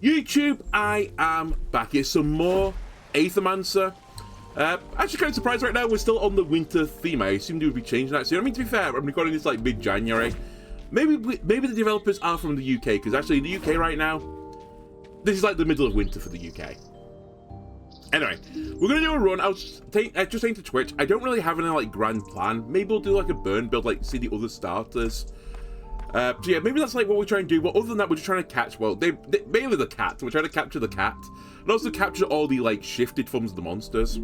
YouTube, I am back here. Some more Aethermancer. Actually kind of surprised right now we're still on the winter theme. I assumed it would be changing that soon. I mean, to be fair, I'm recording this like mid-January. Maybe the developers are from the UK, because actually in the UK right now, this is like the middle of winter for the UK. Anyway, we're going to do a run. I was just saying to Twitch, I don't really have any like grand plan. Maybe we'll do like a burn build, like see the other starters. So yeah, maybe that's like what we're trying to do. But other than that, we're just trying to catch, well, mainly the cat. We're trying to capture the cat. And also capture all the like shifted forms of the monsters.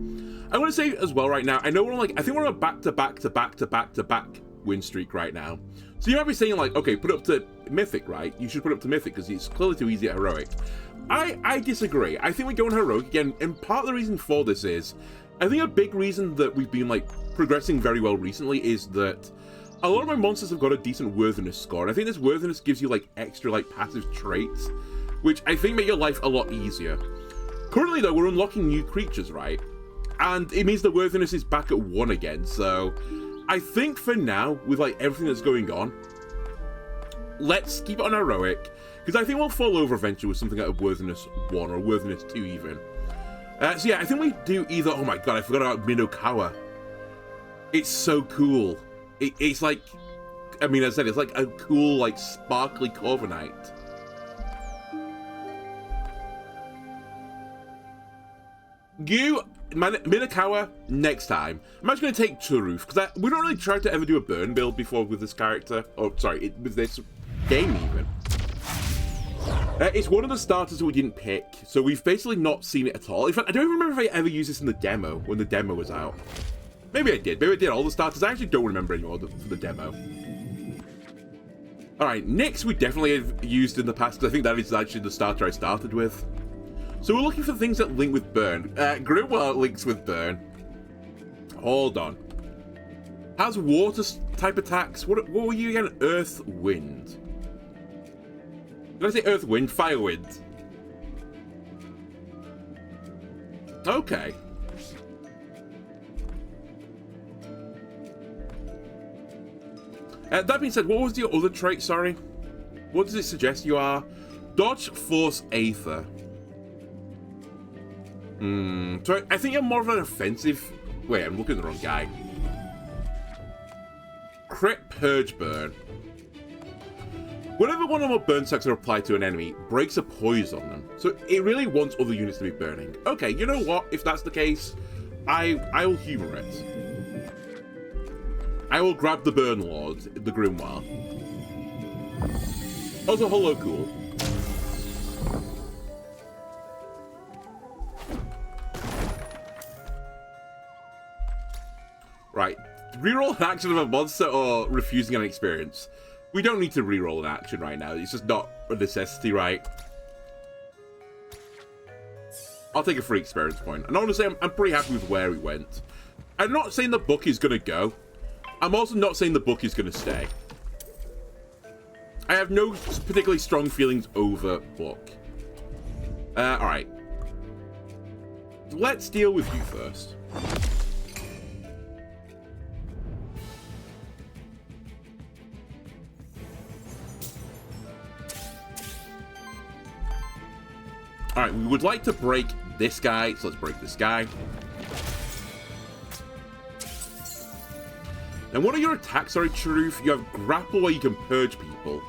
I want to say as well right now, I know we're on like, I think we're on a back-to-back win streak right now. So you might be saying like, okay, put it up to Mythic, right? You should put it up to Mythic because it's clearly too easy at Heroic. I disagree. I think we're going Heroic again, and part of the reason for this is, I think a big reason that we've been like progressing very well recently is that a lot of my monsters have got a decent worthiness score, and I think this worthiness gives you like extra like passive traits, which I think make your life a lot easier. Currently though, we're unlocking new creatures, right? And it means the worthiness is back at 1 again, so I think for now, with like everything that's going on, let's keep it on Heroic, because I think we'll fall over eventually with something like a worthiness 1 or worthiness 2 even. So yeah, I think we do either, oh my god, I forgot about Minokawa. It's so cool. It's like, I mean, as I said, it's like a cool, like, sparkly Corviknight. Minokawa, next time. I'm actually going to take Turuf, because we don't really try to ever do a burn build before with this character. Oh, sorry, with this game even. It's one of the starters that we didn't pick, so we've basically not seen it at all. In fact, I don't even remember if I ever used this in the demo, when the demo was out. Maybe I did. Maybe I did all the starters. I actually don't remember anymore for the demo. Alright, Nyx we definitely have used in the past, because I think that is actually the starter I started with. So we're looking for things that link with Burn. Grimoire links with Burn. Hold on. Has water type attacks. What were you again? Earth, Wind. Did I say Earth, Wind? Fire, Wind. Okay. That being said, what was your other trait, sorry? What does it suggest you are? Dodge, Force, Aether. So I think you're more of an offensive... Wait, I'm looking at the wrong guy. Crit, Purge, Burn. Whenever one or more burn stacks are applied to an enemy, breaks a poise on them. So it really wants other units to be burning. Okay, you know what? If that's the case, I will humor it. I will grab the Burn Lord, the Grimoire. Also, hello, cool. Right. Reroll an action of a monster or refusing an experience. We don't need to reroll an action right now. It's just not a necessity, right? I'll take a free experience point. And honestly, I'm pretty happy with where we went. I'm not saying the book is going to go. I'm also not saying the book is going to stay. I have no particularly strong feelings over book. Alright. Let's deal with you first. Alright, we would like to break this guy, so let's break this guy. And what are your attacks, sorry, Truth? You have Grapple where you can purge people.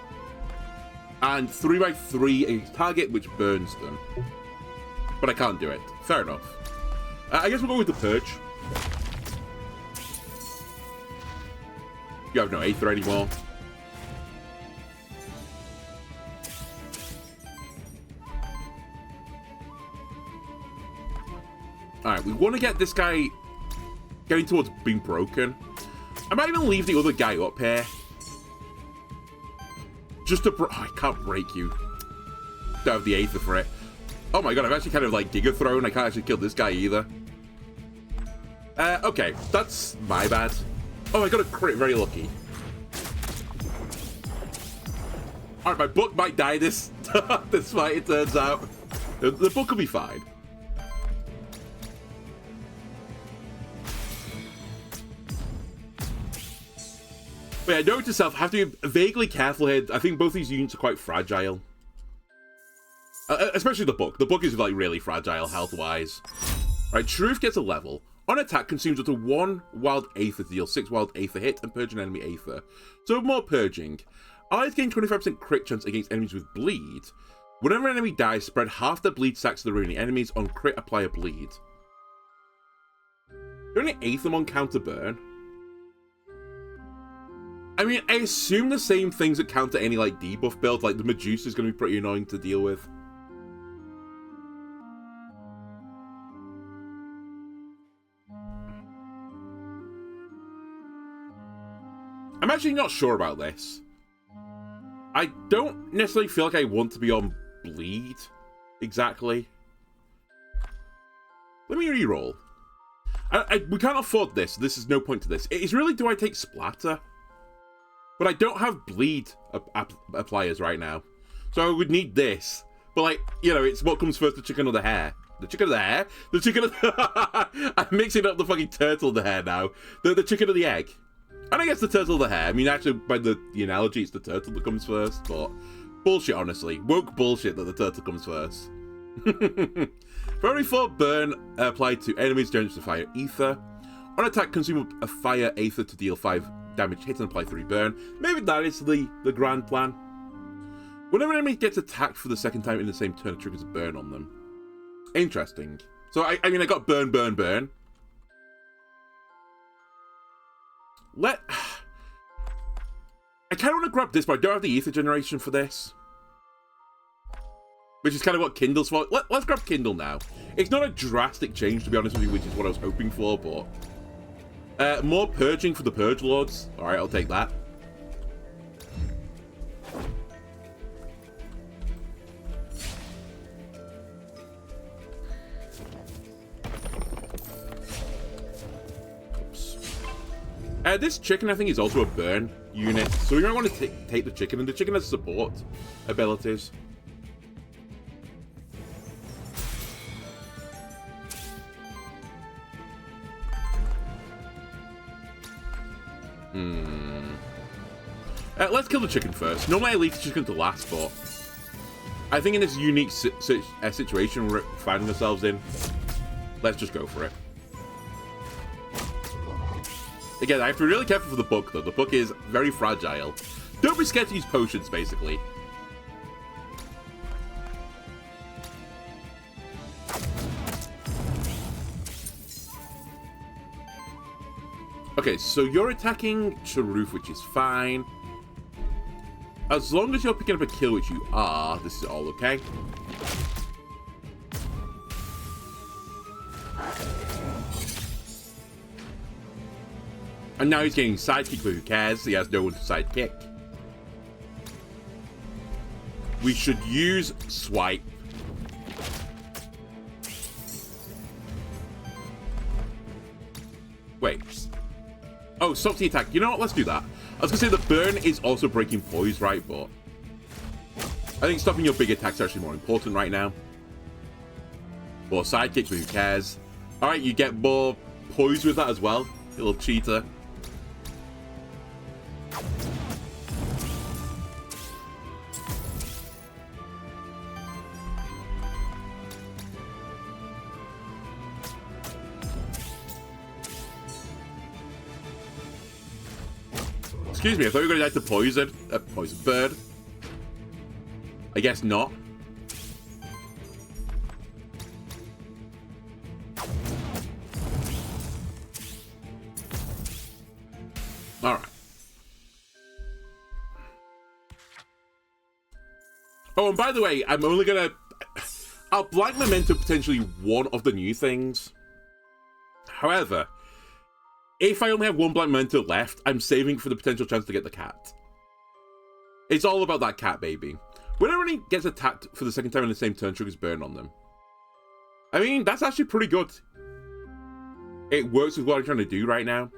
And 3x3 a target which burns them. But I can't do it. Fair enough. I guess we'll go with the Purge. You have no Aether anymore. Alright, we want to get this guy getting towards being broken. I might even leave the other guy up here. Just to I can't break you. Don't have the Aether for it. Oh my god, I've actually kind of like Giga Thrown. I can't actually kill this guy either. Okay, that's my bad. Oh, I got a crit, very lucky. Alright, my book might die this fight, it turns out. The book will be fine. But yeah, note to self, have to be vaguely careful here. I think both these units are quite fragile. Especially the book. The book is, like, really fragile health-wise. Right, Truth gets a level. On attack, consumes up to 1 wild Aether to deal 6 wild Aether hit and purge an enemy Aether. So more purging. Allies gain 25% crit chance against enemies with bleed. Whenever an enemy dies, spread half the bleed stacks to the remaining enemies. On crit, apply a bleed. Do any Aethermon counter burn? I mean, I assume the same things that counter any, like, debuff build. Like, the Medusa is going to be pretty annoying to deal with. I'm actually not sure about this. I don't necessarily feel like I want to be on bleed, exactly. Let me reroll. We can't afford this. This is no point to this. It's really, do I take Splatter? But I don't have bleed appliers right now. So I would need this. But, like, you know, it's what comes first, the chicken or the hare. The chicken or the hare? The chicken or the... I'm mixing up the fucking turtle and the hare now. The chicken or the egg. And I guess the turtle or the hare. I mean, actually, by the analogy, it's the turtle that comes first. But bullshit, honestly. Woke bullshit that the turtle comes first. For every 4 burn applied to enemies, generates a fire Aether. On attack, consume a fire Aether to deal 5 damage hit and apply 3 burn. Maybe that is the grand plan. Whenever an enemy gets attacked for the second time in the same turn, it triggers a burn on them. Interesting. So, I mean, I got burn, burn, burn. I kind of want to grab this, but I don't have the Aether generation for this. Which is kind of what Kindle's for. Let's grab Kindle now. It's not a drastic change, to be honest with you, which is what I was hoping for, but... more purging for the Purge Lords. Alright, I'll take that. Oops. This chicken, I think, is also a burn unit. So we might want to take the chicken, and the chicken has support abilities. Let's kill the chicken first. Normally I leave the chicken to last, but I think in this unique situation we're finding ourselves in, let's just go for it. Again, I have to be really careful for the book, though. The book is very fragile. Don't be scared to use potions, basically. Okay, so you're attacking Charoof, which is fine. As long as you're picking up a kill, which you are, this is all okay. And now he's getting sidekick, but who cares? He has no one to sidekick. We should use Swipe. Wait. Oh, stop the attack. You know what? Let's do that. I was going to say the burn is also breaking poise, right? But I think stopping your big attacks is actually more important right now. Or sidekicks, but who cares? Alright, you get more poise with that as well. You little cheater. Excuse me, I thought you were going to die to poison. Poison bird. I guess not. Alright. Oh, and by the way, I'm only going to... I'll Black Memento potentially one of the new things. However... if I only have 1 Black Memento left, I'm saving for the potential chance to get the cat. It's all about that cat, baby. Whenever he gets attacked for the second time in the same turn, triggers burn on them. I mean, that's actually pretty good. It works with what I'm trying to do right now.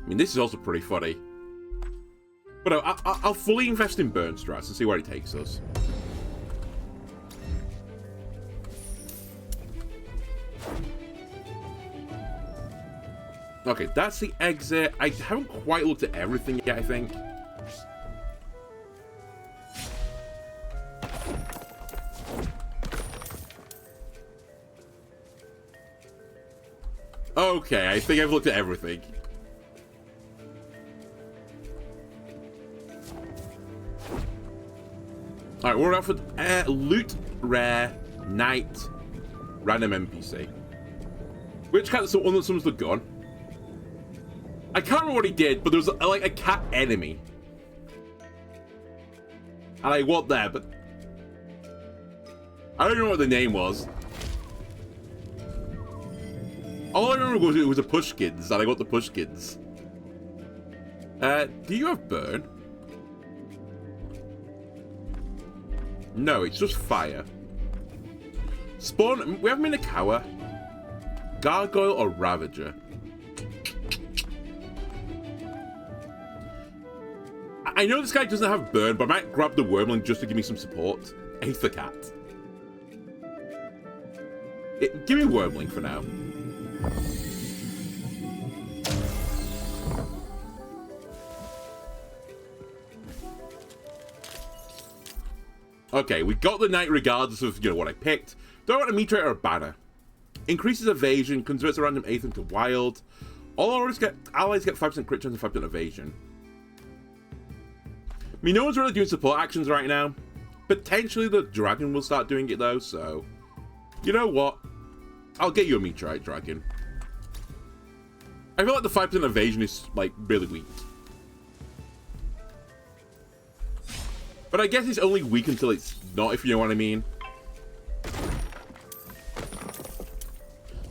I mean, this is also pretty funny. But I'll fully invest in burn strats and see where it takes us. Okay, that's the exit. I haven't quite looked at everything yet, I think. Okay, I think I've looked at everything. Alright, we're out for loot, rare, knight, random NPC. Which cat's the one that summons the gun? I can't remember what he did, but there was like a cat enemy. And I want there, but I don't know what the name was. All I remember was it was a Pushkins, and I got the Pushkins. Do you have burn? No, it's just fire. Spawn, we have Minakawa, Gargoyle, or Ravager. I know this guy doesn't have burn, but I might grab the Wormling just to give me some support. Aethercat. Give me Wormling for now. Okay, we got the knight regardless of, what I picked. Do I want a meteorite or a banner? Increases evasion, converts a random Aether to wild. All allies get 5% crit chance and 5% evasion. I mean, no one's really doing support actions right now. Potentially the dragon will start doing it though, so... You know what? I'll get you a meteorite dragon. I feel like the 5% evasion is, like, really weak. But I guess it's only weak until it's not, if you know what I mean.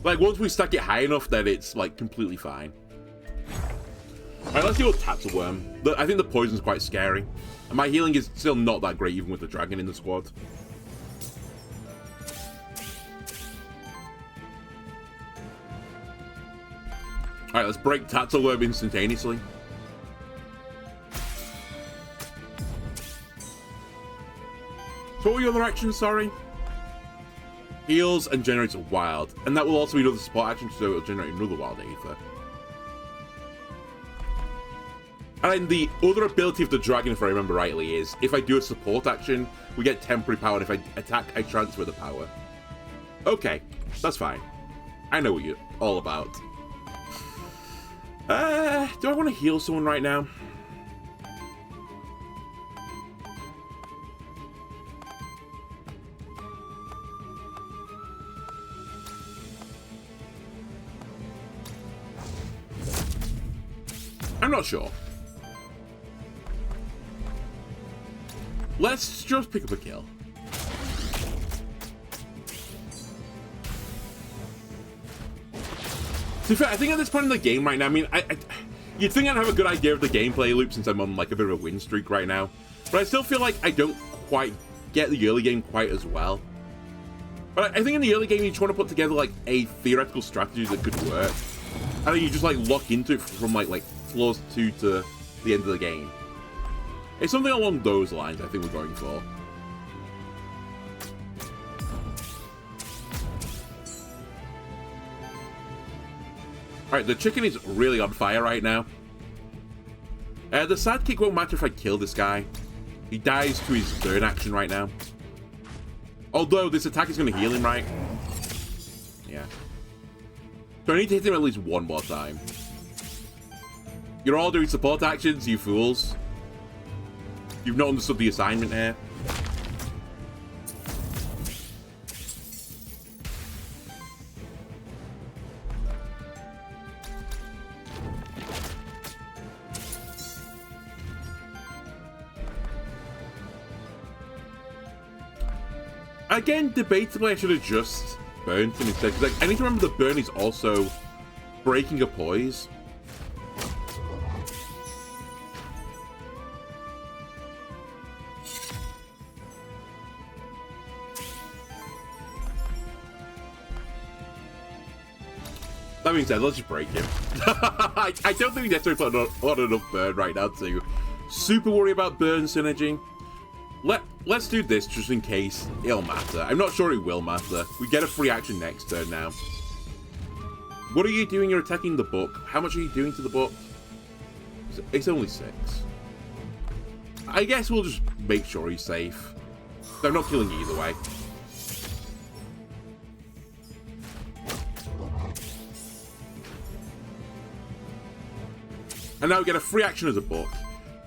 Like, once we stack it high enough, then it's, like, completely fine. Alright, let's deal with Tatzelworm. I think the poison's quite scary. And my healing is still not that great, even with the dragon in the squad. Alright, let's break Tatzelworm instantaneously. So what were your other actions, sorry? Heals and generates a wild. And that will also be another support action, so it'll generate another wild Aether. And the other ability of the dragon, if I remember rightly, is if I do a support action, we get temporary power, and if I attack, I transfer the power. Okay, that's fine. I know what you're all about. Do I want to heal someone right now? I'm not sure. Let's just pick up a kill. To be fair, I think at this point in the game right now, I mean, you'd think I'd have a good idea of the gameplay loop since I'm on like a bit of a win streak right now. But I still feel like I don't quite get the early game quite as well. But I think in the early game, you just want to put together like a theoretical strategy that could work. And then you just like lock into it from like floors 2 to the end of the game. It's something along those lines I think we're going for. Alright, the chicken is really on fire right now. The sidekick won't matter if I kill this guy. He dies to his burn action right now. Although this attack is going to heal him, right? Yeah. So I need to hit him at least one more time. You're all doing support actions, you fools. You've not understood the assignment here. Again, debatably, I should have just burnt him instead. Because like, I need to remember the burn is also breaking a poise. That being said, let's just break him. I don't think we necessarily put on enough burn right now to super worry about burn synergy. Let's do this just in case it'll matter. I'm not sure it will matter. We get a free action next turn now. What are you doing? You're attacking the book. How much are you doing to the book? It's only 6. I guess we'll just make sure he's safe. I'm not killing you either way. And now we get a free action as a book.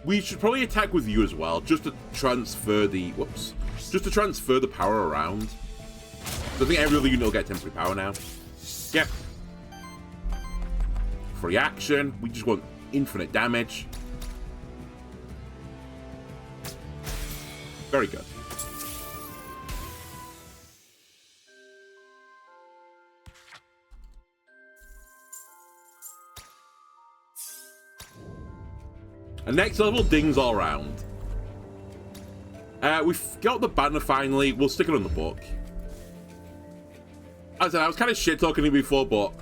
We should probably attack with you as well, just to transfer the... Whoops. Just to transfer the power around. So I think every other unit will get temporary power now. Yep. Free action. We just want infinite damage. Very good. And next level, dings all around. We've got the banner finally. We'll stick it on the book. As I said, I was kind of shit-talking it before, but...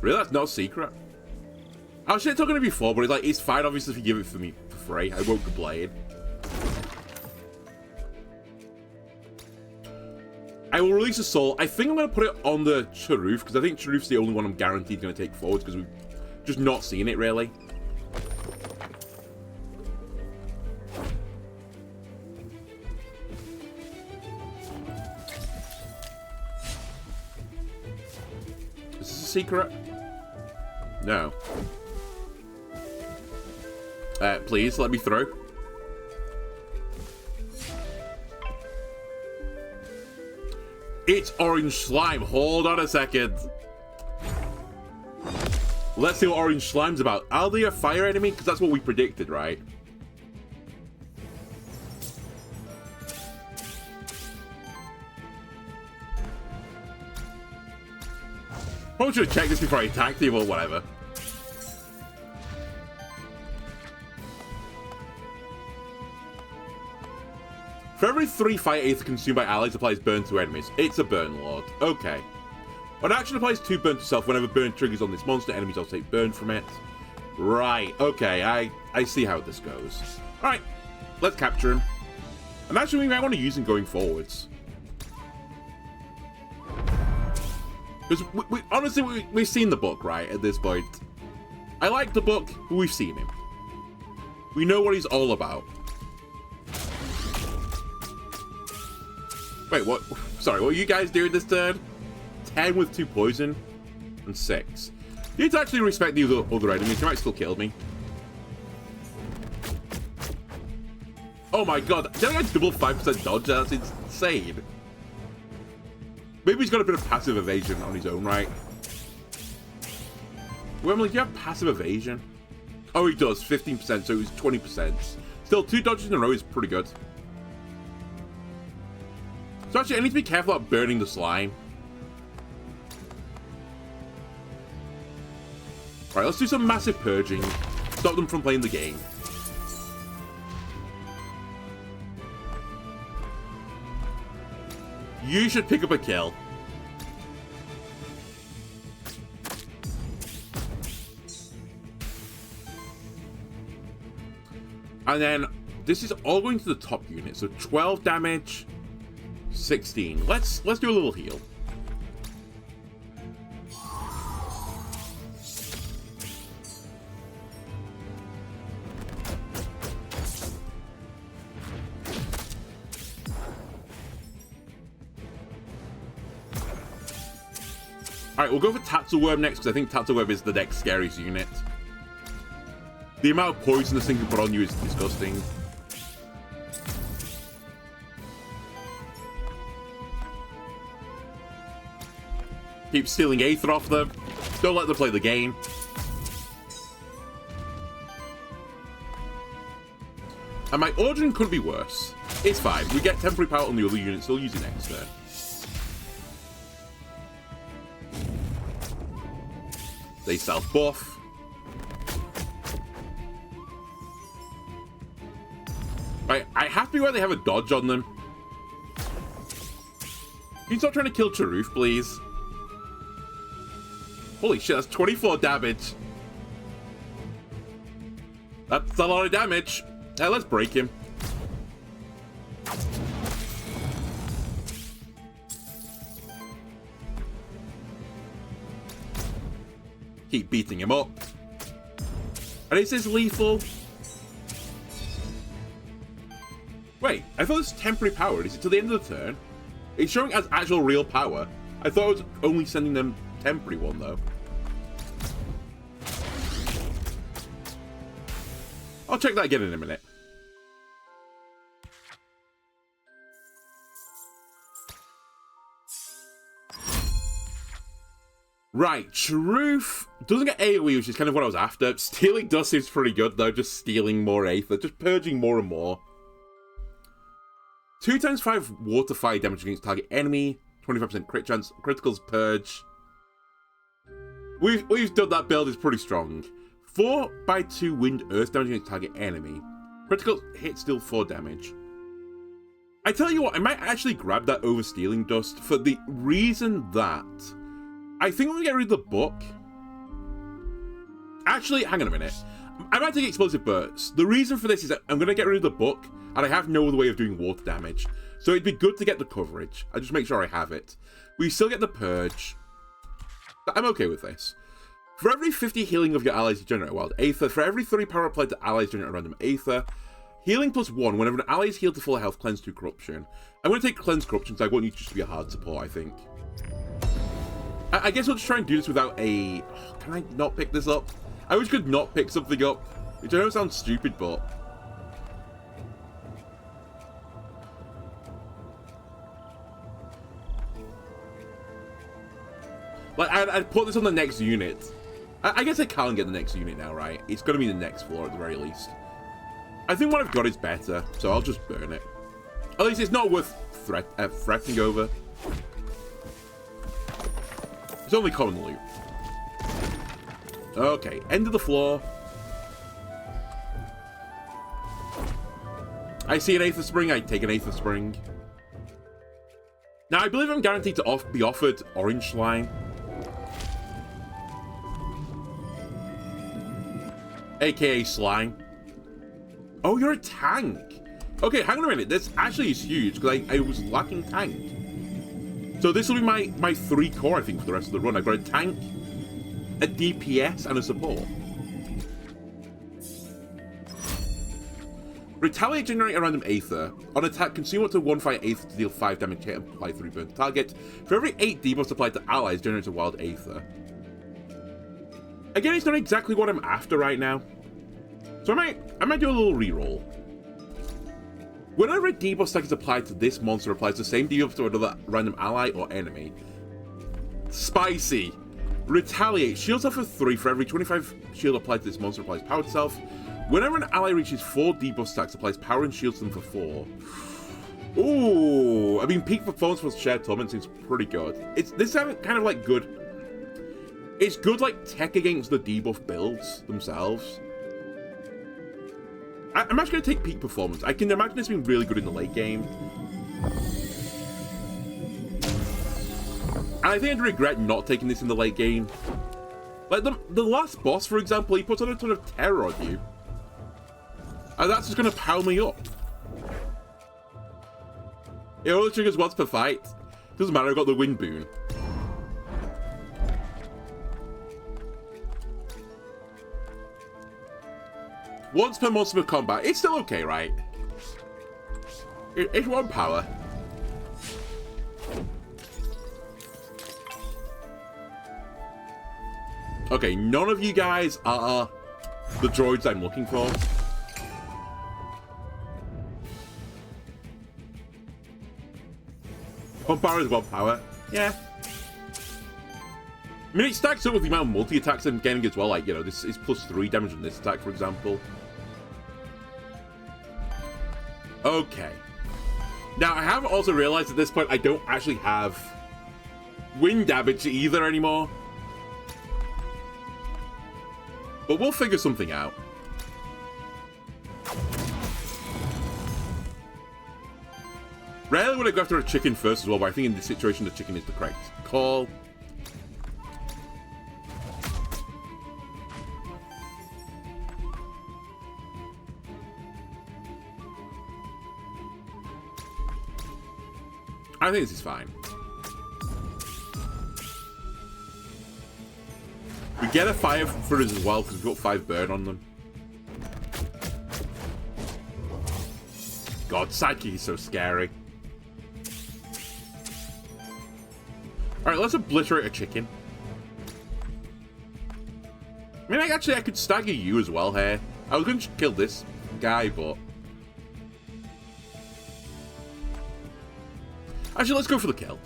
Really? That's not a secret. I was shit-talking it before, but it's like, it's fine, obviously, if you give it for me for free. I won't complain. I will release a soul. I think I'm going to put it on the Charoof, because I think Charoof's the only one I'm guaranteed going to take forward, because we've just not seen it, really. Is this a secret? No. Please, let me through. It's orange slime. Hold on a second. Let's see what orange slime's about. Are they a fire enemy? Because that's what we predicted, right? Probably should have checked this before I attacked him or whatever. For every 3 fire ether consumed by allies applies burn to enemies. It's a burn lord. Okay. An action applies 2 burn to self. Whenever burn triggers on this monster, enemies also take burn from it. Right. Okay. I see how this goes. Alright. Let's capture him. And actually, we might want to use him going forwards. Because honestly, we've seen the book, right, at this point. I like the book, but we've seen him. We know what he's all about. Wait, what? Sorry, what are you guys doing this turn? 10 with 2 poison and 6. You need to actually respect the other enemies. They might still kill me. Oh my god. Did I get double 5% dodge? That's insane. Maybe he's got a bit of passive evasion on his own, right? Wembley, do you have passive evasion? Oh, he does. 15%, so he's 20%. Still, 2 dodges in a row is pretty good. So actually, I need to be careful about burning the slime. Alright, let's do some massive purging. Stop them from playing the game. You should pick up a kill. And then, this is all going to the top unit. So 12 damage, 16. Let's do a little heal. Alright, we'll go for Tatzelworm next, because I think Tatzelworm is the next scariest unit. The amount of poison this thing can put on you is disgusting. Keep stealing Aether off them. Don't let them play the game. And my Ordering couldn't be worse. It's fine. We get temporary power on the other units, so we'll use it next turn. They self-buff. Right, I have to be where they have a dodge on them. Can you stop trying to kill Charoof, please? Holy shit, that's 24 damage. That's a lot of damage. Let's break him. Keep beating him up. And is this lethal? Wait, I thought this was temporary power. Is it till the end of the turn? It's showing as actual real power. I thought it was only sending them temporary one, though. I'll check that again in a minute. Right, Truth doesn't get AoE, which is kind of what I was after. Stealing Dust seems pretty good, though. Just stealing more Aether, just purging more and more. 2 times 5 water fire damage against target enemy, 25% crit chance, criticals purge. We've done that build, is pretty strong. 4 by 2 wind earth damage against target enemy. Critical hit still 4 damage. I tell you what, I might actually grab that over Stealing Dust for the reason that I think I'm gonna get rid of the book. Actually, hang on a minute. I might take Explosive Burst. The reason for this is that I'm gonna get rid of the book, and I have no other way of doing water damage. So it'd be good to get the coverage. I just make sure I have it. We still get the purge. I'm okay with this. For every 50 healing of your allies, you generate a wild Aether. For every 3 power applied to allies, generate a random Aether. Healing +1. Whenever an ally is healed to full health, cleanse 2 corruption. I'm going to take cleanse corruption, so I want you just to be a hard support, I think. I guess I'll just try and do this without a... Oh, can I not pick this up? I wish I could not pick something up, which I know sounds stupid, but... Like, I'd put this on the next unit. I guess I can get the next unit now, right? It's going to be the next floor at the very least. I think what I've got is better, so I'll just burn it. At least it's not worth threatening over. It's only common loot. Okay, end of the floor. I see an Aether Spring, I take an Aether Spring. Now, I believe I'm guaranteed to be offered Orange Slime. AKA Slime. Oh, you're a tank. Okay, hang on a minute. This actually is huge, because I was lacking tank. So this will be my 3 core, I think, for the rest of the run. I've got a tank, a DPS, and a support. Retaliate, generate a random Aether. On attack, consume up to 1 fire Aether to deal 5 damage hit and apply 3 burn to target. For every 8 debuffs applied to allies, generates a wild Aether. Again, it's not exactly what I'm after right now. So I might do a little reroll. Whenever a debuff stack is applied to this monster, applies the same debuff to another random ally or enemy. Spicy. Retaliate. Shields off for 3 for every 25 shield applied to this monster, applies power to self. Whenever an ally reaches 4 debuff stacks, applies power and shields to them for 4. Ooh, I mean, peak performance for Shared Torment seems pretty good. This is kind of like good. It's good like tech against the debuff builds themselves. I'm actually going to take peak performance. I can imagine this being really good in the late game. And I think I'd regret not taking this in the late game. Like, the last boss, for example, he puts on a ton of terror on you. And that's just going to power me up. It only triggers once per fight. Doesn't matter, I've got the wind boon. Once per monster per combat. It's still okay, right? It's 1 power. Okay, none of you guys are the droids I'm looking for. 1 power is 1 power. Yeah. I mean, it stacks up with the amount of multi-attacks I'm getting as well. Like, you know, this is +3 damage on this attack, for example. Okay. Now, I have also realized at this point I don't actually have wind damage either anymore. But we'll figure something out. Rarely would I go after a chicken first as well, but I think in this situation the chicken is the correct call. I think this is fine. We get a fire for us as well because we've got 5 burn on them. God, Psychic is so scary. Alright, let's obliterate a chicken. I mean, I could stagger you as well here. I was going to kill this guy, but... Actually, let's go for the kill.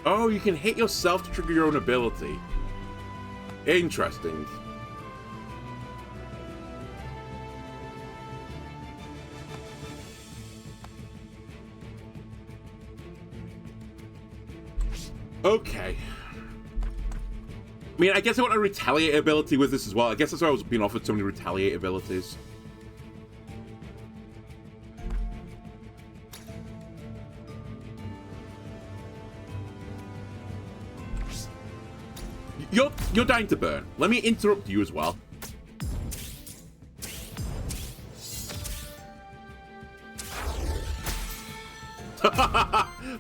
Oh, you can hit yourself to trigger your own ability. Interesting. Okay. I mean, I guess I want a retaliate ability with this as well. I guess that's why I was being offered so many retaliate abilities. You're dying to burn. Let me interrupt you as well.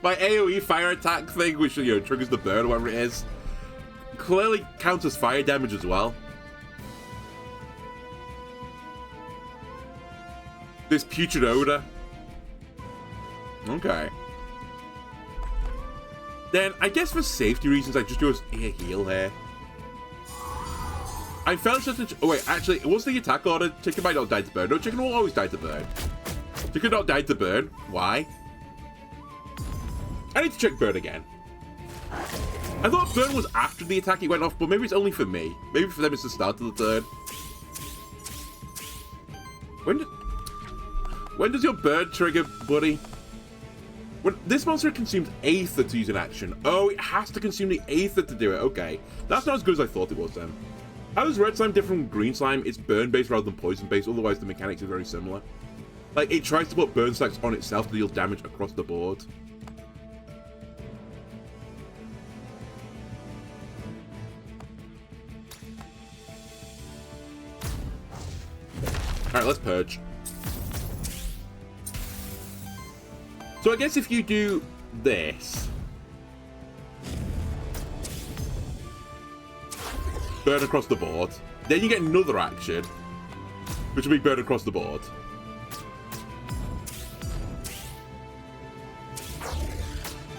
My AoE fire attack thing, which, you know, triggers the burn or whatever it is, clearly counts as fire damage as well. This putrid odor. Okay. Then, I guess for safety reasons, I just do a heal here. I felt such a... Oh, wait, actually, what's the attack order? Chicken might not die to burn. No, chicken will always die to burn. Chicken not die to burn. Why? I need to check burn again. I thought burn was after the attack it went off, but maybe it's only for me. Maybe for them it's the start of the turn. When does your burn trigger, buddy? When this monster consumes Aether to use an action. Oh, it has to consume the Aether to do it. Okay. That's not as good as I thought it was then. How is red slime different from green slime? It's burn-based rather than poison-based, otherwise the mechanics are very similar. Like, it tries to put burn stacks on itself to deal damage across the board. Alright, let's purge. So I guess if you do this, burn across the board, then you get another action, which will be burn across the board.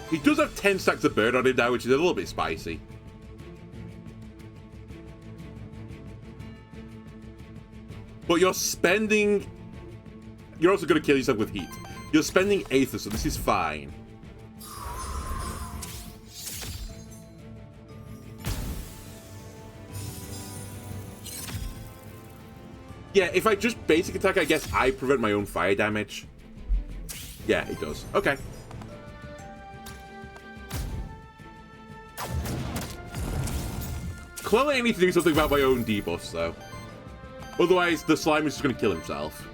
He does have 10 stacks of burn on him now, which is a little bit spicy. But you're spending... You're also going to kill yourself with heat. You're spending Aether, so this is fine. Yeah, if I just basic attack, I guess I prevent my own fire damage. Yeah, it does. Okay. Clearly I need to do something about my own debuffs, though. Otherwise, the slime is just going to kill himself.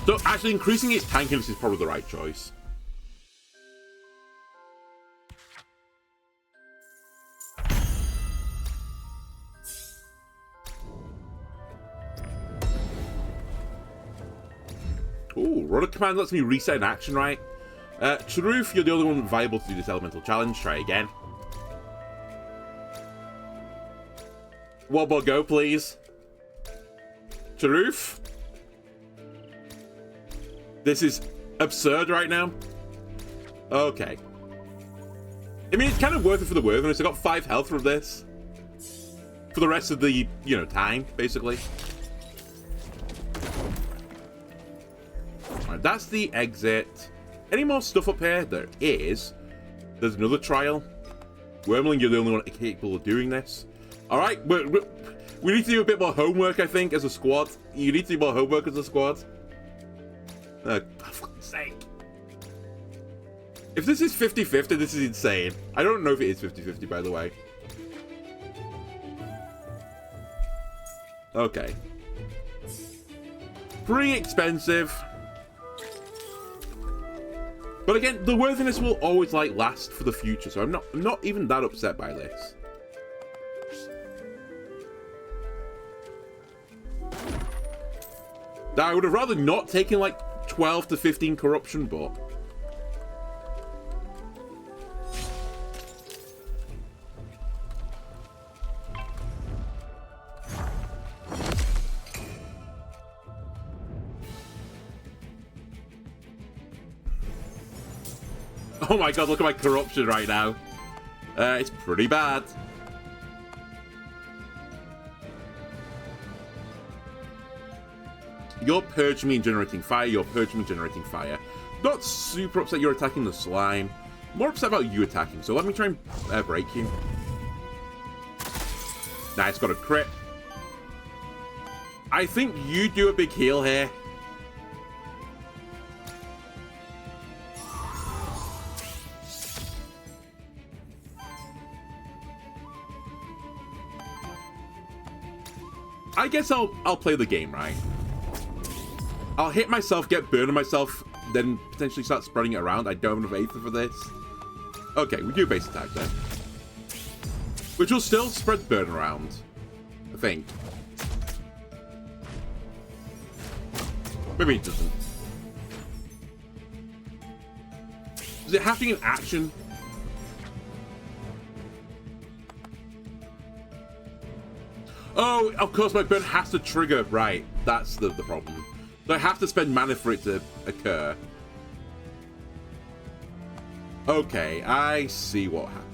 So, actually, increasing its tankiness is probably the right choice. Ooh, run a command lets me reset an action, right? Charoof, you're the only one viable to do this elemental challenge. Try again. One more go, please. Charoof? This is absurd right now. Okay. I mean, it's kind of worth it for the worthiness. I got 5 health from this. For the rest of the, you know, time, basically. Alright, that's the exit. Any more stuff up here? There is. There's another trial. Wormling, you're the only one capable of doing this. Alright, we need to do a bit more homework, I think, as a squad. You need to do more homework as a squad. For fuck's sake. If this is 50-50, this is insane. I don't know if it is 50-50, by the way. Okay. Pretty expensive. But again, the worthiness will always, like, last for the future, so I'm not even that upset by this. I would have rather not taken, like, 12 to 15 corruption, but... Oh my god, look at my corruption right now. It's pretty bad. You're purging me and generating fire. You're purging me and generating fire. Not super upset you're attacking the slime. More upset about you attacking. So let me try and break you. Nice, got a crit. I think you do a big heal here. I guess I'll play the game right. I'll hit myself, get burned on myself, then potentially start spreading it around. I don't have enough Aether for this. Okay, we do base attack then. Which will still spread burn around, I think. Maybe it doesn't. Does it have to be an action? Oh, of course my burn has to trigger. Right, that's the problem. So I have to spend mana for it to occur. Okay, I see what happened.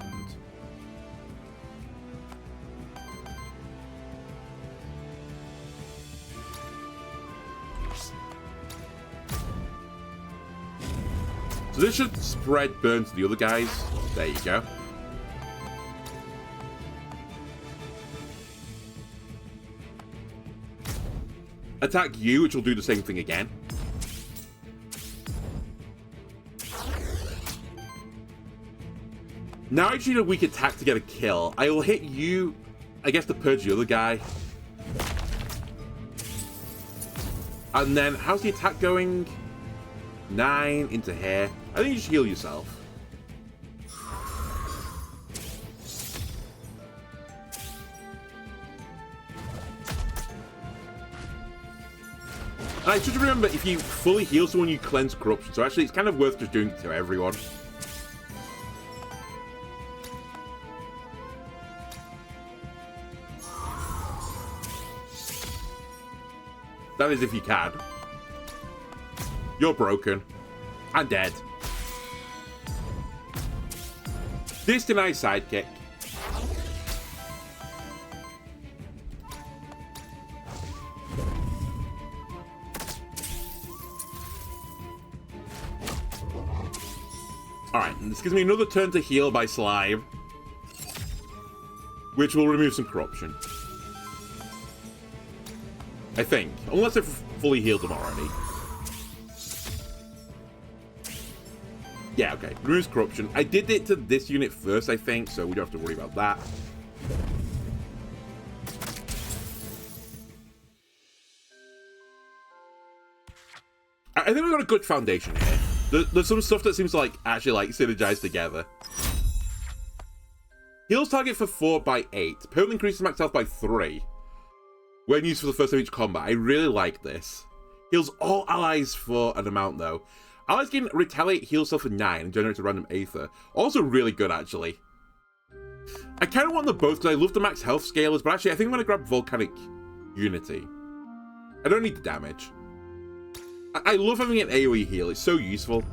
So this should spread burn to the other guys. There you go. Attack you, which will do the same thing again. Now I just need a weak attack to get a kill. I will hit you, I guess, to purge the other guy. And then, how's the attack going? 9 into here. I think you just heal yourself. And I should remember, if you fully heal someone, you cleanse corruption. So actually, it's kind of worth just doing it to everyone. That is if you can. You're broken. And dead. This denies sidekick. Alright, and this gives me another turn to heal by slime. Which will remove some corruption. I think. Unless I've fully healed them already. Yeah, okay. Removes corruption. I did it to this unit first, I think, so we don't have to worry about that. I think we've got a good foundation here. There's some stuff that seems to actually synergize together. Heals target for 4 by 8. Permanently increases max health by 3. When used for the first time each combat. I really like this. Heals all allies for an amount, though. Allies can retaliate, heal self for 9, and generate a random Aether. Also really good, actually. I kind of want them both, because I love the max health scalers, but actually I think I'm going to grab Volcanic Unity. I don't need the damage. I love having an AoE heal, it's so useful.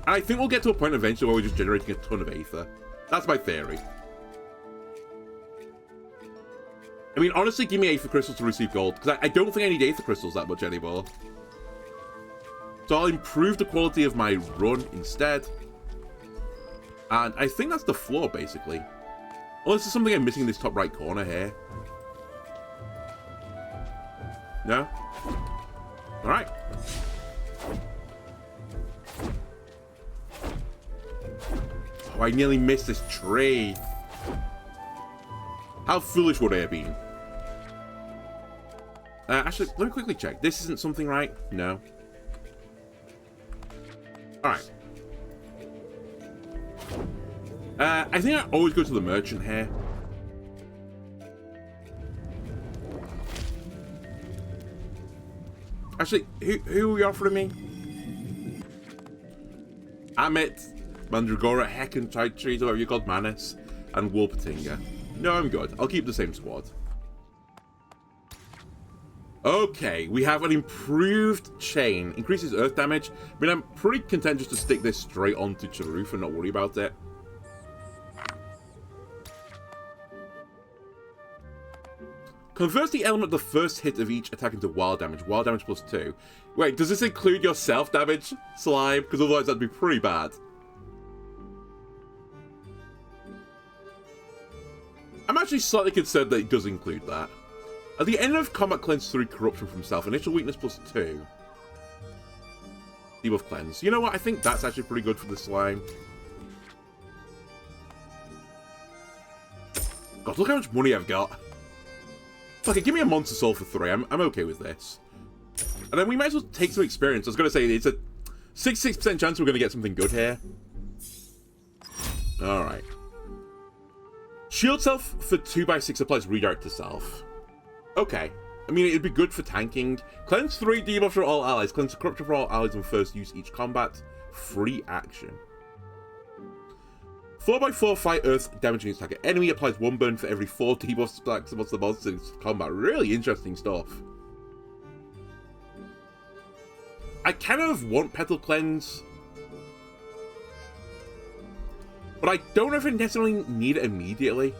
And I think we'll get to a point eventually where we're just generating a ton of Aether. That's my theory. I mean, honestly, give me Aether Crystals to receive gold, because I don't think I need Aether Crystals that much anymore. So I'll improve the quality of my run instead. And I think that's the floor, basically. Unless there's something I'm missing in this top right corner here. No? Alright. Oh, I nearly missed this tree. How foolish would I have been? Actually, let me quickly check. This isn't something right? No. Alright. I think I always go to the merchant here. Actually, who are you offering me? Amit, Mandragora, Heckin, Chitrees, whatever you called, Manus, and Wolpertinger. No, I'm good. I'll keep the same squad. Okay, we have an improved chain. Increases earth damage. I mean, I'm pretty content just to stick this straight onto Charoof and not worry about it. Converts the element of the first hit of each attack into wild damage. Wild damage plus 2. Wait, does this include your self-damage, Slime? Because otherwise that'd be pretty bad. I'm actually slightly concerned that it does include that. At the end of combat, cleanse 3 corruption from self. Initial weakness plus 2. Debuff cleanse. You know what? I think that's actually pretty good for the Slime. God, look how much money I've got. Fuck it, give me a Monster Soul for 3. I'm okay with this. And then we might as well take some experience. I was going to say, it's a 66% chance we're going to get something good here. Alright. Shield self for 2x6 applies redirect to self. Okay. I mean, it'd be good for tanking. Cleanse 3 debuff for all allies. Cleanse corruption for all allies on first use each combat. Free action. 4x4 fight earth damaging attacker. Enemy applies 1 burn for every 4 debuff stacks amongst the monsters in combat. Really interesting stuff. I kind of want Petal Cleanse, but I don't know if I necessarily need it immediately.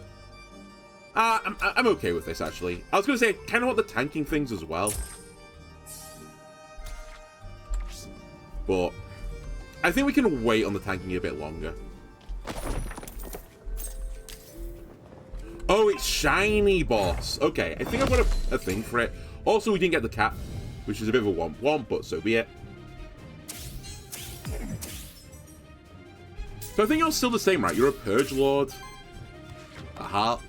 I'm okay with this, actually. I was going to say, I kind of want the tanking things as well. But I think we can wait on the tanking a bit longer. Oh, it's shiny, boss. Okay, I think I've got a thing for it. Also, we didn't get the cap, which is a bit of a womp, but so be it. So I think you're still the same, right? You're a Purge Lord. A heart.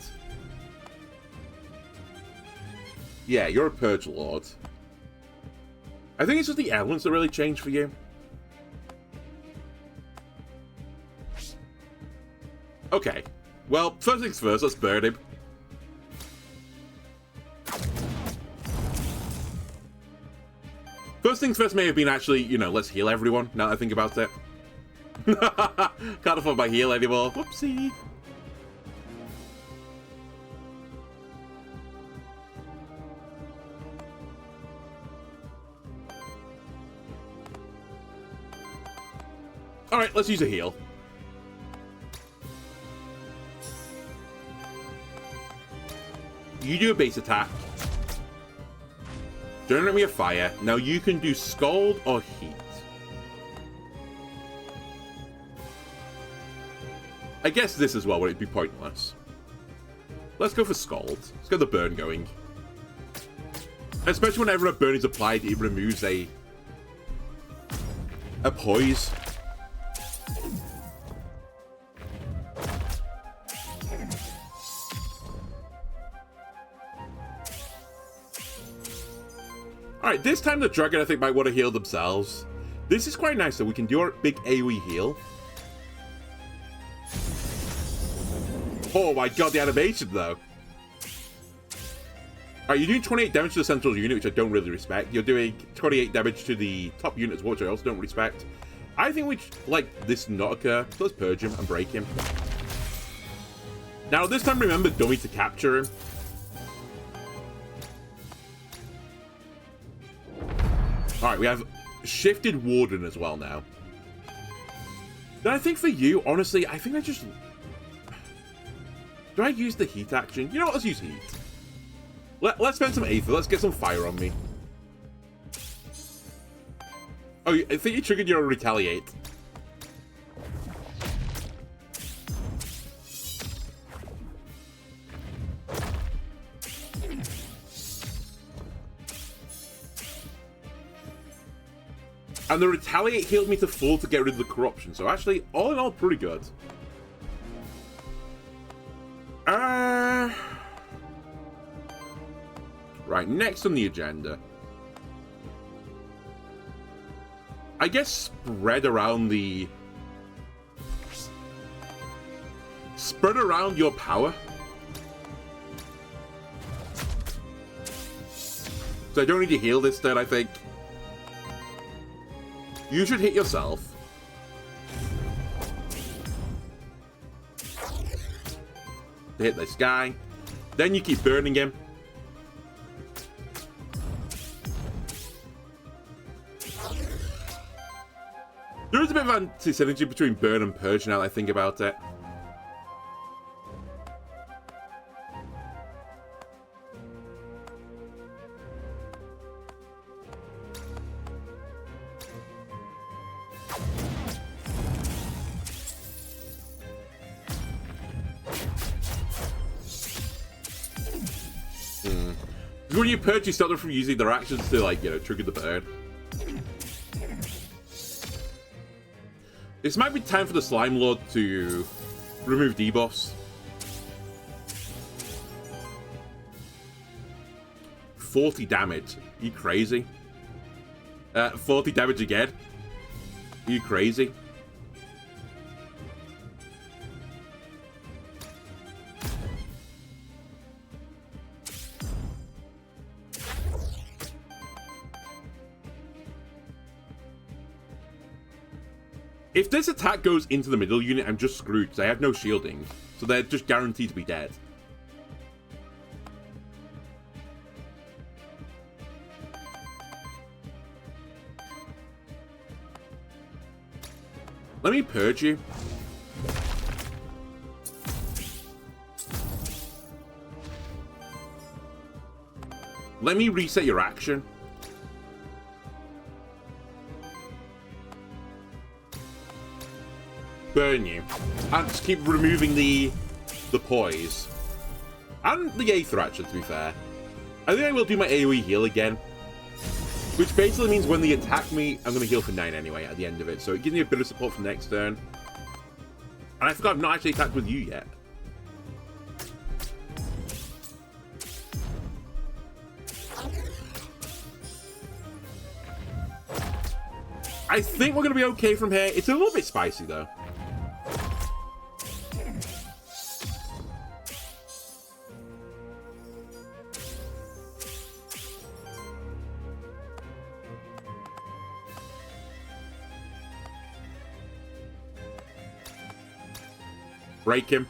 Yeah, you're a Purge Lord. I think it's just the elements that really change for you. Okay. Well, first things first, let's burn him. First things first may have been actually, you know, let's heal everyone, now that I think about it. Can't afford my heal anymore. Whoopsie. Alright, let's use a heal. You do a base attack. Generate me a fire. Now you can do Scald or Heat. I guess this as well would be pointless. Let's go for Scald. Let's get the burn going. Especially whenever a burn is applied, it removes a poise. Alright, this time the dragon I think might want to heal themselves. This is quite nice, so we can do our big AoE heal. Oh my god, the animation though. Alright, you're doing 28 damage to the central unit, which I don't really respect. You're doing 28 damage to the top unit as well, which I also don't respect. I think we like this not occur, so let's purge him and break him. Now this time remember dummy to capture him. Alright, we have shifted Warden as well now. Then I think for you, honestly, I think I just... Do I use the heat action? You know what, let's use heat. Let's spend some Aether, let's get some fire on me. Oh, I think you triggered your retaliate. And the retaliate healed me to full to get rid of the corruption. So actually, all in all, pretty good. Right, next on the agenda. I guess spread around your power. So I don't need to heal this turn, I think. You should hit yourself. To hit this guy. Then you keep burning him. a bit of anti-synergy between burn and purge now that I think about it. When you purge, you stop them from using their actions to, like, you know, trigger the burn. This might be time for the Slime Lord to remove debuffs. 40 damage. Are you crazy? 40 damage again? Are you crazy? If this attack goes into the middle unit, I'm just screwed because I have no shielding. So they're just guaranteed to be dead. Let me purge you. Let me reset your action. Burn you. And just keep removing the poise. And the Aether, actually, to be fair. I think I will do my AoE heal again. Which basically means when they attack me, I'm going to heal for 9 anyway at the end of it. So it gives me a bit of support for next turn. And I forgot I've not actually attacked with you yet. I think we're going to be okay from here. It's a little bit spicy, though. Break him.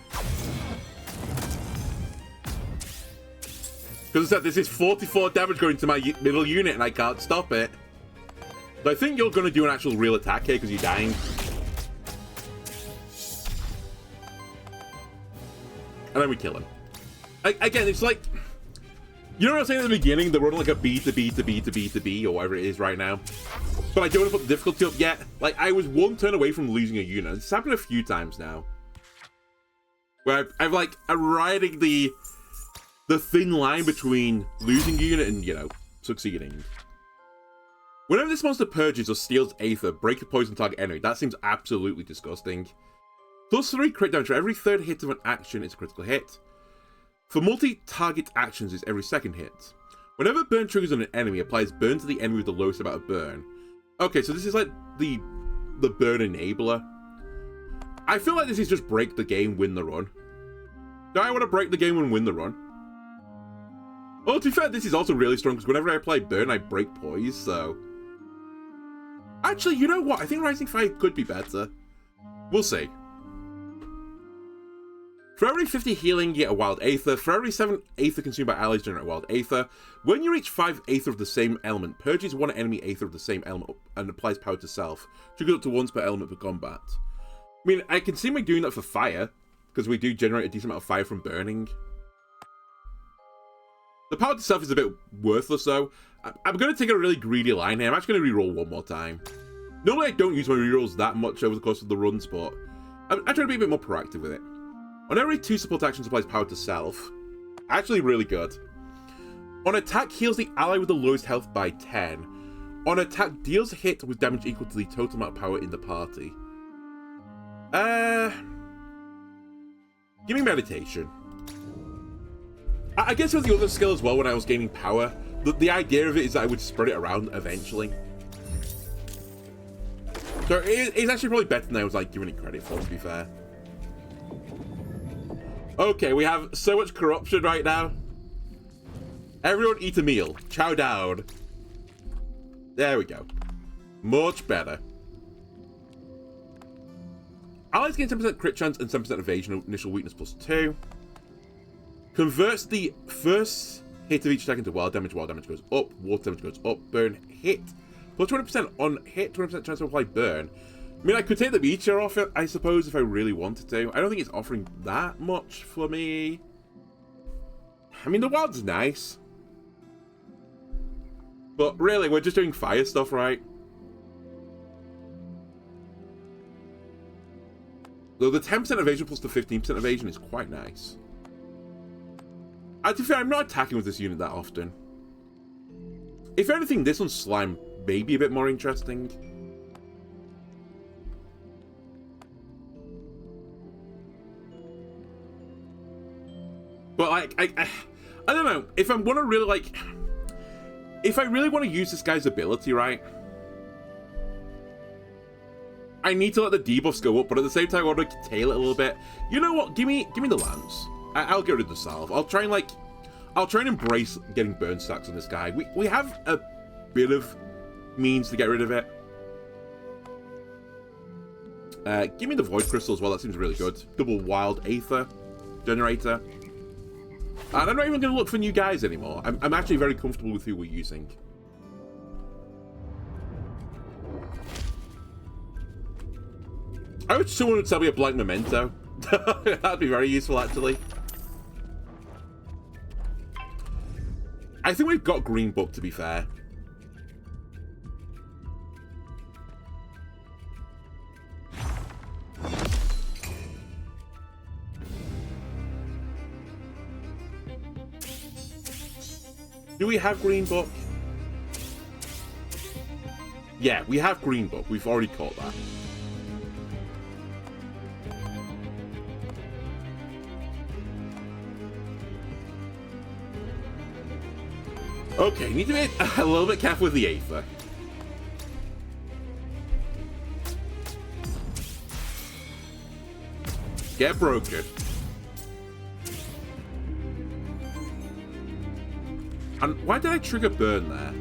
Because I said this is 44 damage going to my middle unit and I can't stop it. But I think you're going to do an actual real attack here because you're dying. And then we kill him. Again, it's like... You know what I was saying at the beginning? They're running like a B to B to B to B to B or whatever it is right now. But I don't want to put the difficulty up yet. Like, I was one turn away from losing a unit. It's happened a few times now. Where I'm riding the thin line between losing a unit and, you know, succeeding. Whenever this monster purges or steals Aether, break the poison target enemy. That seems absolutely disgusting. +3 crit damage for every third hit of an action is a critical hit. For multi-target actions is every second hit. Whenever burn triggers on an enemy, applies burn to the enemy with the lowest amount of burn. Okay, so this is like the burn enabler. I feel like this is just break the game, win the run. Do I want to break the game and win the run? Well, to be fair, this is also really strong because whenever I apply burn, I break poise, so... Actually, you know what? I think Rising Fire could be better. We'll see. For every 50 healing, you get a Wild Aether. For every 7 Aether consumed by allies, generate a Wild Aether. When you reach 5 Aether of the same element, purges 1 enemy Aether of the same element and applies power to self. Triggers up to once per element per combat. I mean, I can see me doing that for fire, because we do generate a decent amount of fire from burning. The power to self is a bit worthless, though. I'm going to take a really greedy line here. I'm actually going to reroll one more time. Normally, I don't use my rerolls that much over the course of the runs, but I'm trying to be a bit more proactive with it. On every 2 support actions, applies power to self. Actually, really good. On attack, heals the ally with the lowest health by 10. On attack, deals a hit with damage equal to the total amount of power in the party. Give me meditation. I guess with the other skill as well, when I was gaining power, the idea of it is that I would spread it around eventually. So it's actually probably better than I was like giving it credit for, to be fair. Okay, we have so much corruption right now. Everyone eat a meal. Chow down. There we go. Much better. Allies gain 10% crit chance and 10% evasion, initial weakness +2. Converts the first hit of each attack into wild damage. Wild damage goes up, water damage goes up, burn hit. +20% on hit, 20% chance to apply burn. I mean, I could take the meteor off it, I suppose, if I really wanted to. I don't think it's offering that much for me. I mean, the wild's nice. But really, we're just doing fire stuff, right? Though the 10% evasion plus the 15% evasion is quite nice. To be fair, I'm not attacking with this unit that often. If anything, this one's slime may be a bit more interesting. But like, I don't know. If I'm gonna really like, if I really want to use this guy's ability, right? I need to let the debuffs go up, but at the same time, I want to tail it a little bit. You know what? Give me the lance. I'll get rid of the salve. I'll try and embrace getting burn stacks on this guy. We have a bit of means to get rid of it. Give me the void crystal as well. That seems really good. Double wild aether generator. And I'm not even going to look for new guys anymore. I'm actually very comfortable with who we're using. I wish someone would sell me a blank memento. That'd be very useful, actually. I think we've got Green Book, to be fair. Do we have Green Book? Yeah, we have Green Book. We've already caught that. Okay, need to be a little bit careful with the Aether. Get broken. And why did I trigger burn there?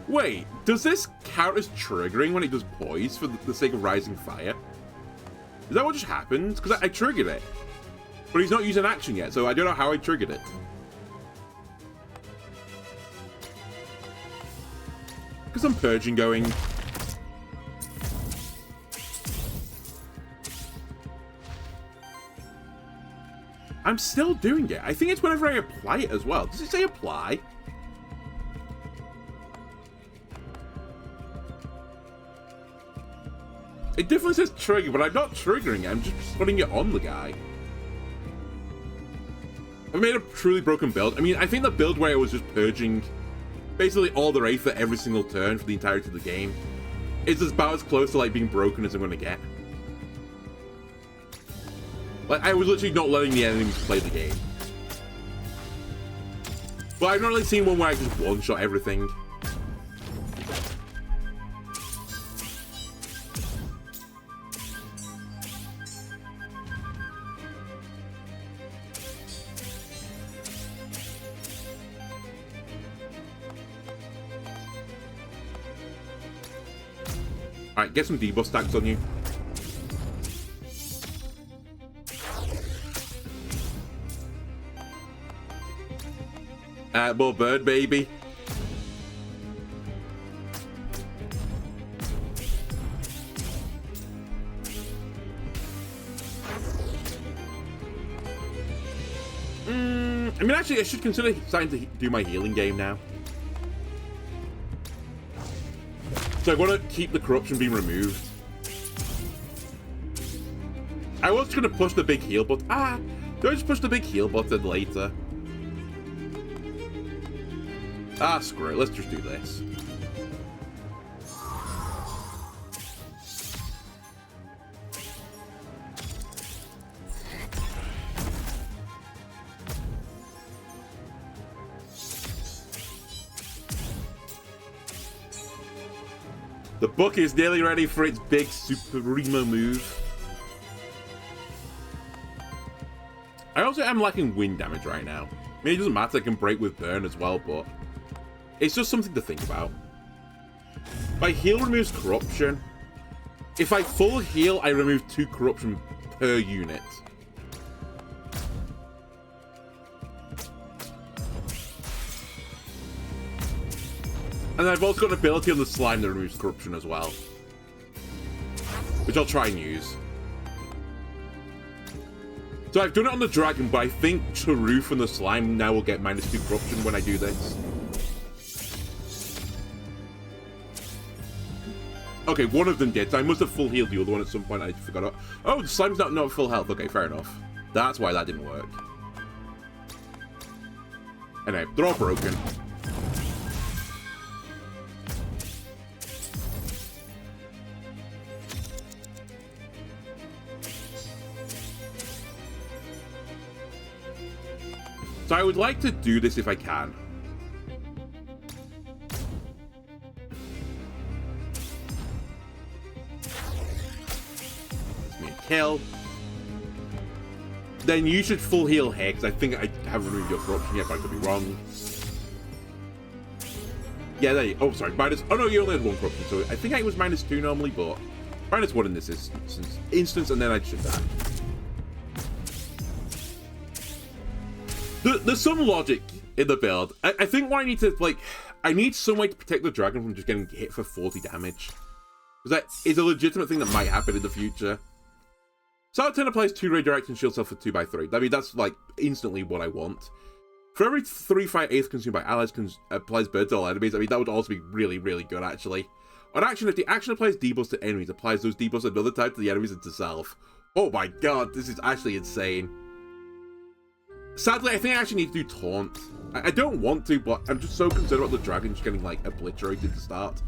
Wait, does this count as triggering when it does poise for the sake of rising fire? Is that what just happened? Because I triggered it. But he's not using action yet, so I don't know how I triggered it. Because I'm purging going. I'm still doing it. I think it's whenever I apply it as well. Does it say apply? It definitely says trigger, but I'm not triggering it. I'm just putting it on the guy. I've made a truly broken build. I mean, I think the build where I was just purging basically all the Aether every single turn for the entirety of the game is about as close to like being broken as I'm going to get. Like, I was literally not letting the enemies play the game. But I've not really seen one where I just one-shot everything. Alright, get some debuff stacks on you. More bird, baby. I mean, actually, I should consider starting to do my healing game now. So I want to keep the corruption being removed. I was going to push the big heal button. Do I just push the big heal button later? Screw it. Let's just do this. The book is nearly ready for its big Suprema move. I also am lacking wind damage right now. I mean, it doesn't matter, I can break with burn as well, but it's just something to think about. My heal removes corruption. If I full heal, I remove 2 corruption per unit. And I've also got an ability on the slime that removes corruption as well, which I'll try and use. So I've done it on the dragon, but I think Charoof and the slime now will get -2 corruption when I do this. Okay, one of them did. So I must have full healed the other one at some point. I forgot. Oh, the slime's not at full health. Okay, fair enough. That's why that didn't work. Anyway, they're all broken. So I would like to do this if I can. That's me a kill. Then you should full heal here, because I think I haven't removed your corruption yet, but I could be wrong. Yeah, there you go. Oh, sorry, minus... Oh, no, you only had 1 corruption, so I think it was -2 normally, but -1 in this instance, and then I should die. There's some logic in the build. I think what I need to, like... I need some way to protect the dragon from just getting hit for 40 damage. Because that is a legitimate thing that might happen in the future. Saltern applies 2 redirection shield cell for 2x3. I mean, that's, like, instantly what I want. For every 3 fire Aether consumed by allies, applies burn to all enemies. I mean, that would also be really, really good, actually. On action, if the action applies debuffs to enemies, applies those debuffs another time to the enemies and to self. Oh my god, this is actually insane. Sadly, I think I actually need to do Taunt. I don't want to, but I'm just so concerned about the dragon just getting, like, obliterated to start.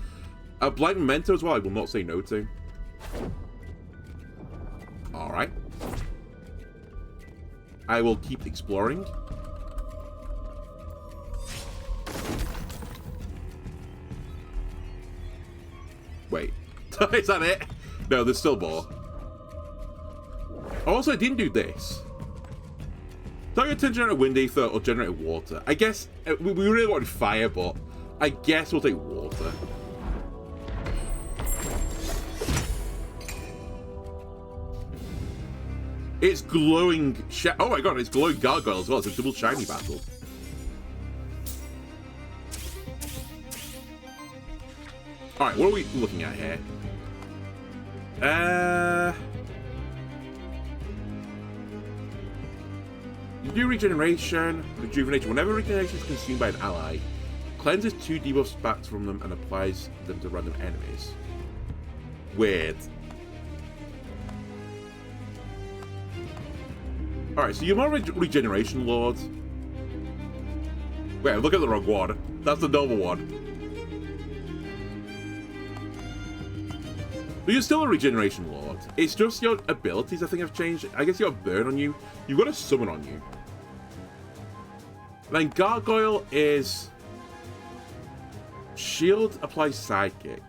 Blind Memento as well, I will not say no to. Alright. I will keep exploring. Wait. Is that it? No, there's still more. Also, I didn't do this. Target to generate wind ether or generate water. I guess we really wanted fire, but I guess we'll take water. It's glowing. Oh my god, it's glowing gargoyle as well. It's a double shiny battle. All right, what are we looking at here? You do regeneration, rejuvenation. Whenever regeneration is consumed by an ally, cleanses 2 debuffs back from them and applies them to random enemies. Weird. Alright, so you're more regeneration lord. Wait, look at the wrong one. That's the normal one. But you're still a regeneration lord. It's just your abilities I think have changed. I guess you got burn on you. You've got a summon on you. Then gargoyle is shield applies psychic.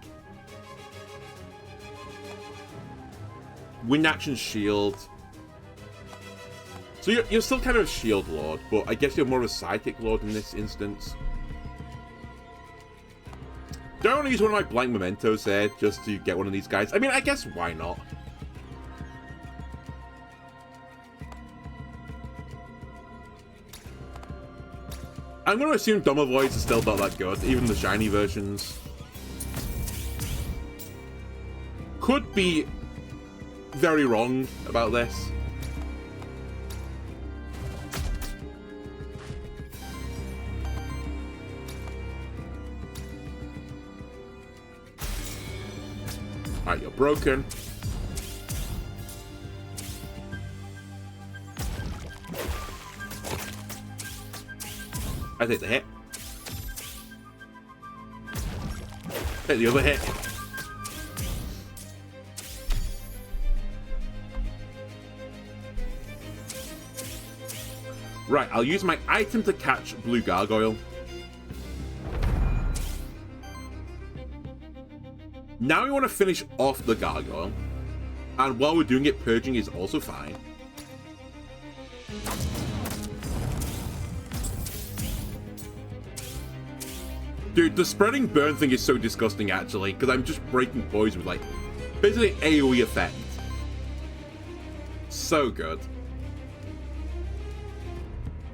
Wind action shield. So you're still kind of a shield lord, but I guess you're more of a psychic lord in this instance. Do I want to use one of my blank mementos here just to get one of these guys? I mean, I guess why not? I'm going to assume Domovoids are still not that good, even the shiny versions. Could be very wrong about this. Alright, you're broken. I take the hit. Take the other hit. Right, I'll use my item to catch blue gargoyle. Now we want to finish off the gargoyle. And while we're doing it, purging is also fine. Dude, the spreading burn thing is so disgusting, actually, because I'm just breaking boys with, like, basically AoE effect. So good.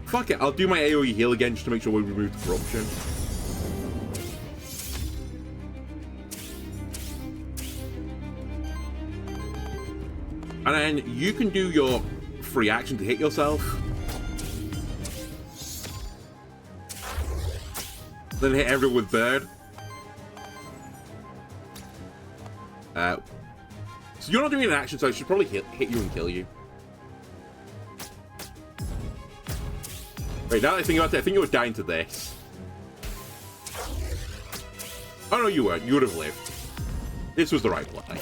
Fuck it, I'll do my AoE heal again just to make sure we remove the corruption. And then you can do your free action to hit yourself. Then hit everyone with bird. So you're not doing an action, so I should probably hit you and kill you. Wait, now that I think about it, I think you were dying to this. Oh no, you weren't. You would have lived. This was the right play.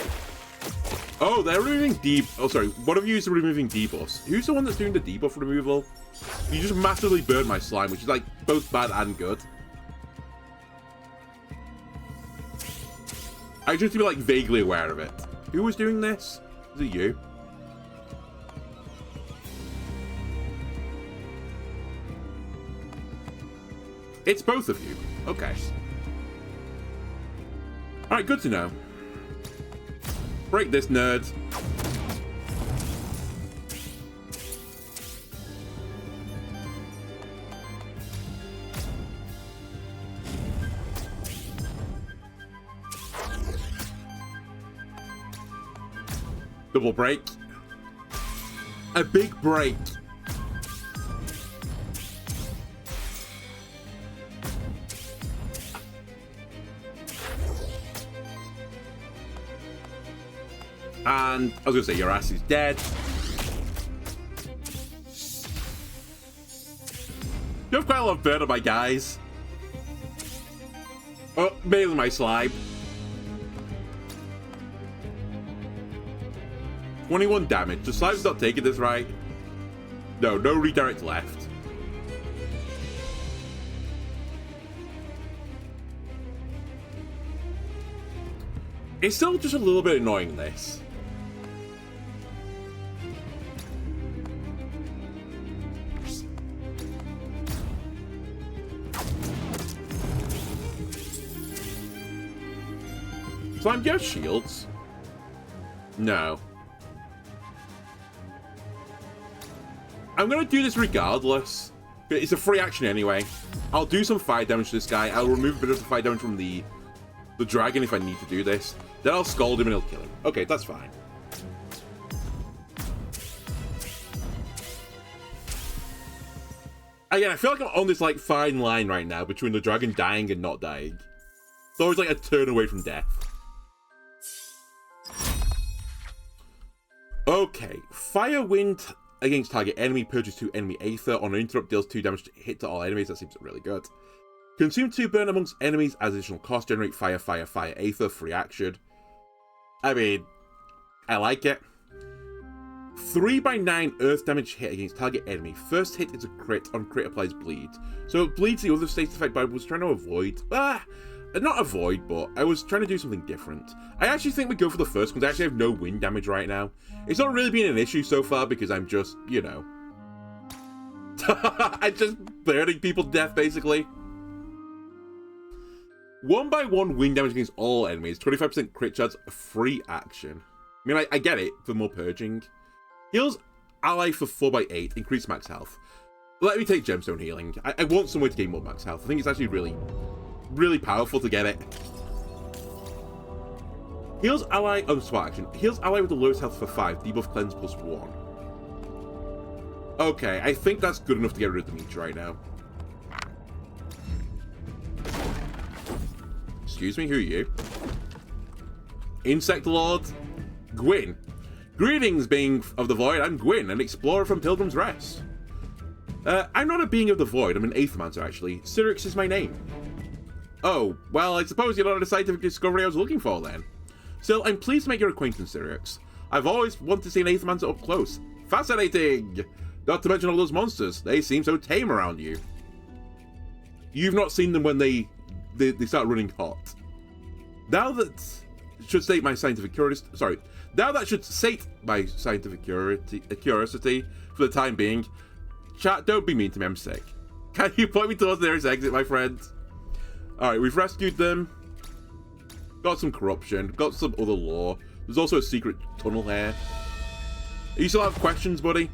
Oh, they're removing oh, sorry. One of you is removing debuffs. Who's the one that's doing the debuff removal? You just massively burned my slime, which is like both bad and good. I just to be like vaguely aware of it. Who was doing this? Is it you? It's both of you. Okay. Alright, good to know. Break this, nerd. Double break. A big break. And I was gonna say your ass is dead. You have quite a lot of burn on my guys. Oh, mainly my slime. 21 damage. The slime's not taking this right. No redirect left. It's still just a little bit annoying, this. Slime, do you have shields? No. I'm gonna do this regardless. It's a free action anyway. I'll do some fire damage to this guy. I'll remove a bit of the fire damage from the dragon if I need to do this. Then I'll scald him and he'll kill him. Okay, that's fine. Again, I feel like I'm on this like fine line right now between the dragon dying and not dying. It's always like a turn away from death. Okay, fire wind against target enemy, purchase 2 enemy Aether. On an interrupt, deals 2 damage to hit to all enemies. That seems really good. Consume 2 burn amongst enemies as additional cost. Generate fire Aether. Free action. I mean, I like it. 3/9 earth damage hit against target enemy. First hit is a crit. On crit applies bleed. So it bleeds the other status effect, but I was trying to avoid. Not avoid, but I was trying to do something different. I actually think we go for the first one. I actually have no wind damage right now. It's not really been an issue so far because I'm just, you know. I'm just burning people to death, basically. 1/1 wind damage against all enemies. 25% crit chance, free action. I mean, I get it for more purging. Heals ally for 4/8, increase max health. Let me take gemstone healing. I want some way to gain more max health. I think it's actually really powerful to get it. Heals ally, smart action. Heals ally with the lowest health for 5, debuff cleanse +1. Okay, I think that's good enough to get rid of the meat right now. Excuse me, who are you? Insect Lord? Gwyn. Greetings, being of the void. I'm Gwyn, an explorer from Pilgrim's Rest. I'm not a being of the void, I'm an Aethermancer actually. Syrinx is my name. Oh, well, I suppose you're not the scientific discovery I was looking for then. Still, I'm pleased to make your acquaintance, Syrinx. I've always wanted to see an Aethermancer up close. Fascinating! Not to mention all those monsters. They seem so tame around you. You've not seen them when they start running hot. Now that should state my scientific curiosity. Sorry. Now that should sate my scientific curiosity for the time being. Chat, don't be mean to me, I'm sick. Can you point me towards the nearest exit, my friend? Alright, we've rescued them. Got some corruption. Got some other lore. There's also a secret tunnel here. You still have questions, buddy?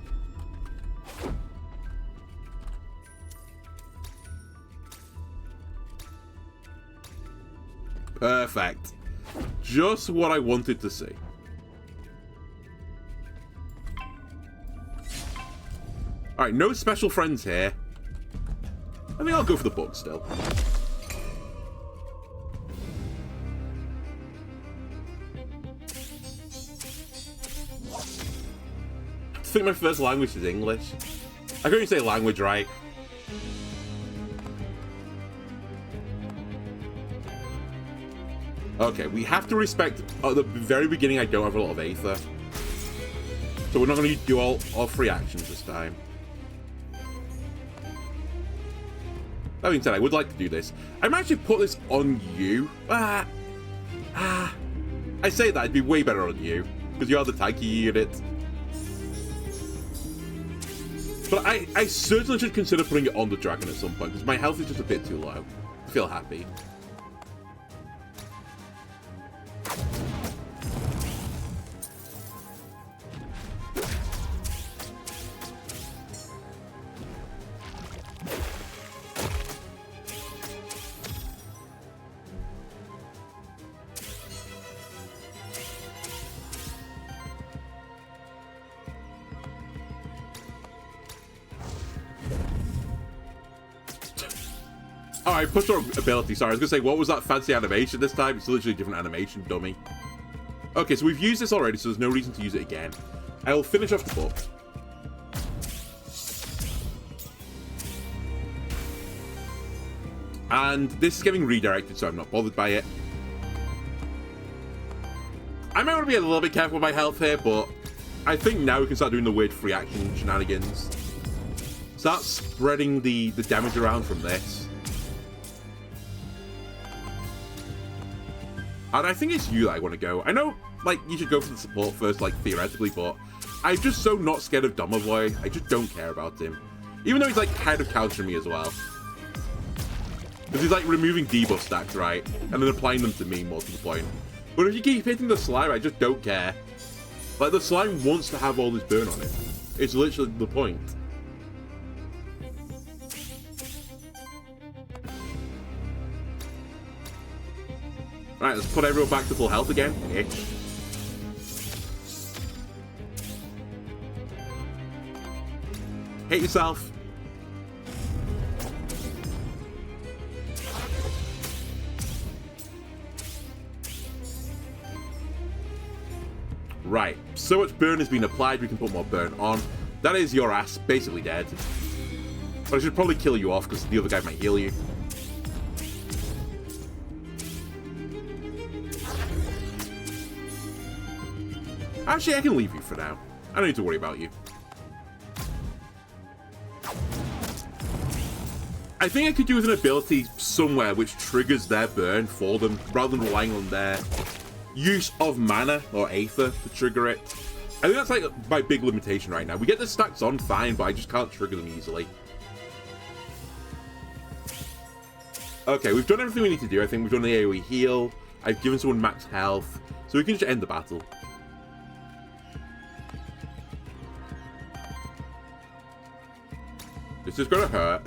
Perfect. Just what I wanted to see. Alright, no special friends here. I think I'll go for the book still. I think my first language is English. I couldn't even say language right. Okay, we have to respect at the very beginning I don't have a lot of Aether. So we're not going to do all free actions this time. That being said, I would like to do this. I might actually put this on you. I say that, it'd be way better on you. Because you are the tanky unit. But I certainly should consider putting it on the dragon at some point. Because my health is just a bit too low to feel happy. Oh, I pushed our ability. Sorry, I was going to say, what was that fancy animation this time? It's literally a different animation, dummy. Okay, so we've used this already, so there's no reason to use it again. I will finish off the book. And this is getting redirected, so I'm not bothered by it. I might want to be a little bit careful with my health here, but I think now we can start doing the weird free action shenanigans. Start spreading the damage around from this. And I think it's you that I want to go. I know, like, you should go for the support first, like, theoretically, but I'm just so not scared of Domovoy. I just don't care about him. Even though he's, like, kind of countering me as well. Because he's, like, removing debuff stacks, right? And then applying them to me, more to the point. But if you keep hitting the slime, I just don't care. Like, the slime wants to have all this burn on it. It's literally the point. Alright, let's put everyone back to full health again. Ish. Hit yourself. Right, so much burn has been applied, we can put more burn on. That is your ass, basically dead. But I should probably kill you off, because the other guy might heal you. Actually, I can leave you for now. I don't need to worry about you. I think I could do with an ability somewhere which triggers their burn for them, rather than relying on their use of mana or Aether to trigger it. I think that's like my big limitation right now. We get the stacks on fine, but I just can't trigger them easily. Okay, we've done everything we need to do. I think we've done the AoE heal. I've given someone max health, so we can just end the battle. This is gonna hurt.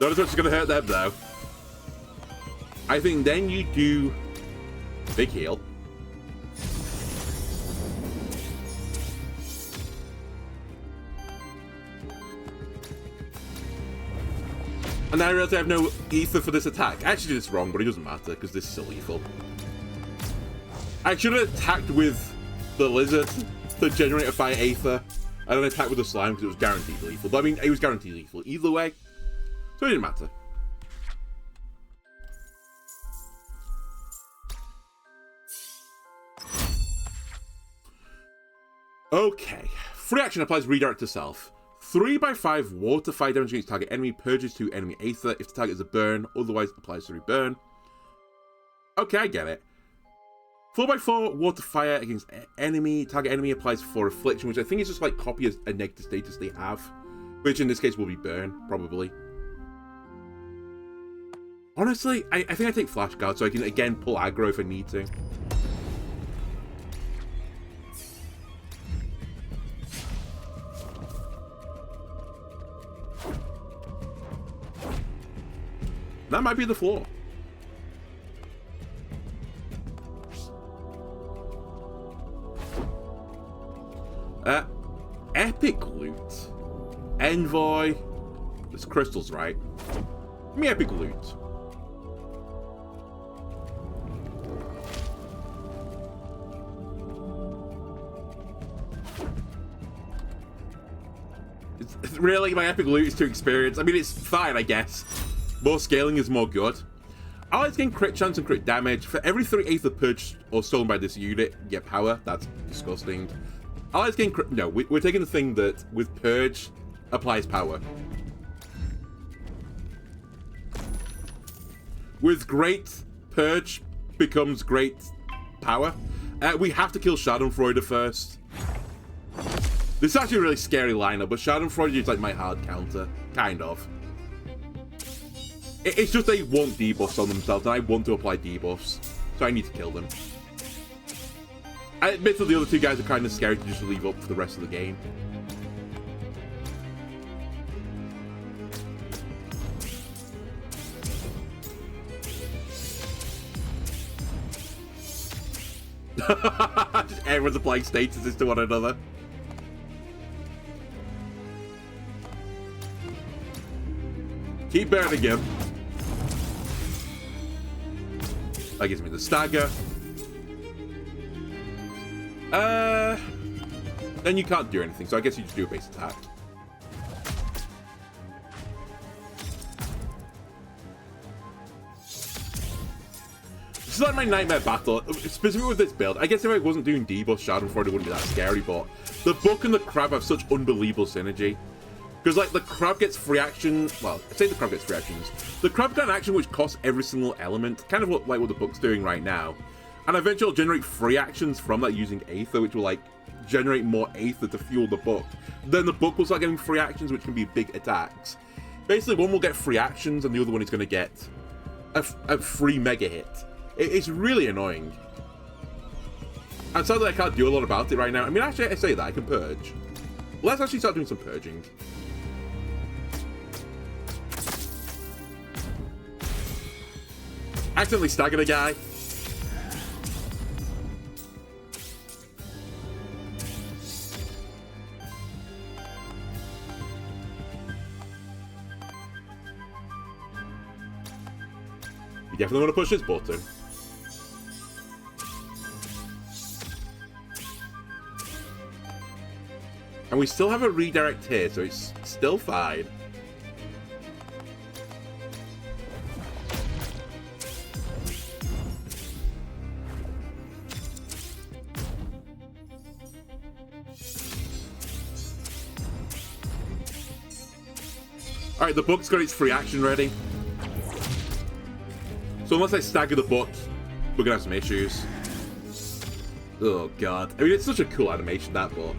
Not as much as gonna hurt them though. I think then you do big heal. And then I realize I have no Aether for this attack. I actually did this wrong, but it doesn't matter because this is still lethal. I should have attacked with the lizard to generate a fire Aether. And then attack with the slime because it was guaranteed lethal. But I mean, it was guaranteed lethal either way. So it didn't matter. Okay. Free action applies redirect to self. 3/5 water fire damage against target enemy purges 2 enemy Aether if the target is a burn, otherwise applies 3 burn. Okay, I get it. 4/4 water fire against enemy. Target enemy applies 4 affliction, which I think is just like copy as a negative status they have. Which in this case will be burn, probably. Honestly, I think I take flash guard so I can again pull aggro if I need to. That might be the flaw. Epic loot. Envoy. There's crystals, right? Give me epic loot. It's really, my epic loot is too experienced. I mean, it's fine, I guess. More scaling is more good. Allies gain crit chance and crit damage. For every 3 Aether purged or stolen by this unit, you get power. That's disgusting. Allies gain crit... No, we're taking the thing that, with purge, applies power. With great, purge becomes great power. We have to kill Schadenfreude first. This is actually a really scary lineup, but Schadenfreude is like my hard counter. Kind of. It's just they want debuffs on themselves, and I want to apply debuffs. So I need to kill them. I admit that the other two guys are kind of scary to just leave up for the rest of the game. Just everyone's applying statuses to one another. Keep burning him. That gives me the stagger. Then you can't do anything, so I guess you just do a base attack. This is like my nightmare battle, specifically with this build. I guess if I wasn't doing debuff Schadenfreude, it wouldn't be that scary, but the book and the crab have such unbelievable synergy. Because, like, the crab gets free action... Well, I say the crab gets free actions. The crab got an action which costs every single element. Kind of what the book's doing right now. And eventually it'll generate free actions from that using Aether, which will, like, generate more Aether to fuel the book. Then the book will start getting free actions, which can be big attacks. Basically, one will get free actions, and the other one is going to get a free mega hit. It's really annoying. And sadly, I can't do a lot about it right now. I mean, actually, I say that. I can purge. Let's actually start doing some purging. Accidentally staggered a guy. You definitely want to push this button. And we still have a redirect here, so it's still fine. Alright, the book's got its free action ready. So unless I stagger the book, we're gonna have some issues. Oh god. I mean, it's such a cool animation, that book.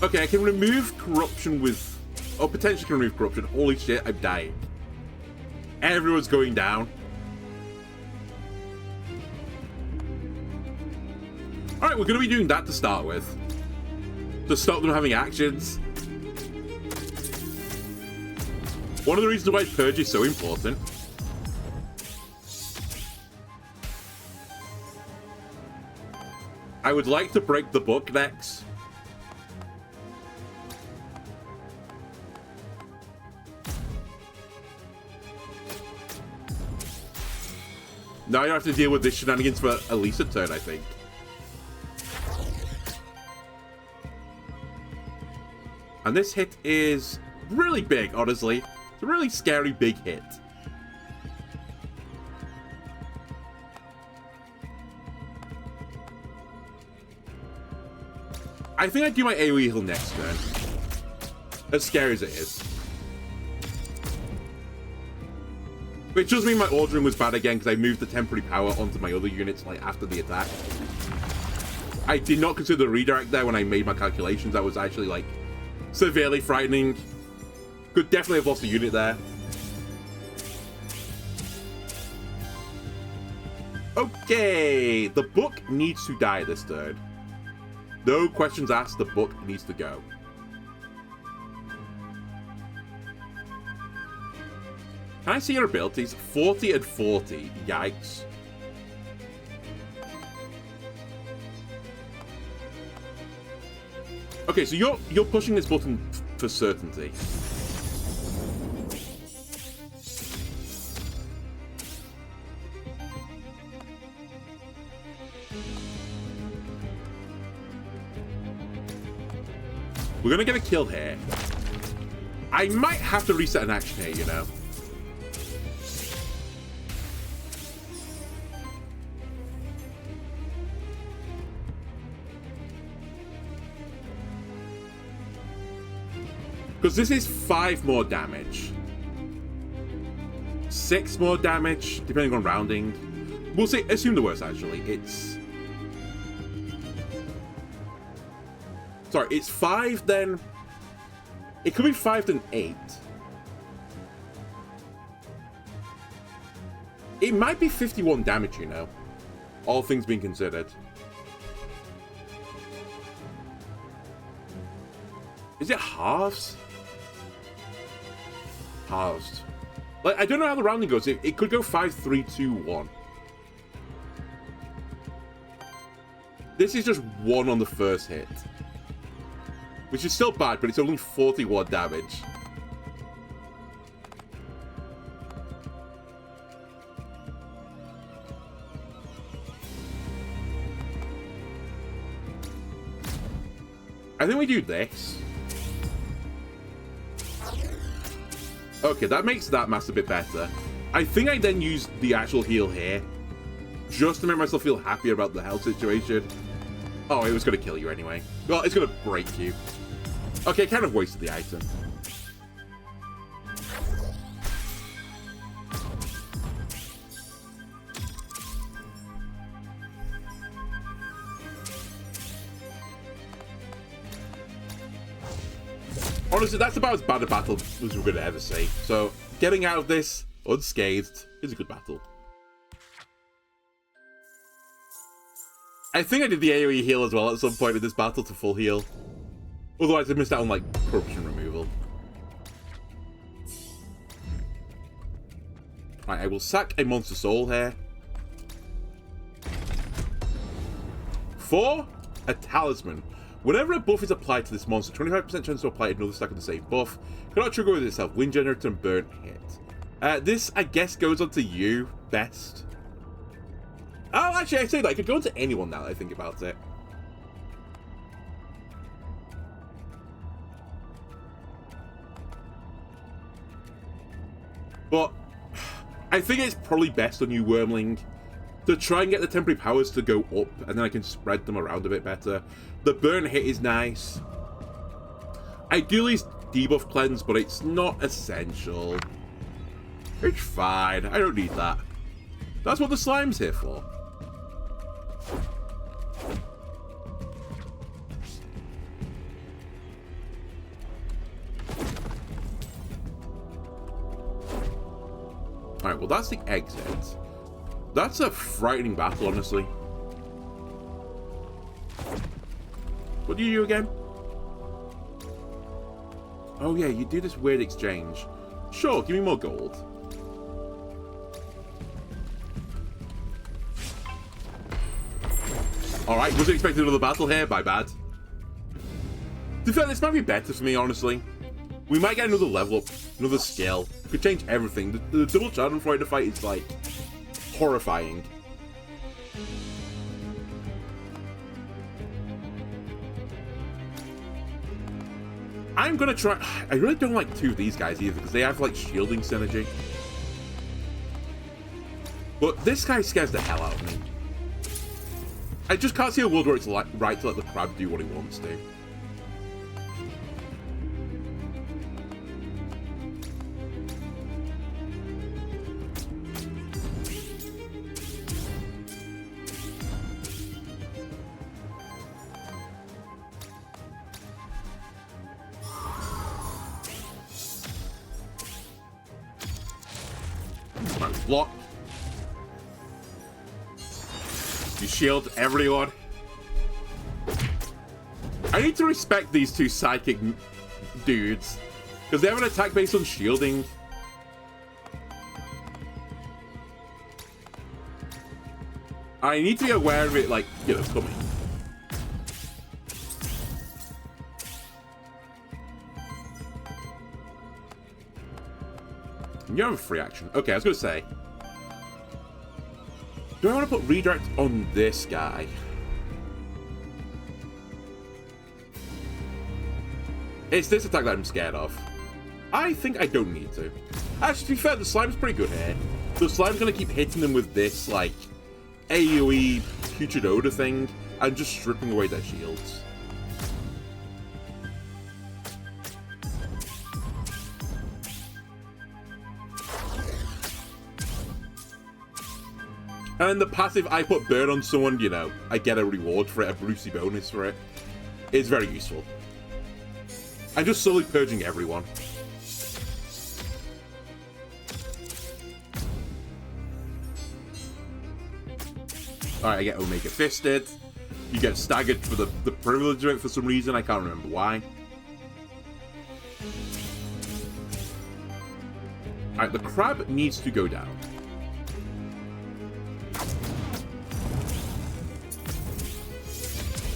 Okay, I can remove corruption with... Oh, potentially can remove corruption. Holy shit, I'm dying. Everyone's going down. Alright, we're gonna be doing that to start with. To stop them having actions. One of the reasons why Purge is so important. I would like to break the book next. Now I have to deal with this shenanigans for at least a turn, I think. And this hit is really big, honestly. It's a really scary big hit. I think I'd do my AoE heal next turn. As scary as it is. Which does mean my ordering was bad again because I moved the temporary power onto my other units like after the attack. I did not consider the redirect there when I made my calculations. That was actually like severely frightening. Could definitely have lost a unit there. Okay, the book needs to die this turn. No questions asked, the book needs to go. Can I see your abilities? 40 and 40. Yikes. Okay, so you're pushing this button for certainty. We're gonna get a kill here. I might have to reset an action here, you know. Because this is 5 more damage. 6 more damage, depending on rounding. We'll see, assume the worst, actually. Sorry, it's 5, then... It could be 5, then 8. It might be 51 damage, you know. All things being considered. Is it halves? Halved. Like, I don't know how the rounding goes. It could go 5, 3, 2, 1. This is just 1 on the first hit. Which is still bad, but it's only 41 damage. I think we do this. Okay, that makes that mass a bit better. I think I then use the actual heal here. Just to make myself feel happier about the health situation. Oh, it was going to kill you anyway. Well, it's going to break you. Okay, kind of wasted the item. Honestly, that's about as bad a battle as we're going to ever see. So, getting out of this unscathed is a good battle. I think I did the AoE heal as well at some point in this battle to full heal. Otherwise, I missed out on, like, corruption removal. Right, I will sack a monster soul here. For a talisman. Whenever a buff is applied to this monster, 25% chance to apply another stack of the same buff. Cannot trigger with itself. Wind generator and burn hit. This, I guess, goes on to you best. Oh, actually, I say that. I could go on to anyone now that I think about it. But I think it's probably best on you, Wormling, to try and get the temporary powers to go up, and then I can spread them around a bit better. The burn hit is nice. Ideally, it's debuff cleanse, but it's not essential. It's fine. I don't need that. That's what the slime's here for. Alright, well that's the exit. That's a frightening battle, honestly. What do you do again? Oh yeah, you do this weird exchange. Sure, give me more gold. Alright, wasn't expecting another battle here, my bad. To be fair, this might be better for me, honestly. We might get another level up, another skill. Could change everything. The double challenge for the fight is like horrifying. I'm gonna try. I really don't like 2 of these guys either because they have like shielding synergy. But this guy scares the hell out of me. I just can't see a world where it's right to let the crab do what he wants to. Block. You shield everyone. I need to respect these 2 psychic dudes because they have an attack based on shielding. I need to be aware of it, like, you know, coming. You have a free action. Okay, I was going to say. Do I want to put redirect on this guy? It's this attack that I'm scared of. I think I don't need to. Actually, to be fair, the slime's pretty good here. The slime's going to keep hitting them with this, like, AoE putrid odor thing and just stripping away their shields. And then the passive, I put burn on someone, you know, I get a reward for it, a Brucey bonus for it. It's very useful. I'm just slowly purging everyone. Alright, I get Omega Fisted. You get staggered for the privilege of it for some reason, I can't remember why. Alright, the crab needs to go down.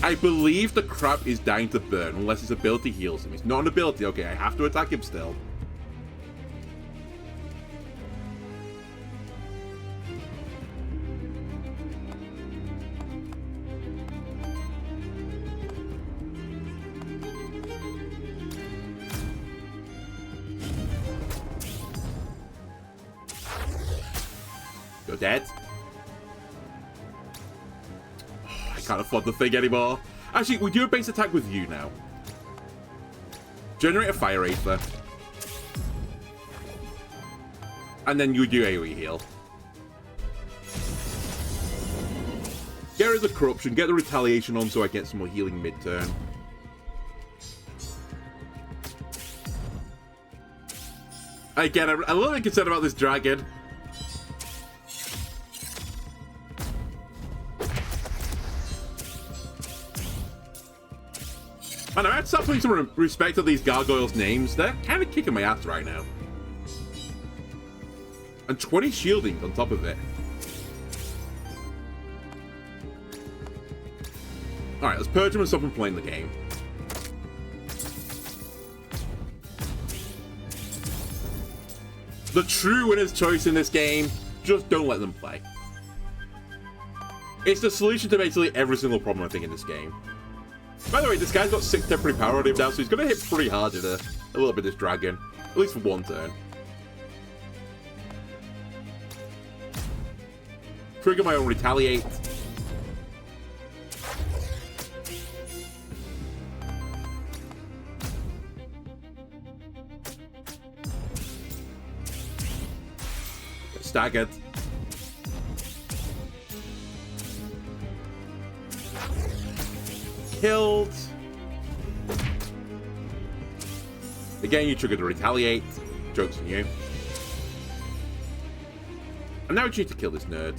I believe the crab is dying to burn unless his ability heals him. It's not an ability. Okay, I have to attack him still. You're dead. Can't afford the thing anymore. Actually, we do a base attack with you now. Generate a Fire Aether. And then you do AoE heal. Get rid of the corruption, get the retaliation on so I get some more healing mid-turn. Again, I'm a little bit concerned about this dragon. Man, I have to start putting some respect to these gargoyles' names. They're kind of kicking my ass right now. And 20 shielding on top of it. Alright, let's purge them and stop them playing the game. The true winner's choice in this game, just don't let them play. It's the solution to basically every single problem I think in this game. By the way, this guy's got 6 temporary power on him now, so he's going to hit pretty hard in a little bit of this dragon. At least for one turn. Trigger my own retaliate. Get staggered. Killed. Again, you triggered the retaliate. Joke's on you. And now it's you to kill this nerd.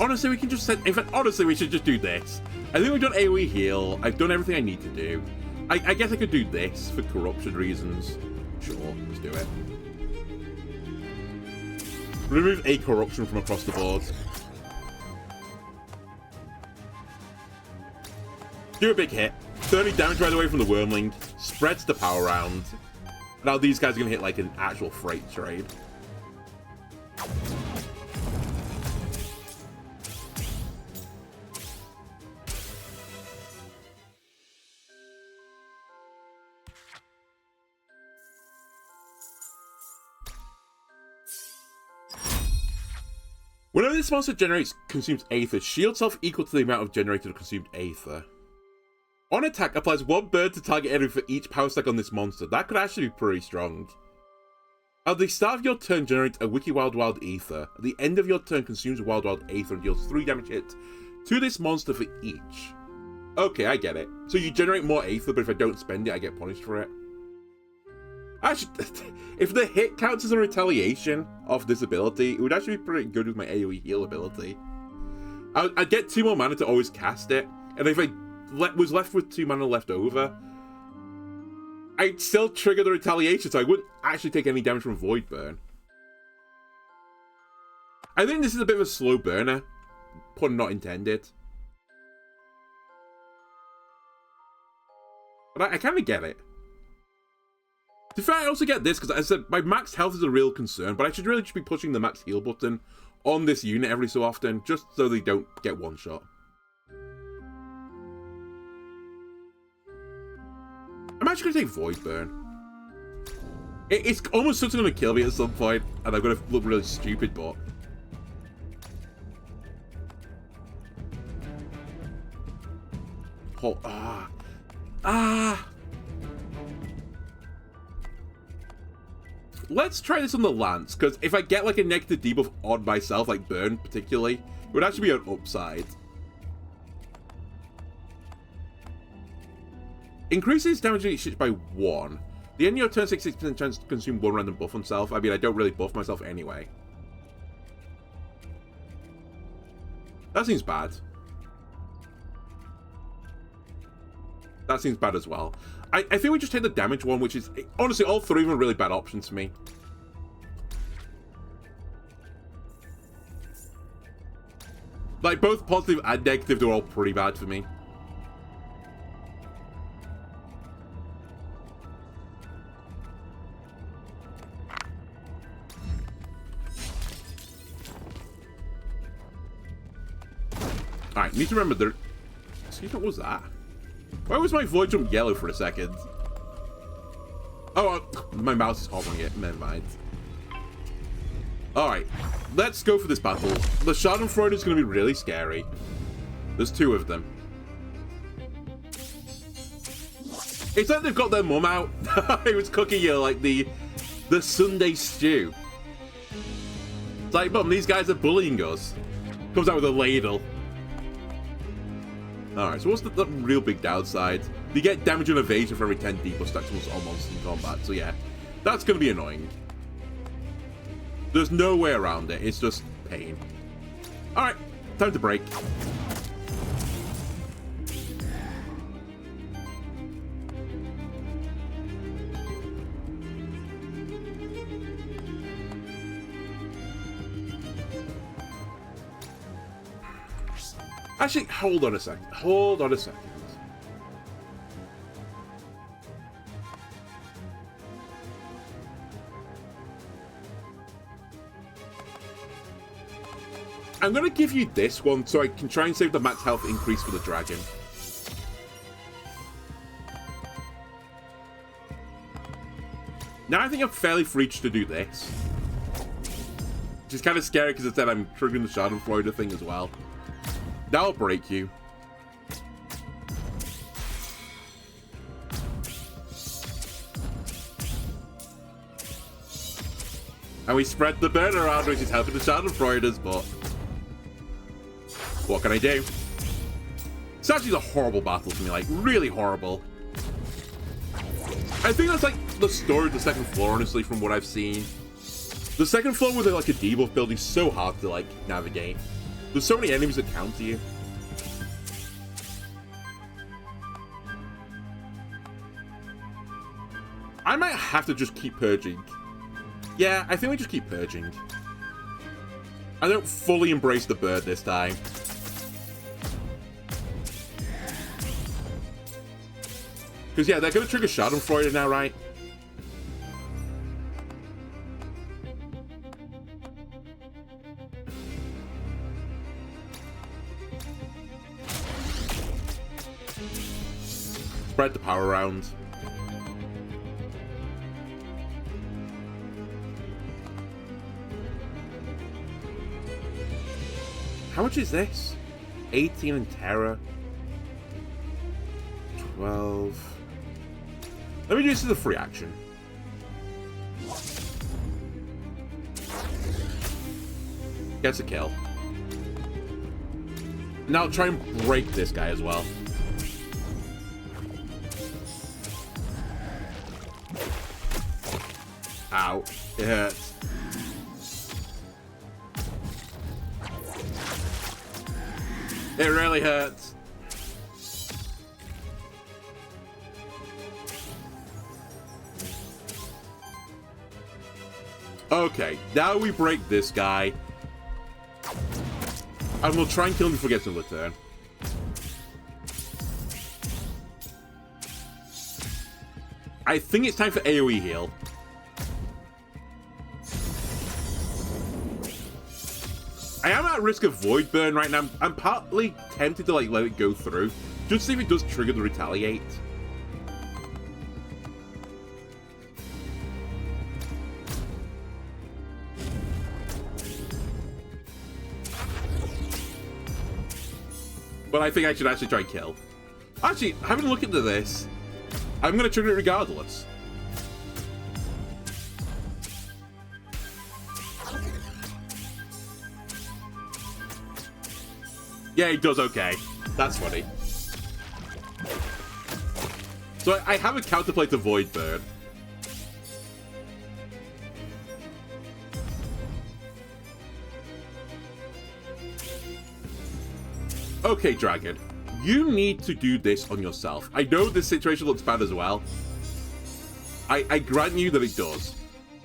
Honestly, we can just set. In fact, honestly, we should just do this. I think we've done AoE heal. I've done everything I need to do. I guess I could do this for corruption reasons. Sure, let's do it. Remove a corruption from across the board. Do a big hit. 30 damage right away from the Wormling. Spreads the power around. Now these guys are going to hit like an actual freight train. Whenever this monster consumes Aether, shield self equal to the amount of generated or consumed Aether. On attack, applies 1 burn to target area for each power stack on this monster. That could actually be pretty strong. At the start of your turn, generate a Wiki Wild Aether. At the end of your turn, consumes a Wild Aether and deals 3 damage hit to this monster for each. Okay, I get it. So you generate more Aether, but if I don't spend it, I get punished for it. Actually, if the hit counts as a retaliation of this ability, it would actually be pretty good with my AoE heal ability. I'd get 2 more mana to always cast it, and if I was left with 2 mana left over, I'd still trigger the retaliation, so I wouldn't actually take any damage from Void Burn. I think this is a bit of a slow burner. Pun not intended. But I kind of get it. To be fair, I also get this, because as I said, my max health is a real concern, but I should really just be pushing the max heal button on this unit every so often, just so they don't get one shot. I'm actually going to take Void Burn. It's almost something going to kill me at some point, and I'm going to look really stupid, but... Oh, Let's try this on the Lance, because if I get like a negative debuff on myself, like Burn particularly, it would actually be an upside. Increases damage each by 1. The end of your turn, 66% chance to consume 1 random buff on self. I mean, I don't really buff myself anyway. That seems bad. That seems bad as well. I think we just take the damage one, which is... Honestly, all three of them are really bad options for me. Like, both positive and negative, they're all pretty bad for me. Alright, need to remember there... Excuse me, what was that? Why was my void jump yellow for a second? Oh, my mouse is hovering it. Never mind. Alright, let's go for this battle. The Schadenfreude is going to be really scary. There's 2 of them. It's like they've got their mum out. It was cooking you like the Sunday stew. It's like, Mum, these guys are bullying us. Comes out with a ladle. Alright, so what's the real big downside? You get damage and evasion for every 10 debuff stacks on monsters in combat, so yeah. That's going to be annoying. There's no way around it, it's just pain. Alright, time to break. Actually, hold on a second. Hold on a second. I'm going to give you this one so I can try and save the max health increase for the dragon. Now I think I'm fairly free to do this. Which is kind of scary because instead I'm triggering the Schadenfreude thing as well. That'll break you. And we spread the burn around, which is helping the Schadenfreudes, but... what can I do? It's actually a horrible battle for me, like, really horrible. I think that's, like, the story of the second floor, honestly, from what I've seen. The second floor with, like, a debuff build is so hard to, like, navigate. There's so many enemies that counter you. I might have to just keep purging. Yeah, I think we just keep purging. I don't fully embrace the bird this time. Because, yeah, they're going to trigger Schadenfreude now, right? Spread the power around. How much is this? 18 in terror. 12. Let me do this as a free action. Gets a kill. Now I'll try and break this guy as well. Ow. It hurts. It really hurts. Okay, now we break this guy. And we'll try and kill him before he gets another turn. I think it's time for AoE heal. I am at risk of Void Burn right now. I'm partly tempted to like let it go through, just to see if it does trigger the Retaliate. But I think I should actually try and kill. Actually, having a look into this, I'm going to trigger it regardless. Yeah, it does okay. That's funny. So I have a counterplay to Void Burn. Okay, Dragon. You need to do this on yourself. I know this situation looks bad as well. I grant you that it does.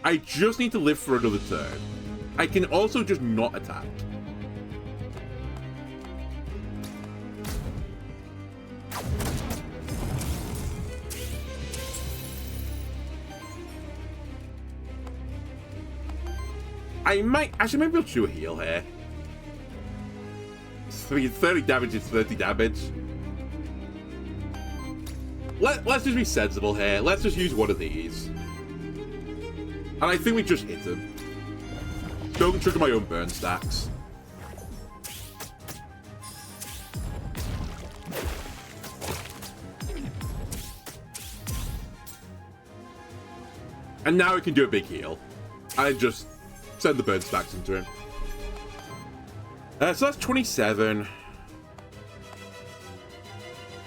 I just need to live for another turn. I can also just not attack. I might be able to do a heal here. 30 damage is 30 damage. Let's just be sensible here. Let's just use one of these. And I think we just hit him. Don't trigger my own burn stacks. And now we can do a big heal. And just send the burn stacks into him. So that's 27.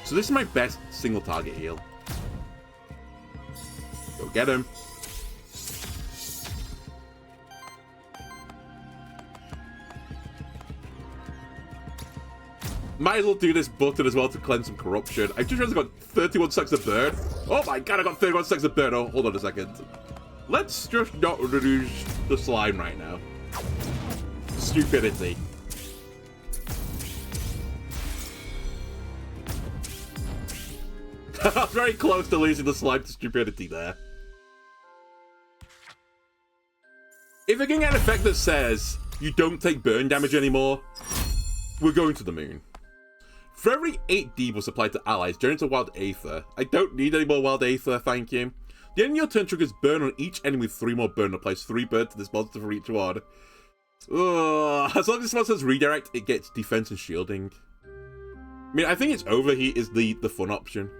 So this is my best single target heal. Go get him. Might as well do this button as well to cleanse some corruption. I just realized I got 31 seconds of burn. Oh my god, I got 31 seconds of burn. Oh, hold on a second. Let's just not reduce the slime right now. Stupidity. I was very close to losing the slime to stupidity there. If I can get an effect that says you don't take burn damage anymore, we're going to the moon. For every 8 debuffs applied to allies, generate a wild Aether. I don't need any more wild Aether, thank you. The end of your turn triggers burn on each enemy with 3 more burn. Applies 3 burn to this monster for each one. Ugh. As long as this monster has redirect, it gets defense and shielding. I mean, I think it's overheat is the fun option.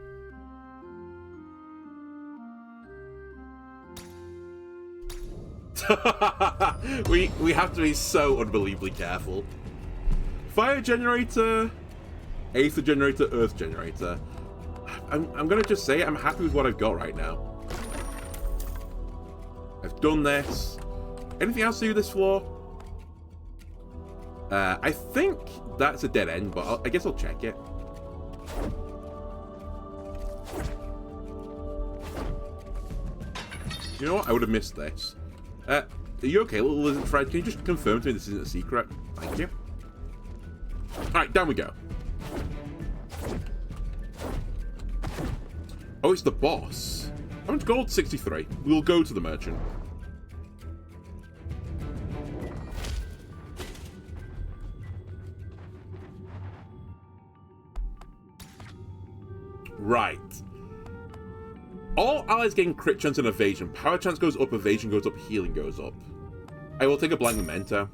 we have to be so unbelievably careful. Fire generator, Aether generator, Earth generator. I'm gonna just say I'm happy with what I've got right now. I've done this. Anything else to do this floor? I think that's a dead end, but I guess I'll check it. You know what? I would have missed this. Are you okay, little lizard friend? Can you just confirm to me this isn't a secret? Thank you. Alright, down we go. Oh, it's the boss. How much gold? 63. We'll go to the merchant. Right. All allies gain crit chance and evasion. Power chance goes up, evasion goes up, healing goes up. I will take a blank memento.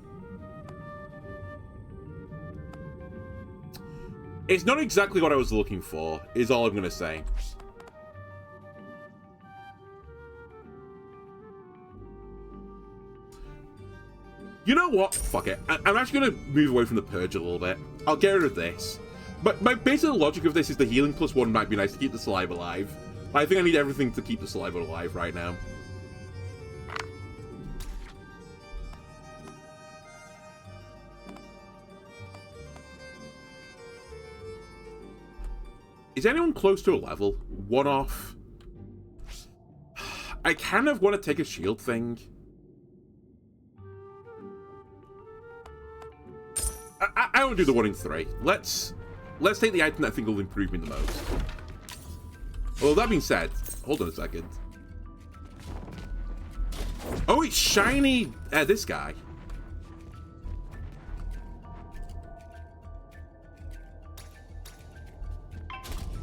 It's not exactly what I was looking for, is all I'm going to say. You know what? Fuck it. I'm actually going to move away from the purge a little bit. I'll get rid of this. But my basic logic of this is the healing +1 might be nice to keep the saliva alive. I think I need everything to keep the saliva alive right now. Is anyone close to a level? One off. I kind of want to take a shield thing. I I won't do the 1 in 3. Let's take the item that I think will improve me the most. Well, that being said, hold on a second. Oh, it's shiny. This guy.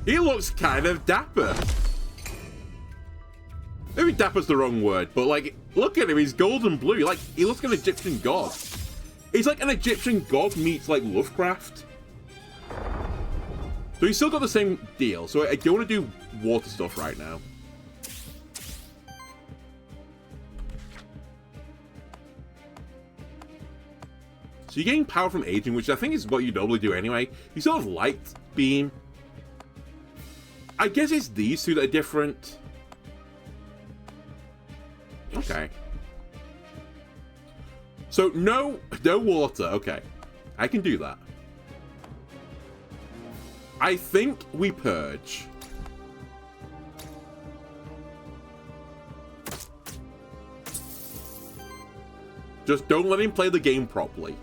He looks kind of dapper. Maybe dapper's the wrong word, but like, look at him. He's golden blue. Like, he looks like an Egyptian god. He's like an Egyptian god meets like Lovecraft. So he's still got the same deal. So I don't want to do water stuff right now. So you're getting power from aging, which I think is what you normally do anyway. You sort of light beam. I guess it's these two that are different. Okay. So no water. Okay. I can do that. I think we purge. Just don't let him play the game properly.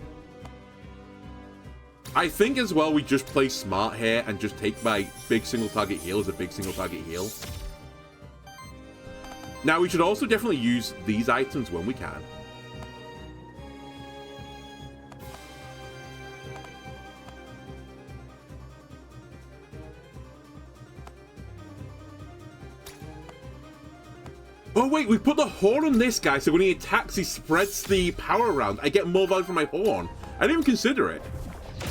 I think as well we just play smart here and just take my big single target heal as a big single target heal. Now we should also definitely use these items when we can. Oh wait, we put the horn on this guy so when he attacks he spreads the power around. I get more value from my horn. I didn't even consider it.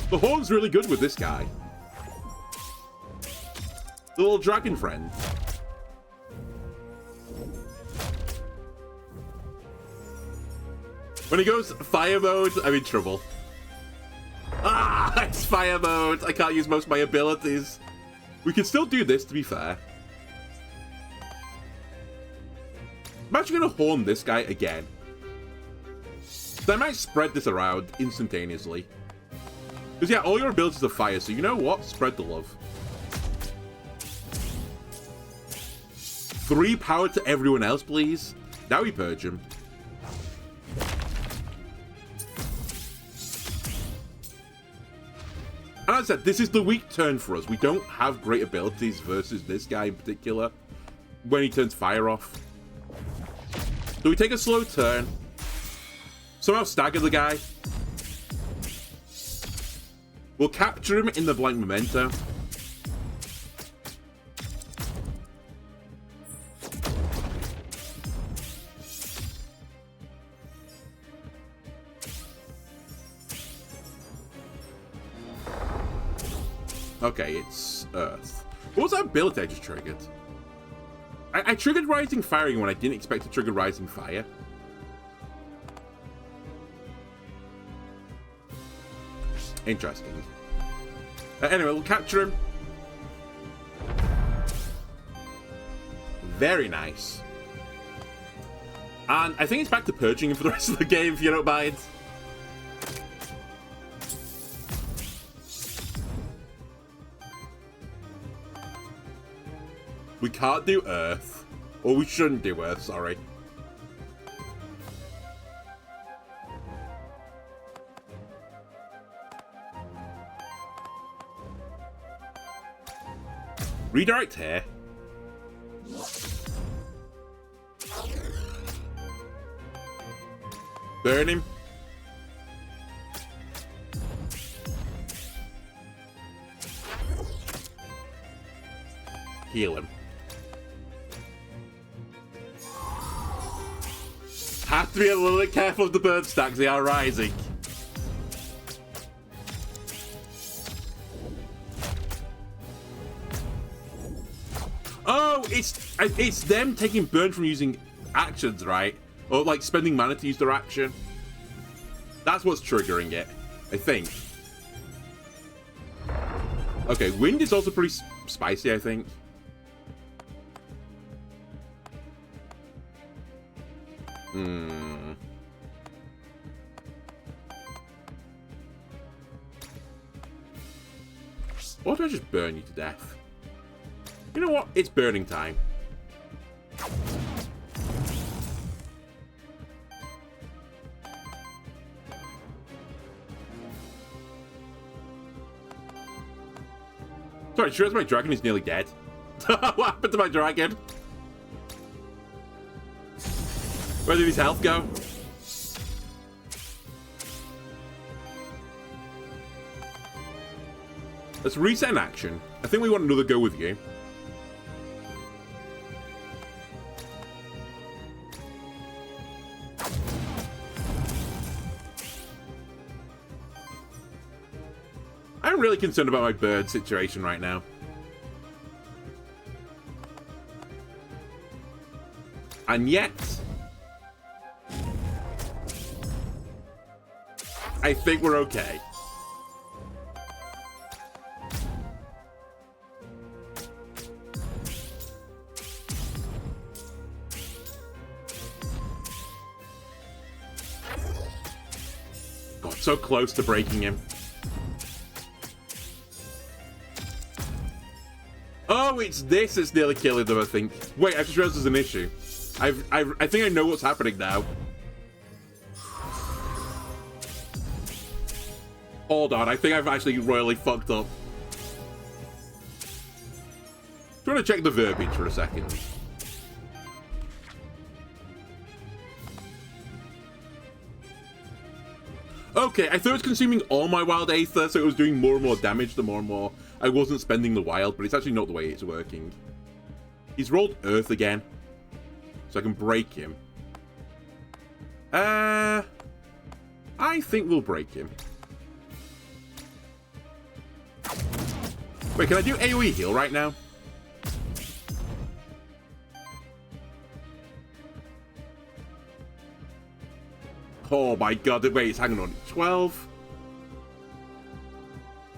The horn's really good with this guy. The little dragon friend. When he goes fire mode, I'm in trouble. Ah, it's fire mode. I can't use most of my abilities. We can still do this, to be fair. I'm actually going to horn this guy again. So I might spread this around instantaneously. Because, yeah, all your abilities are fire, so you know what? Spread the love. 3 power to everyone else, please. Now we purge him. And as I said, this is the weak turn for us. We don't have great abilities versus this guy in particular when he turns fire off. So we take a slow turn. Somehow stagger the guy. We'll capture him in the blank memento. Okay, it's Earth. What was that ability I just triggered? I triggered Rising Firing when I didn't expect to trigger Rising Fire. Interesting. Anyway, we'll capture him. Very nice. And I think it's back to purging him for the rest of the game, if you don't mind. We can't do Earth. Or we shouldn't do Earth, sorry. Redirect here. Burn him. Heal him. Have to be a little bit careful of the bird stacks, they are rising. Oh, it's them taking burn from using actions, right? Or like spending mana to use their action. That's what's triggering it, I think. Okay, wind is also pretty spicy, I think. Or do I just burn you to death? You know what? It's burning time. Sorry, sure as my dragon is nearly dead. What happened to my dragon? Where did his health go? Let's reset in action. I think we want another go with you. I'm really concerned about my bird situation right now. And yet, I think we're okay. God, so close to breaking him. Oh, it's this that's nearly killing them, I think. Wait, I just realized there's an issue. I think I know what's happening now. Hold on, I think I've actually royally fucked up. Trying to check the verbiage for a second. Okay, I thought it was consuming all my wild aether, so it was doing more and more damage the more and more I wasn't spending the wild, but it's actually not the way it's working. He's rolled earth again, so I can break him. I think we'll break him. Wait, can I do AoE heal right now? Oh my god, wait, it's hanging on. 12.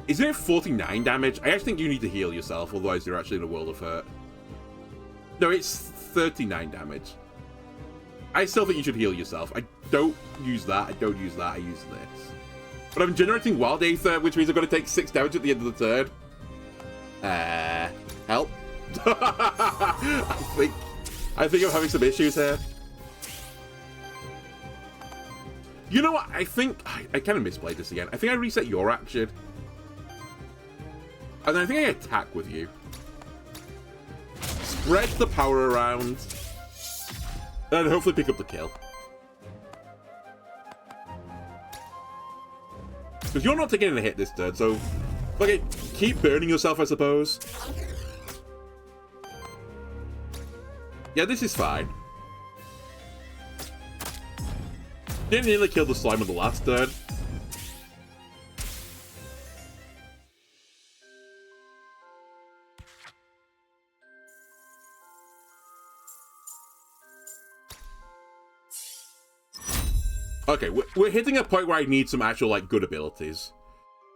Isn't it 49 damage? I actually think you need to heal yourself, otherwise you're actually in a world of hurt. No, it's 39 damage. I still think you should heal yourself. I don't use that. I don't use that. I use this. But I'm generating wild aether, which means I'm going to take 6 damage at the end of the turn. Help. I think I'm having some issues here. You know what? I think I kind of misplayed this again. I think I reset your action. And then I think I attack with you. Spread the power around. And hopefully pick up the kill. Because you're not taking a hit this turn, so... Okay, keep burning yourself, I suppose. Yeah, this is fine. Didn't nearly kill the slime on the last turn. Okay, we're hitting a point where I need some actual, like, good abilities.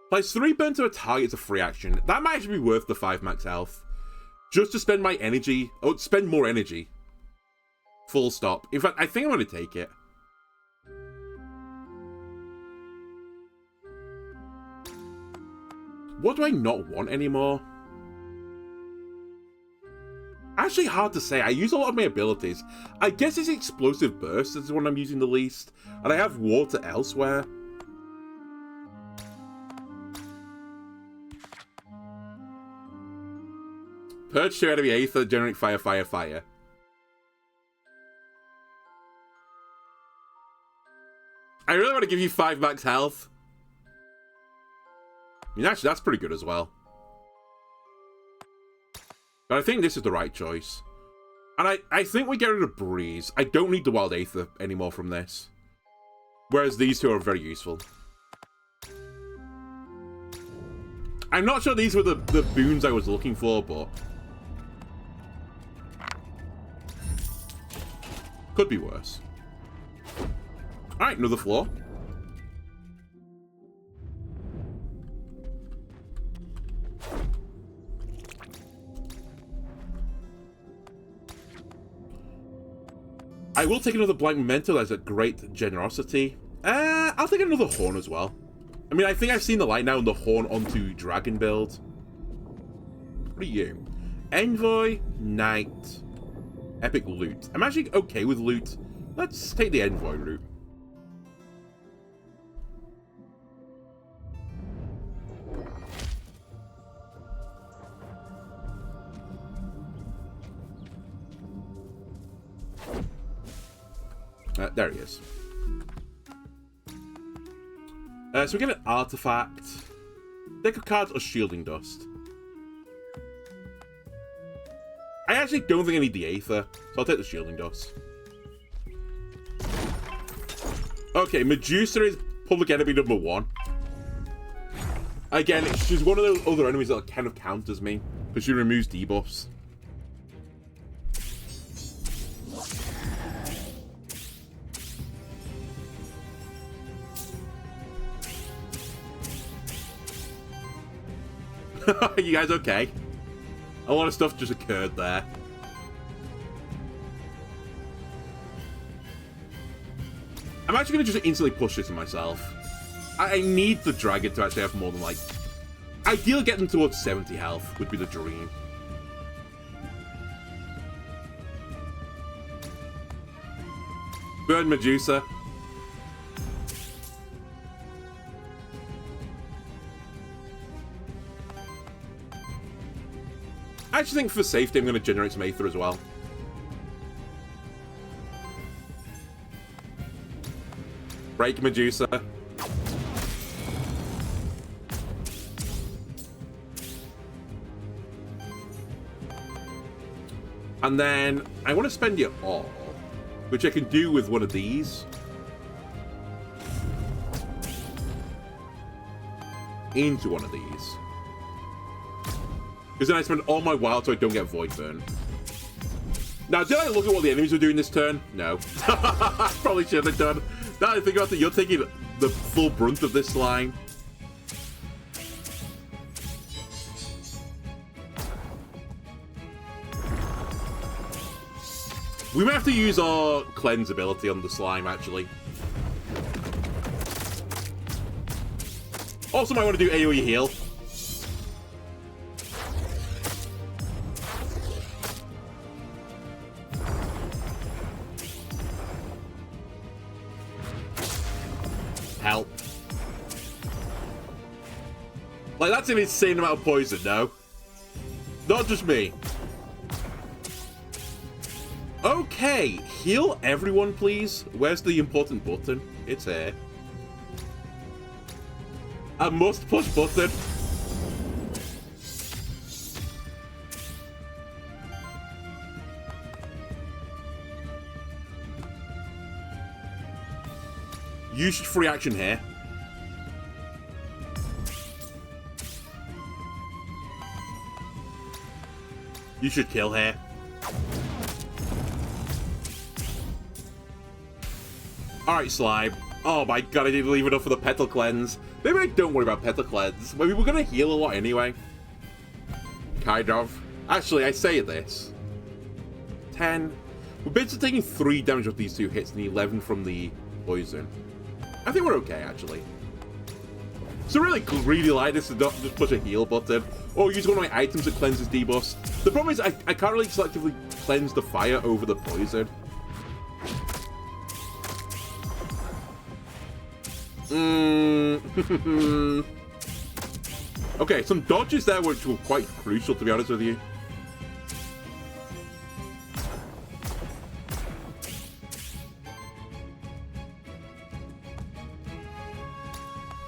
Place 3 burn to a target is a free action. That might actually be worth the 5 max health. Just to spend my energy. Oh, spend more energy. Full stop. In fact, I think I'm going to take it. What do I not want anymore? Actually hard to say. I use a lot of my abilities. I guess it's Explosive Burst is the one I'm using the least. And I have Water elsewhere. Purge 2 enemy aether, generate fire, fire, fire. I really want to give you 5 max health. I mean, actually, that's pretty good as well. But I think this is the right choice. And I think we get rid of Breeze. I don't need the Wild Aether anymore from this. Whereas these two are very useful. I'm not sure these were the boons I was looking for, but... could be worse. Alright, another floor. I will take another Blank Memento. That's a great generosity. I'll take another Horn as well. I mean, I think I've seen the light now in the Horn onto Dragon build. What are you? Envoy, Knight, Epic Loot. I'm actually okay with loot. Let's take the Envoy route. There he is. So we get an artifact. Deck of cards or shielding dust. I actually don't think I need the Aether, so I'll take the shielding dust. Okay, Medusa is public enemy number 1. Again, she's one of those other enemies that kind of counters me, because she removes debuffs. You guys okay? A lot of stuff just occurred there. I'm actually going to just instantly push this on myself. I need the dragon to actually have more than, like... Ideally, getting towards 70 health would be the dream. Burn Medusa. I actually think for safety, I'm going to generate some Aether as well. Break Medusa. And then I want to spend it all, which I can do with one of these. Into one of these. Because then I spend all my wild so I don't get Void Burn. Now, did I look at what the enemies were doing this turn? No. I probably should have done. Now I think about it, you're taking the full brunt of this line. We might have to use our cleanse ability on the slime, actually. Also might want to do AoE heal. Help. Like, that's an insane amount of poison, no? Not just me. Okay, heal everyone, please. Where's the important button? It's here. A must push button. Use free action here. You should kill here. Alright, slime. Oh my god, I didn't leave enough for the petal cleanse. Maybe I don't worry about petal cleanse. Maybe we're gonna heal a lot anyway. Kind of. Actually, I say this. 10. We're basically taking 3 damage off these 2 hits and 11 from the poison. I think we're okay, actually. So really greedy like this to not just push a heal button. Or use one of my items that cleanses debuffs. The problem is I can't really selectively cleanse the fire over the poison. Okay, some dodges there which were quite crucial, to be honest with you.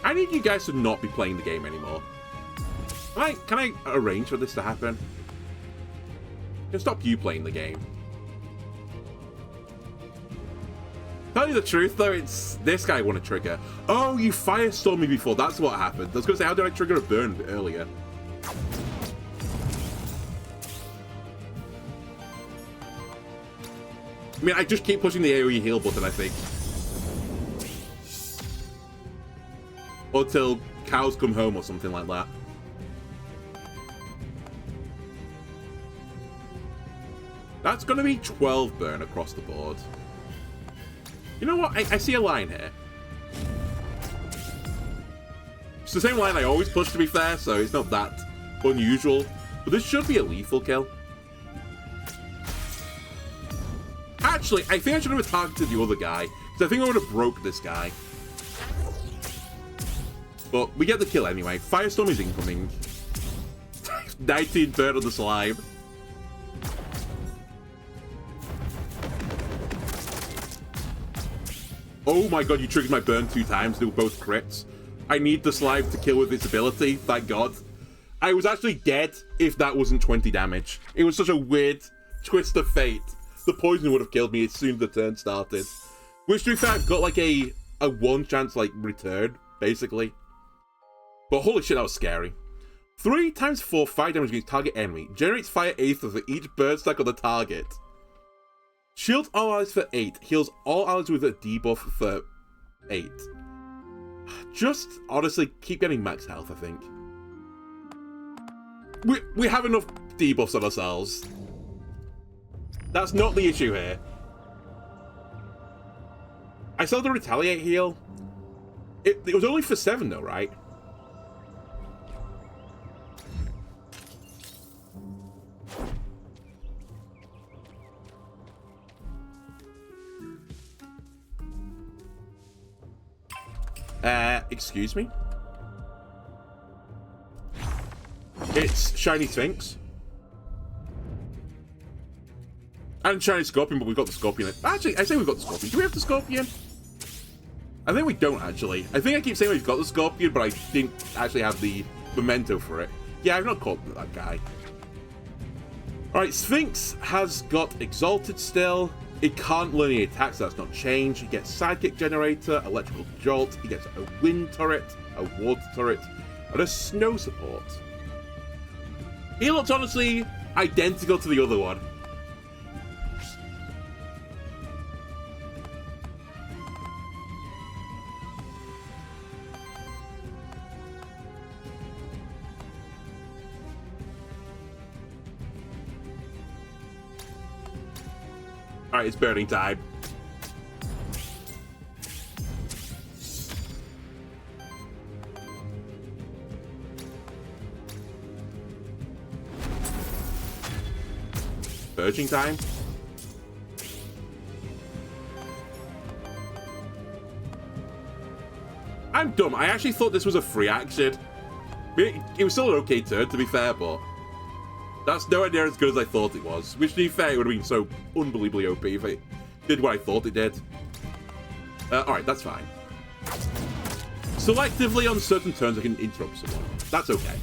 I need you guys to not be playing the game anymore. Can I arrange for this to happen? Can stop you playing the game. Tell you the truth, though, it's this guy I want to trigger. Oh, you firestormed me before. That's what happened. I was going to say, how did I trigger a burn earlier? I mean, I just keep pushing the AoE heal button, I think. Until cows come home or something like that. That's going to be 12 burn across the board. You know what? I see a line here. It's the same line I always push, to be fair, so it's not that unusual. But this should be a lethal kill. Actually, I think I should have targeted the other guy, because I think I would have broke this guy. But we get the kill anyway. Firestorm is incoming. 19 burn on the slime. Oh my god, you triggered my burn 2 times. They were both crits. I need the slime to kill with its ability, thank god. I was actually dead if that wasn't 20 damage. It was such a weird twist of fate. The poison would have killed me as soon as the turn started. Which, to be fair, I've got like a 1 chance like return, basically. But holy shit, that was scary. 3 times 4 fire damage against target enemy. Generates fire aether for each burn stack on the target. Shields all allies for 8. Heals all allies with a debuff for 8. Just, honestly, keep getting max health, I think. We have enough debuffs on ourselves. That's not the issue here. I still have the retaliate heal. It was only for 7 though, right? Excuse me? It's Shiny Sphinx. And Shiny Scorpion, but we've got the Scorpion. Actually, I say we've got the Scorpion. Do we have the Scorpion? I think we don't, actually. I think I keep saying we've got the Scorpion, but I didn't actually have the memento for it. Yeah, I've not caught that guy. Alright, Sphinx has got Exalted still. It can't learn any attacks, so that's not changed. It gets Sidekick Generator, Electrical Jolt. It gets a Wind Turret, a Water Turret, and a Snow Support. He looks honestly identical to the other one. Alright, it's burning time. Purging time? I'm dumb. I actually thought this was a free action. It was still an okay turn, to be fair, but that's nowhere near as good as I thought it was. Which, to be fair, it would have been so unbelievably OP if it did what I thought it did. Alright, that's fine. Selectively, on certain turns, I can interrupt someone. That's okay.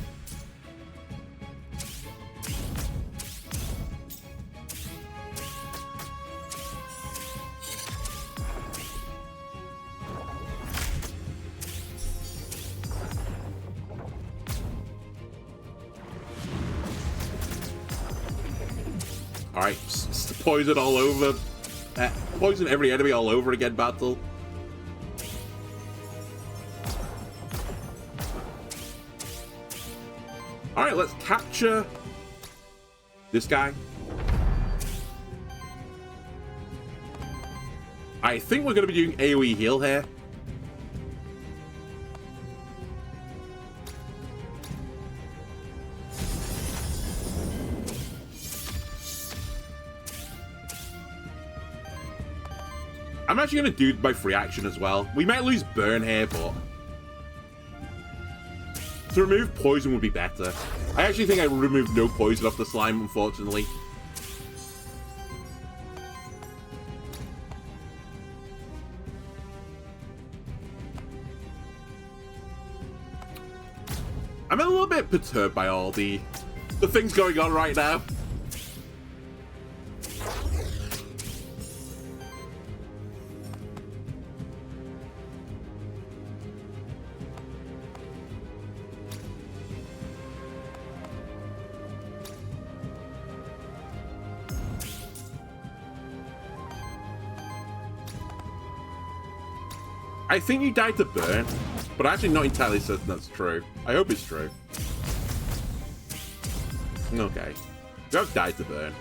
Alright, poison all over. Poison every enemy all over again, battle. Alright, let's capture this guy. I think we're going to be doing AoE heal here. I'm actually going to do my free action as well. We might lose burn here, but to remove poison would be better. I actually think I removed no poison off the slime, unfortunately. I'm a little bit perturbed by all the things going on right now. I think you died to burn, but I'm actually not entirely certain that's true. I hope it's true. Okay. You have died to burn.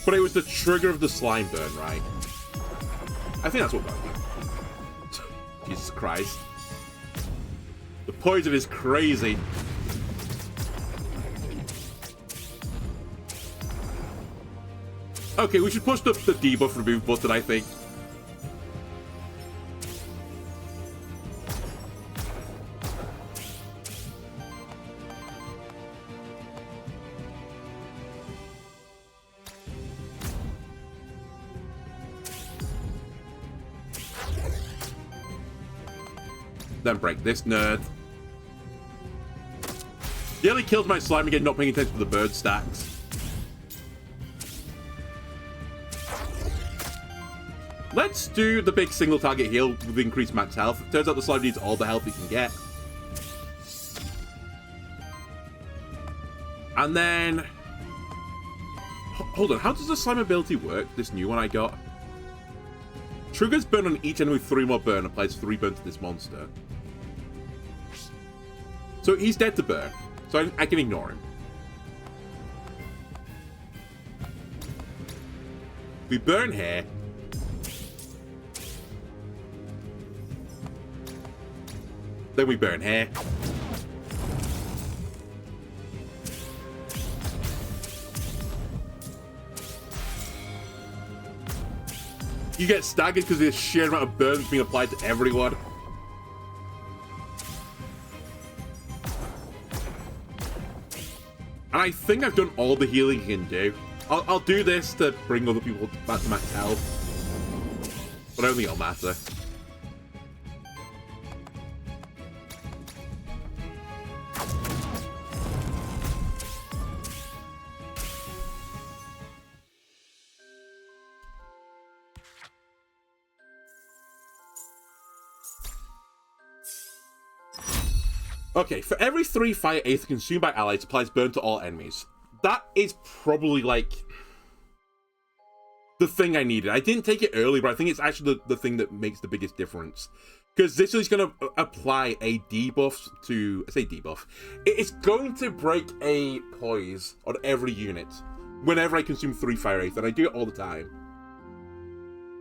But it was the trigger of the slime burn, right? I think that's what that was. Jesus Christ. The poison is crazy. Okay, we should push the debuff remove button, I think. Then break this nerd. Nearly killed my slime again, not paying attention to the bird stacks. Let's do the big single target heal with increased max health. Turns out the slime needs all the health it can get. And then... Hold on, how does the slime ability work? This new one I got. Triggers burn on each enemy with 3 more burn. Applies 3 burn to this monster. So he's dead to burn. So I can ignore him. We burn here. Then we burn here. You get staggered because of the sheer amount of burn that's being applied to everyone. And I think I've done all the healing you can do. I'll do this to bring other people back to max health. But I don't think it'll matter. Okay, for every 3 fire aether consumed by allies, applies burn to all enemies. That is probably, like, the thing I needed. I didn't take it early, but I think it's actually the thing that makes the biggest difference. Because this is going to apply a debuff to... I say debuff. It's going to break a poise on every unit whenever I consume 3 fire aether, and I do it all the time.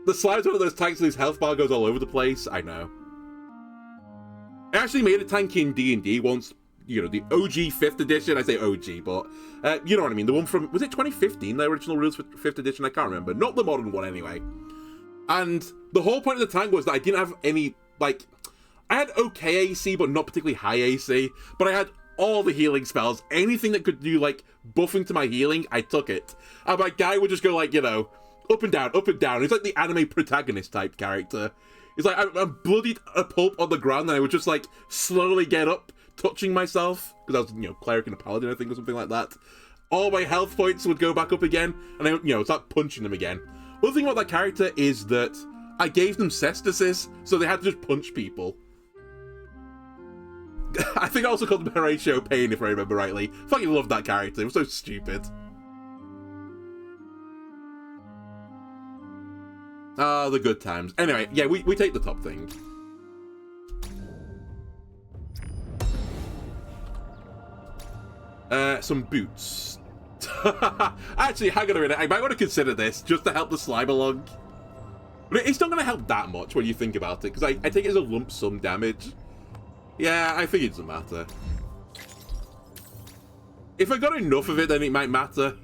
The slide's one of those tanks whose health bar goes all over the place, I know. I actually made a tank in D&D once, you know, the OG 5th edition. I say OG, but you know what I mean. The one from, was it 2015, the original rules for 5th edition? I can't remember. Not the modern one, anyway. And the whole point of the tank was that I didn't have any, like, I had okay AC, but not particularly high AC. But I had all the healing spells. Anything that could do, like, buffing to my healing, I took it. And my guy would just go, like, you know, up and down, up and down. He's like the anime protagonist type character. It's like, I'm bloodied a pulp on the ground, and I would just, like, slowly get up, touching myself, because I was, you know, cleric and a paladin, I think, or something like that. All my health points would go back up again, and I, you know, start punching them again. One thing about that character is that I gave them cestices, so they had to just punch people. I think I also called them Horatio Payne, if I remember rightly. Fucking loved that character, it was so stupid. Ah, the good times. Anyway, yeah, we take the top thing. Some boots. Actually, hang on a minute. I might want to consider this just to help the slime along. But it's not going to help that much when you think about it, because I take it as a lump sum damage. Yeah, I think it doesn't matter. If I got enough of it, then it might matter.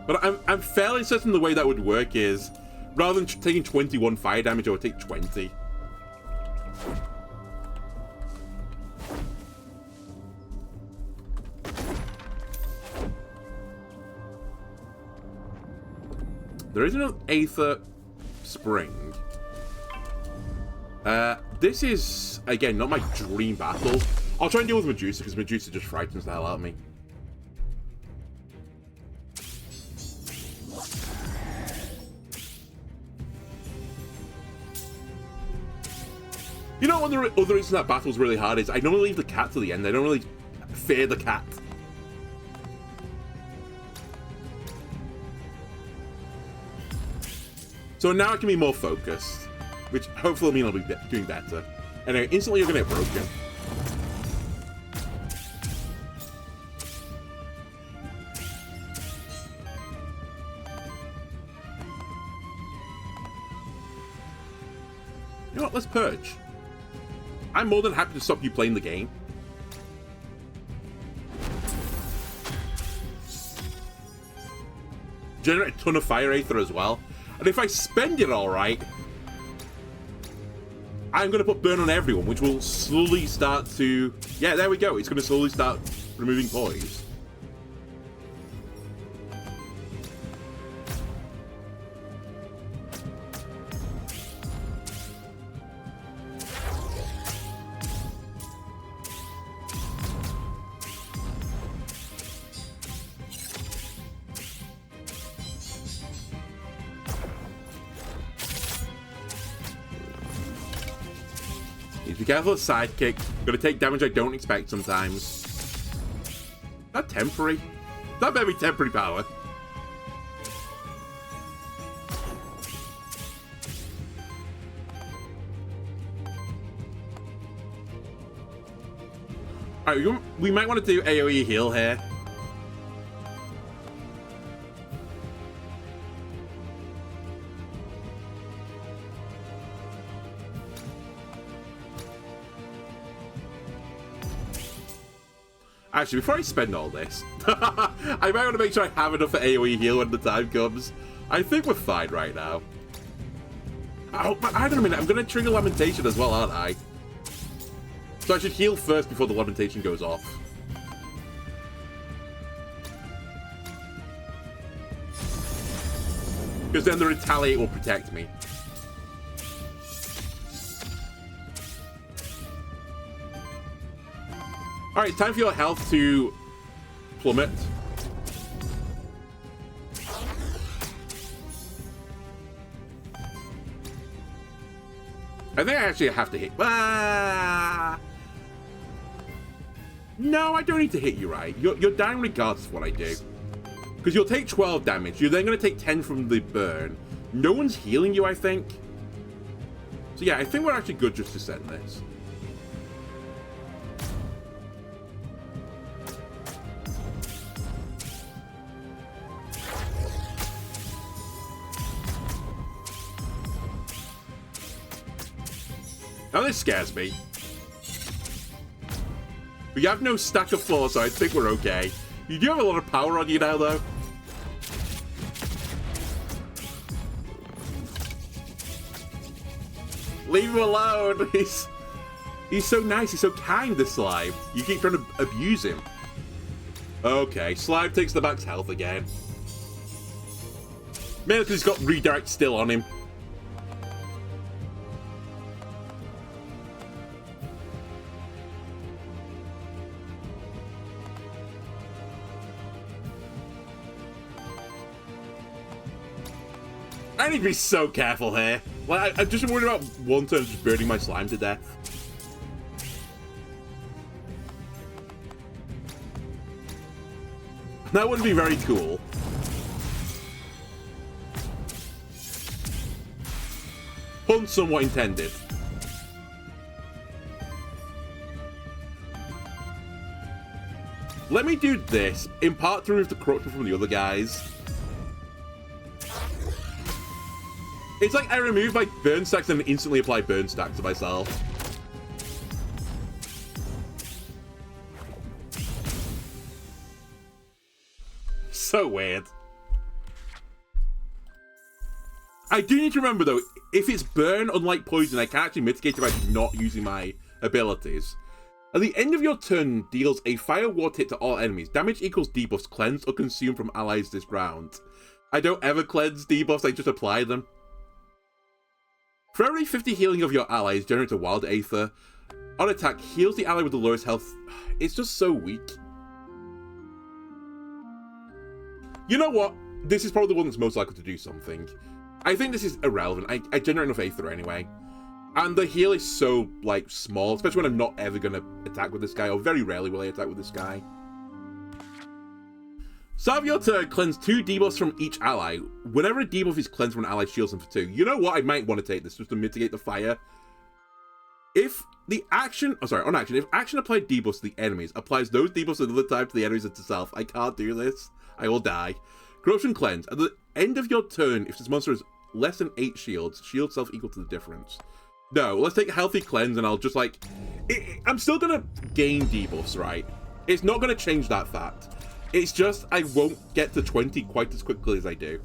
But I'm fairly certain the way that would work is, rather than taking 21 fire damage, I would take 20. There is an Aether Spring. This is, again, not my dream battle. I'll try and deal with Medusa, because Medusa just frightens the hell out of me. You know, one of the other reasons that battle's really hard is I normally leave the cat to the end. I don't really fear the cat. So now I can be more focused, which hopefully will mean I'll be doing better. Anyway, instantly you're going to get broken. You know what? Let's purge. I'm more than happy to stop you playing the game. Generate a ton of fire aether as well. And if I spend it all right, I'm going to put burn on everyone, which will slowly start to... Yeah, there we go. It's going to slowly start removing poise. Need to be careful of sidekick. Gonna take damage I don't expect sometimes. That temporary. That may be temporary power. Alright, we might want to do AoE heal here. Actually, before I spend all this, I might want to make sure I have enough for AoE heal when the time comes. I think we're fine right now. Oh, but hang on a minute, I'm going to trigger Lamentation as well, aren't I? So I should heal first before the Lamentation goes off. Because then the Retaliate will protect me. Alright, time for your health to plummet. I think I actually have to hit. Ah! No, I don't need to hit you, right? You're down regardless of what I do. Because you'll take 12 damage. You're then going to take 10 from the burn. No one's healing you, I think. So yeah, I think we're actually good just to send this. Now this scares me. We have no stack of 4, so I think we're okay. You do have a lot of power on you now, though. Leave him alone. He's so nice. He's so kind, this slime. You keep trying to abuse him. Okay, slime takes the max health again. Maybe because he's got redirect still on him. I need to be so careful here. Like, I'm just worried about one turn just burning my slime to death. That wouldn't be very cool. Pun somewhat intended. Let me do this, in part to remove the corruption from the other guys. It's like I remove my burn stacks and instantly apply burn stacks to myself. So weird. I do need to remember though, if it's burn, unlike poison, I can actually mitigate it by not using my abilities. At the end of your turn, deals a fire ward hit to all enemies. Damage equals debuffs cleansed or consumed from allies this round. I don't ever cleanse debuffs, I just apply them. For every 50 healing of your allies, generates a wild Aether. On attack, heals the ally with the lowest health. It's just so weak. You know what? This is probably the one that's most likely to do something. I think this is irrelevant. I generate enough Aether anyway. And the heal is so, like, small, especially when I'm not ever going to attack with this guy, or very rarely will I attack with this guy. Start of your turn, cleanse 2 debuffs from each ally. Whenever a debuff is cleansed from an ally, shields them for 2. You know what? I might want to take this just to mitigate the fire. If the action... Oh, sorry, on action. If action applied debuffs to the enemies applies those debuffs another time to the enemies and to self, I can't do this. I will die. Corruption cleanse. At the end of your turn, if this monster has less than 8 shields, shield self equal to the difference. No, let's take a healthy cleanse and I'll just like... I'm still going to gain debuffs, right? It's not going to change that fact. It's just I won't get to 20 quite as quickly as I do.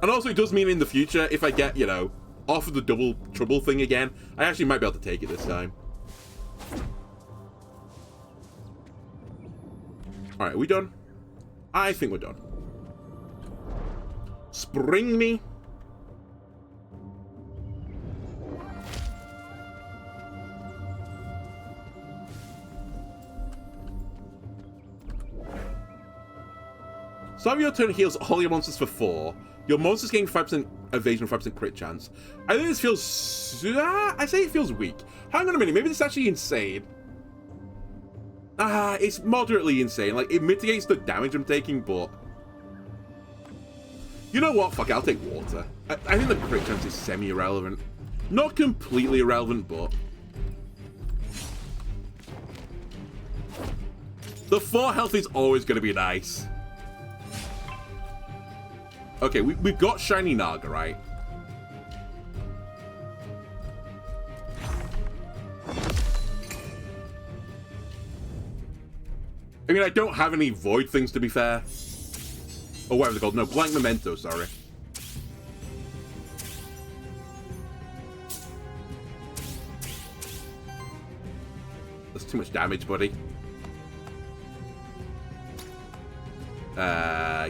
And also it does mean in the future, if I get, you know, off of the double trouble thing again, I actually might be able to take it this time. Alright, are we done? I think we're done. Spring me. Start of your turn heals all your monsters for 4. Your monsters gain 5% evasion and 5% crit chance. I think this feels... I say it feels weak. Hang on a minute, maybe this is actually insane. It's moderately insane. Like, it mitigates the damage I'm taking, but... You know what? Fuck it, I'll take water. I think the crit chance is semi-irrelevant. Not completely irrelevant, but... The 4 health is always going to be nice. Okay, we've got Shiny Naga, right? I mean, I don't have any Void things, to be fair. Or whatever they're called. No, Blank Memento, sorry. That's too much damage, buddy.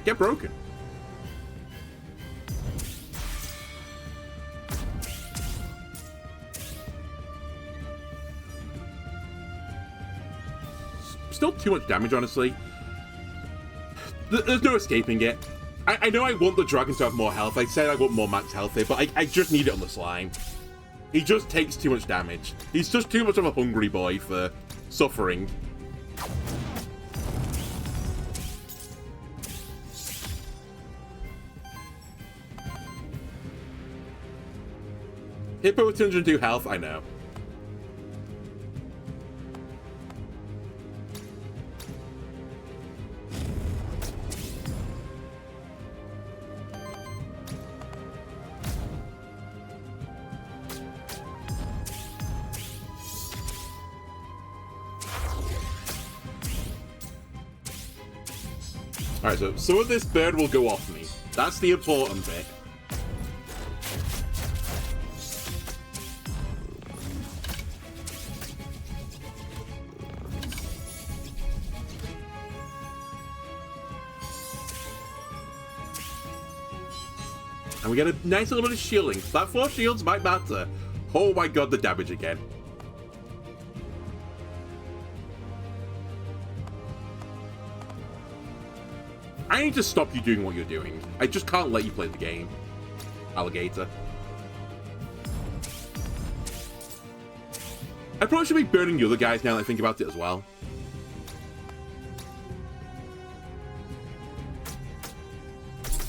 Get broken. Still too much damage, honestly. There's no escaping it. I know I want the dragon to have more health. I said I want more max health here, but I just need it on the slime. He just takes too much damage. He's just too much of a hungry boy for suffering. Hippo with 202 health, I know. Alright, so some of this bird will go off me. That's the important bit. And we get a nice little bit of shielding. That 4 shields might matter. Oh my god, the damage again. I need to stop you doing what you're doing. I just can't let you play the game. Alligator. I probably should be burning the other guys now that I think about it as well.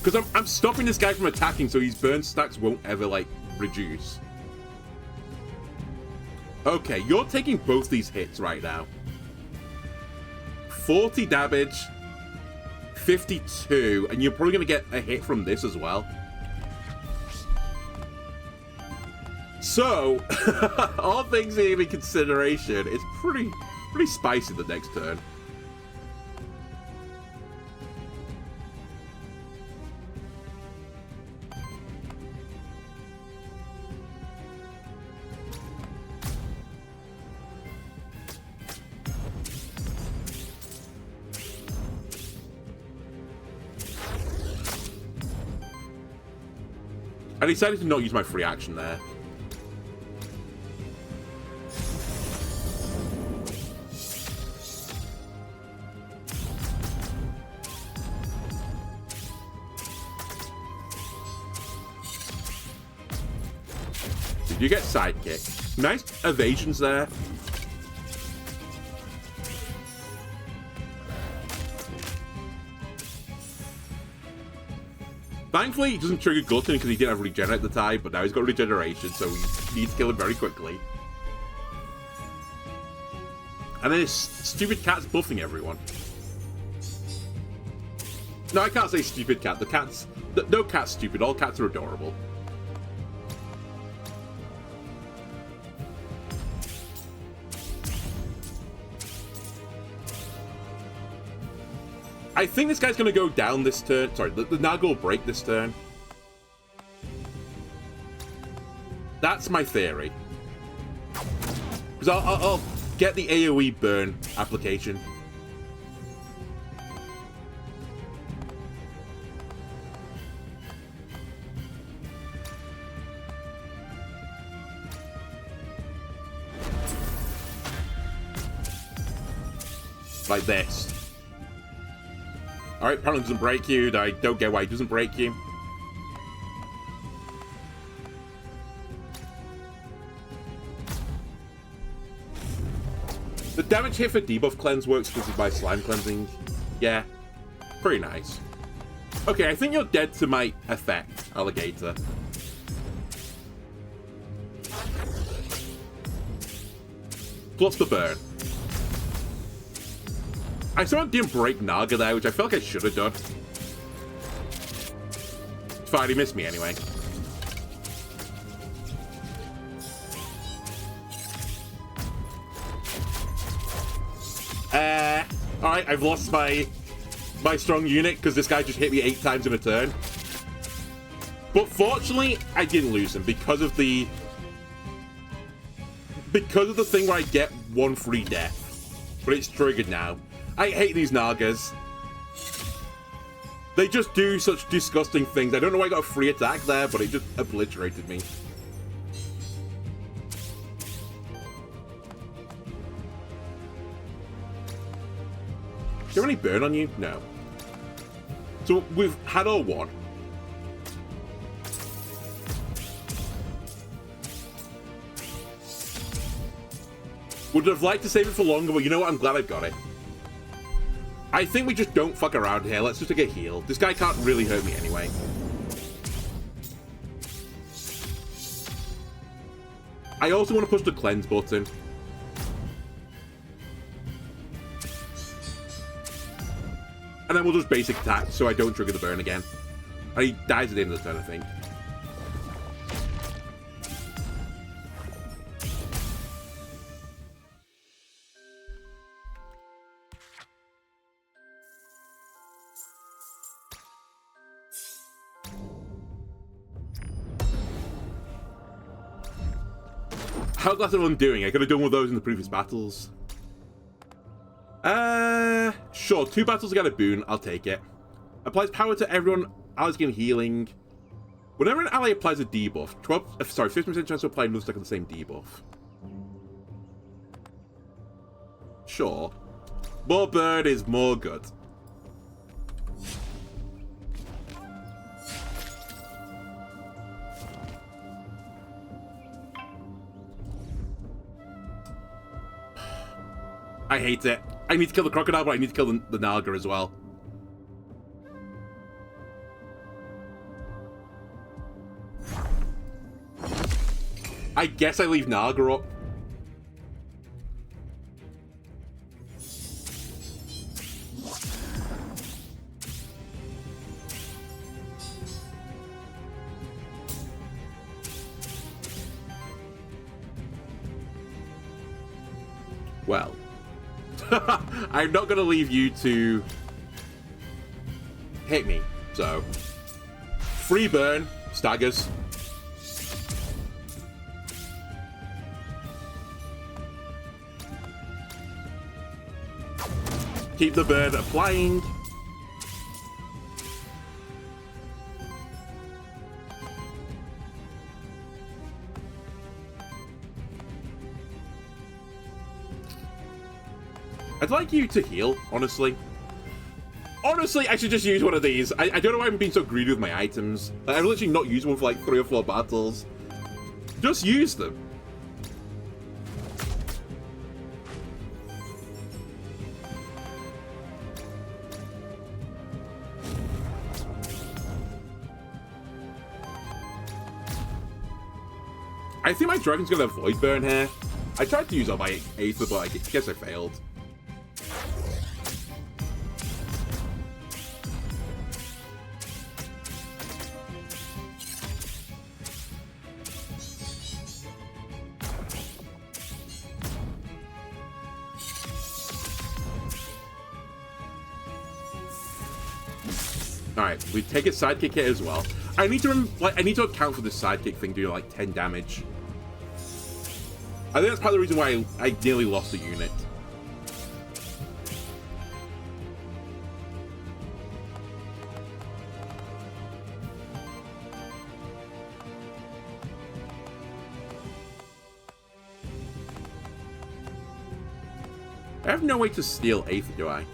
Because I'm stopping this guy from attacking so his burn stacks won't ever, like, reduce. Okay, you're taking both these hits right now. 40 damage, 52, and you're probably going to get a hit from this as well. So, all things in consideration, it's pretty spicy the next turn. I decided to not use my free action there. Did you get sidekick? Nice evasions there. Thankfully, he doesn't trigger Glutton because he didn't have regen at the time, but now he's got regeneration, so we need to kill him very quickly. And then his stupid cat's buffing everyone. No, I can't say stupid cat. The cat's... No cat's stupid. All cats are adorable. I think this guy's going to go down this turn. Sorry, the Naga will break this turn. That's my theory. Because I'll get the AoE burn application. Like this. Alright, apparently doesn't break you. I don't get why he doesn't break you. The damage hit for debuff cleanse works because of my slime cleansing. Yeah, pretty nice. Okay, I think you're dead to my effect, alligator. Plus the burn. I somehow didn't break Naga there, which I felt like I should have done. Fine, he missed me anyway. Alright, I've lost my strong unit because this guy just hit me 8 times in a turn. But fortunately, I didn't lose him because of the thing where I get 1 free death. But it's triggered now. I hate these Nagas. They just do such disgusting things. I don't know why I got a free attack there, but it just obliterated me. Is there any burn on you? No. So we've had our one. Would have liked to save it for longer, but you know what? I'm glad I've got it. I think we just don't fuck around here. Let's just get healed. This guy can't really hurt me anyway. I also want to push the cleanse button. And then we'll just basic attack so I don't trigger the burn again. And he dies at the end of the turn, I think. How glad I'm doing? I could have done one of those in the previous battles. Sure. 2 battles to get a boon. I'll take it. Applies power to everyone. Allies gain healing. Whenever an ally applies a debuff, 50% chance to apply another stack of the same debuff. Sure. More burn is more good. I hate it. I need to kill the crocodile, but I need to kill the Naga as well. I guess I leave Naga up. Well. I'm not going to leave you to hit me, so. Free burn, staggers. Keep the burn applying. I'd like you to heal, honestly. Honestly, I should just use one of these. I don't know why I'm being so greedy with my items. I've literally not used one for like 3 or 4 battles. Just use them. I think my dragon's gonna avoid burn here. I tried to use all my Aether, but I guess I failed. Alright, we take a sidekick here as well. I need to account for this sidekick thing doing like 10 damage. I think that's part of the reason why I nearly lost a unit. I have no way to steal Aether, do I?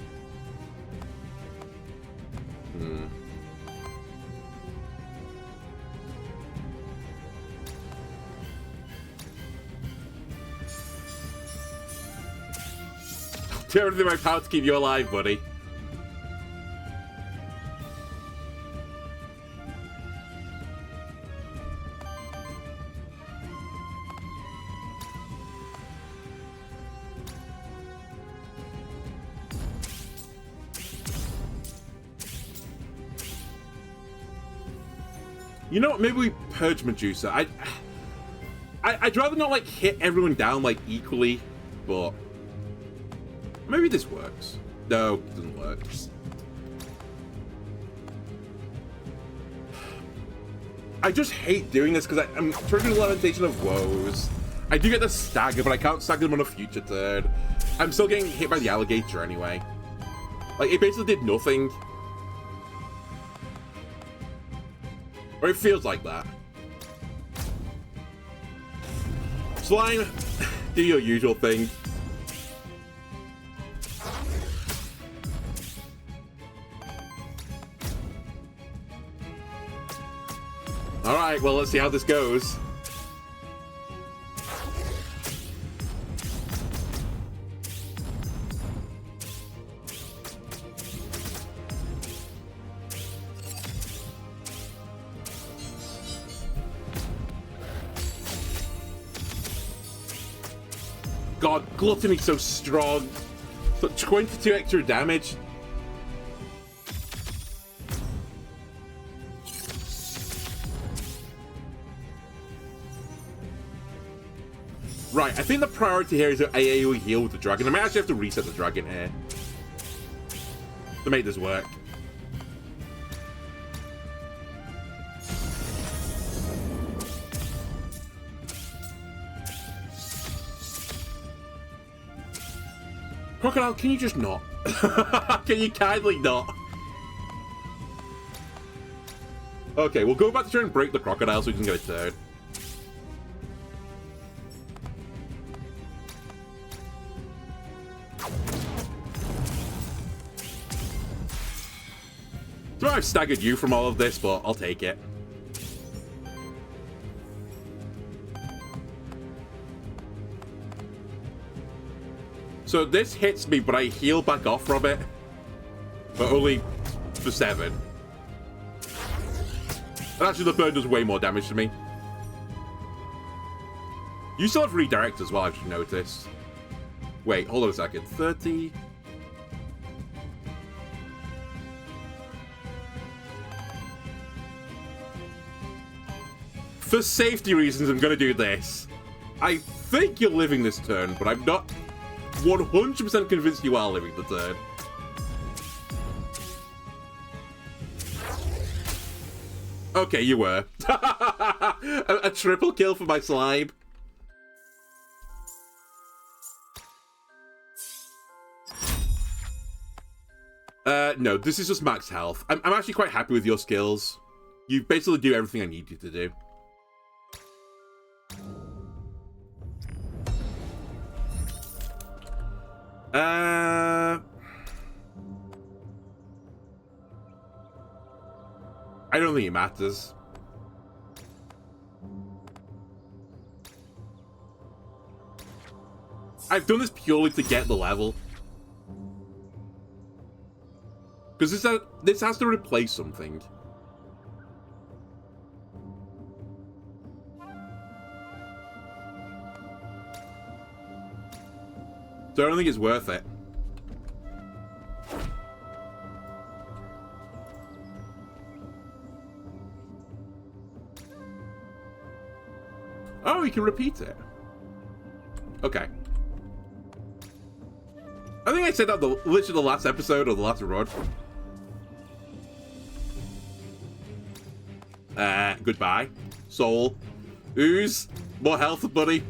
do everything in my power to keep you alive, buddy. You know what? Maybe we purge Medusa. I'd rather not like hit everyone down like equally, but maybe this works. No, it doesn't work. I just hate doing this because I'm triggering Lamentation of Woes. I do get the stagger, but I can't stagger them on a future turn. I'm still getting hit by the alligator anyway. Like, it basically did nothing. Or it feels like that. Slime, do your usual thing. Alright, well, let's see how this goes. God, Gluttony's so strong. So 22 extra damage. Right, I think the priority here is to AoE heal with the dragon. I might actually have to reset the dragon here to make this work. Crocodile, can you just not? Can you kindly not? Okay, we'll go back to try and break the crocodile so we can get a turn. So I've staggered you from all of this, but I'll take it. So this hits me, but I heal back off from it. But only for 7. And actually the burn does way more damage to me. You still have redirect as well, I've just noticed. Wait, hold on a second. 30... For safety reasons, I'm going to do this. I think you're living this turn, but I'm not 100% convinced you are living the turn. Okay, you were. a triple kill for my slime. No, this is just max health. I'm actually quite happy with your skills. You basically do everything I need you to do. I don't think it matters. I've done this purely to get the level. Because this has to replace something. So I don't think it's worth it. Oh, you can repeat it. Okay. I think I said that literally the last episode or the last run. Goodbye. Soul. Ooze. More health, buddy.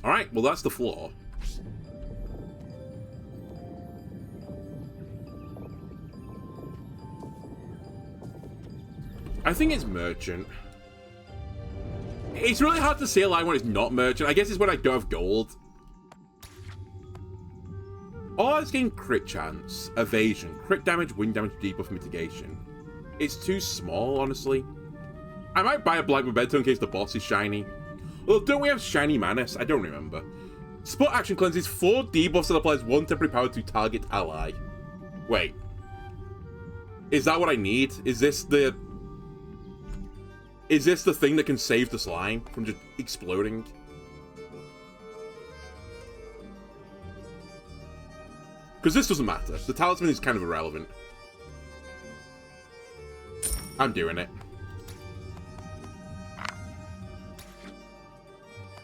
Alright, well that's the floor. I think it's Merchant. It's really hard to say a line when it's not merchant. I guess it's when I don't have gold. All odds gain crit chance, evasion, crit damage, wind damage, debuff, mitigation. It's too small, honestly. I might buy a Black Memento in case the boss is shiny. Well, don't we have Shiny Manus? I don't remember. Spot action cleanses 4 debuffs and applies 1 temporary power to target ally. Wait. Is that what I need? Is this the thing that can save the slime from just exploding? Because this doesn't matter. The talisman is kind of irrelevant. I'm doing it.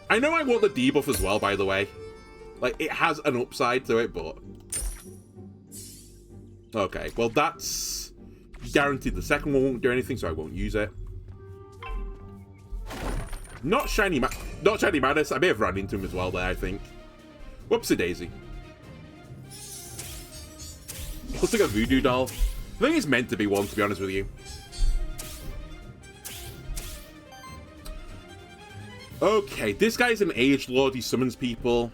I know I want the debuff as well, by the way. Like, it has an upside to it, but... Okay, well that's guaranteed. The second one won't do anything, so I won't use it. Not Shiny Madness. I may have run into him as well there, I think. Whoopsie daisy. Looks like a voodoo doll. I think it's meant to be one, to be honest with you. Okay, this guy's an Age Lord. He summons people.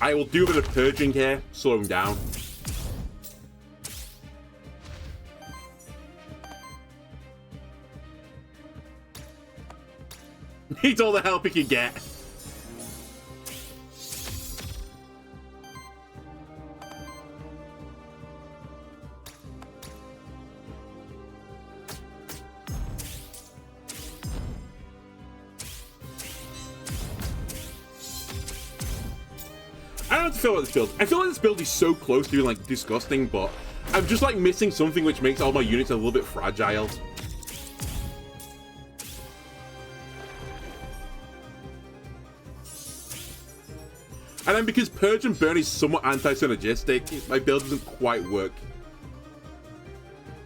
I will do a bit of purging here, slow him down. Needs all the help he can get. I don't feel like this build. I feel like this build is so close to being like disgusting, but I'm just like missing something which makes all my units a little bit fragile. And then because Purge and Burn is somewhat anti-synergistic, my build doesn't quite work.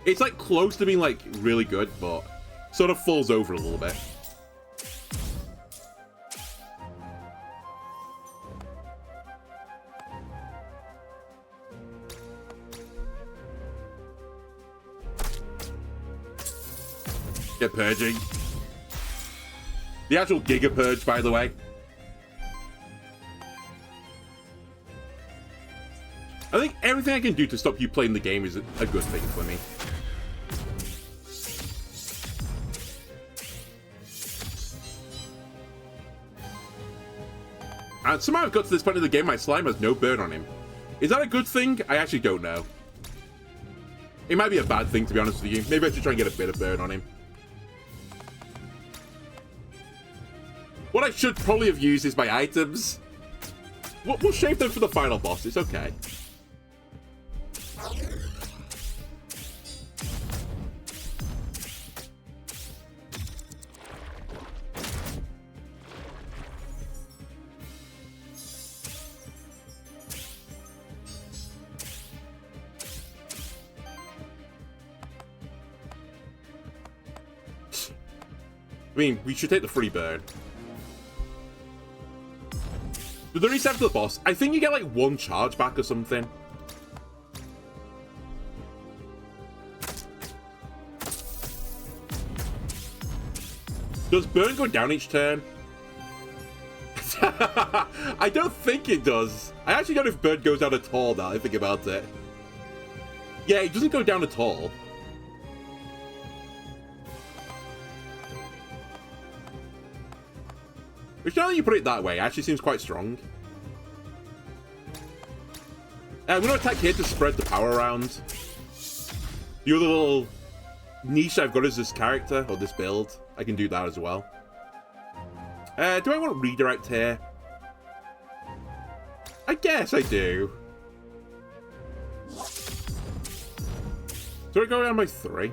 It's like close to being like really good, but sort of falls over a little bit. Get purging. The actual Giga Purge, by the way. I think everything I can do to stop you playing the game is a good thing for me. And somehow I've got to this point of the game, my slime has no burn on him. Is that a good thing? I actually don't know. It might be a bad thing, to be honest with you. Maybe I should try and get a bit of burn on him. What I should probably have used is my items. We'll shave them for the final boss. It's okay. I mean, we should take the free burn. The 37 to the boss, I think you get like 1 charge back or something. Does burn go down each turn? I don't think it does. I actually don't know if burn goes down at all now I think about it. Yeah, it doesn't go down at all. Which, now that you put it that way, actually seems quite strong. I'm going to attack here to spread the power around. The other little niche I've got is this character, or this build. I can do that as well. Do I want redirect here? I guess I do. Do I go down by 3?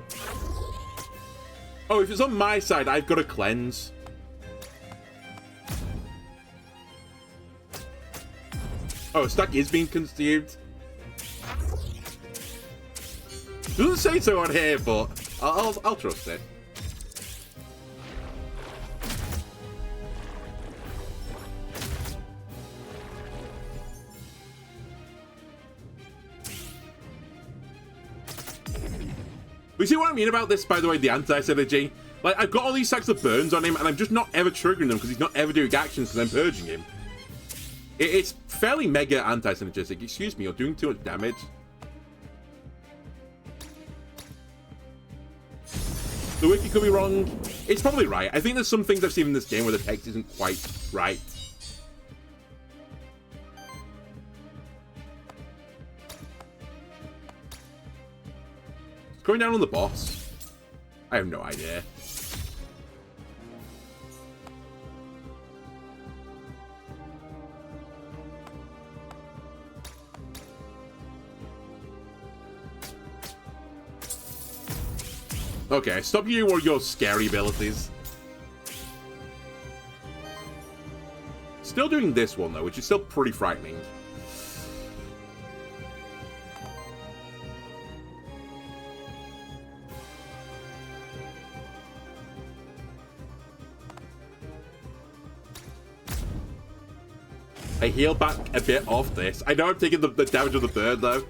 Oh, if it's on my side, I've got to cleanse. Oh, stack is being consumed. Doesn't say so on here, but I'll trust it. you see what I mean about this, by the way, the anti-synergy? Like, I've got all these stacks of burns on him, and I'm just not ever triggering them because he's not ever doing actions because I'm purging him. It's fairly mega anti-synergistic. Excuse me, you're doing too much damage. The wiki could be wrong. It's probably right. I think there's some things I've seen in this game where the text isn't quite right. It's going down on the boss. I have no idea. Okay, stop using all your scary abilities. Still doing this one, though, which is still pretty frightening. I heal back a bit off this. I know I'm taking the damage of the bird, though.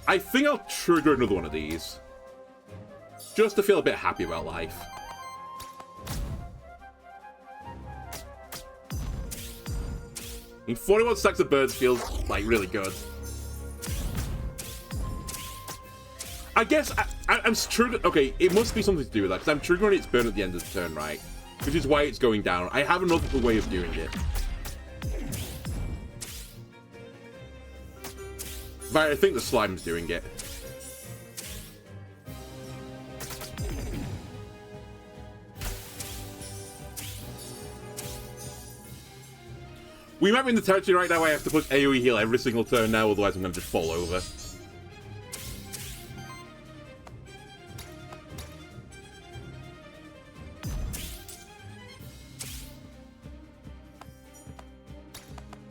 I think I'll trigger another one of these. Just to feel a bit happy about life. I mean, 41 stacks of birds feels, like, really good. I guess I'm triggering... Okay, it must be something to do with that, because I'm triggering its burn at the end of the turn, right? Which is why it's going down. I have another way of doing it. But I think the slime's doing it. We might be in the territory right now where I have to push AoE heal every single turn now, otherwise I'm going to just fall over.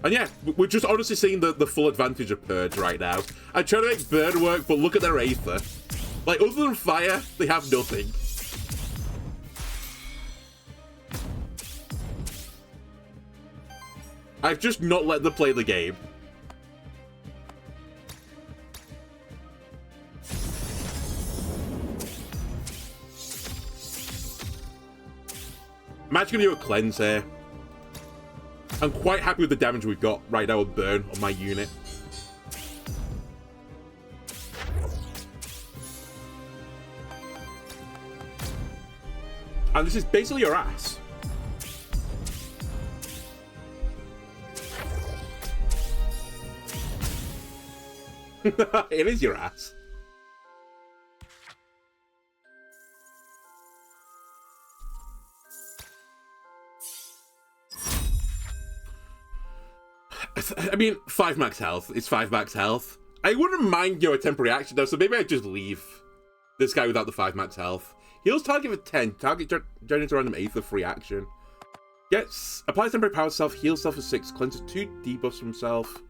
And yeah, we're just honestly seeing the full advantage of Purge right now. I'm trying to make Burn work, but look at their Aether. Like, other than fire, they have nothing. I've just not let them play the game. I'm actually going to do a cleanse here. I'm quite happy with the damage we've got right now with Burn on my unit. And this is basically your ass. It is your ass. I mean, 5 max health. It's 5 max health. I wouldn't mind, you know, a temporary action though, so maybe I'd just leave this guy without the 5 max health. Heals target for 10. Target generates a random Aether free action. Gets applies temporary power self, heals self for 6, cleanses 2 debuffs from himself.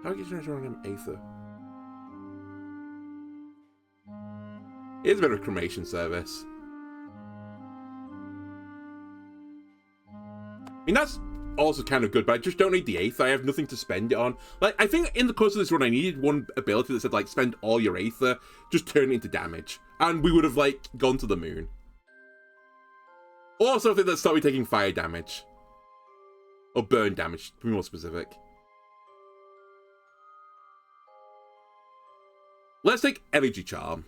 Target generates a random Aether. It's a bit of a cremation service. I mean, that's also kind of good, but I just don't need the Aether. I have nothing to spend it on. Like, I think in the course of this run, I needed one ability that said, like, spend all your Aether, just turn it into damage. And we would have, like, gone to the moon. Or something that stopped me taking fire damage. Or burn damage, to be more specific. Let's take Energy Charm.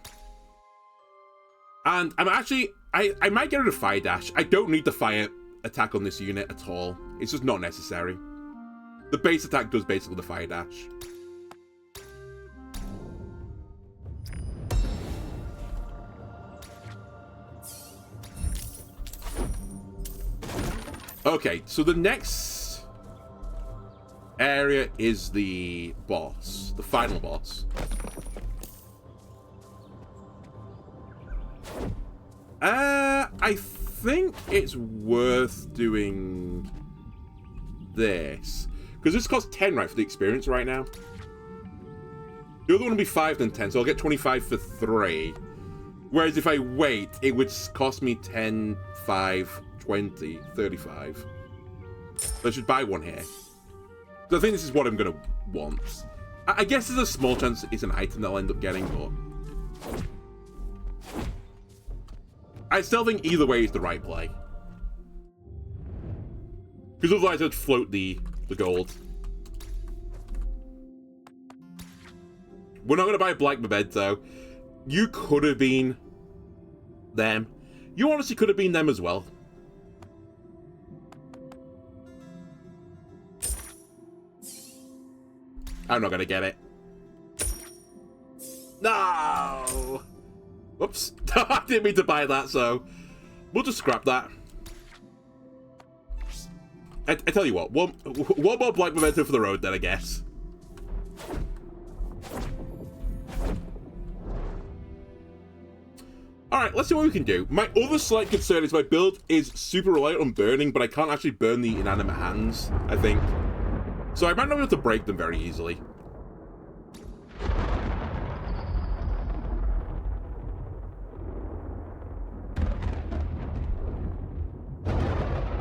And I'm actually... I might get rid of Fire Dash. I don't need the fire attack on this unit at all. It's just not necessary. The base attack does basically the Fire Dash. Okay, so the next area is the boss. The final boss. I think it's worth doing this. Because this costs 10, right, for the experience right now. The other one will be 5 then 10, so I'll get 25 for 3. Whereas if I wait, it would cost me 10, 5, 20, 35. So I should buy one here. So I think this is what I'm going to want. I guess there's a small chance it's an item that I'll end up getting, but... I still think either way is the right play. Because otherwise I'd float the gold. We're not going to buy Black Memento. You could have been them. You honestly could have been them as well. I'm not going to get it. No! Whoops. I didn't mean to buy that, so we'll just scrap that. I tell you what, one more Black Memento for the road then, I guess. Alright, let's see what we can do. My other slight concern is my build is super reliant on burning, but I can't actually burn the inanimate hands, I think. So I might not be able to break them very easily.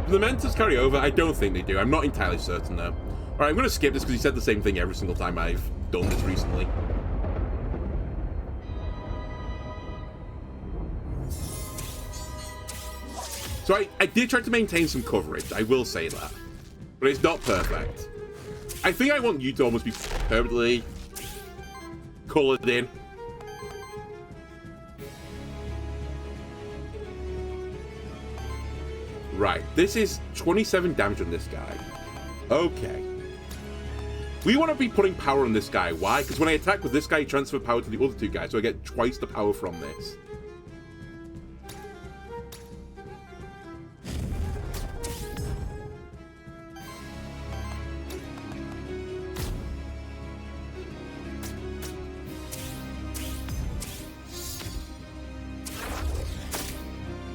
The Mentors carry over? I don't think they do. I'm not entirely certain, though. Alright, I'm going to skip this because he said the same thing every single time I've done this recently. So I did try to maintain some coverage, I will say that. But it's not perfect. I think I want you to almost be permanently coloured in. Right, this is 27 damage on this guy. Okay. We want to be putting power on this guy. Why? Because when I attack with this guy, I transfer power to the other two guys, so I get twice the power from this.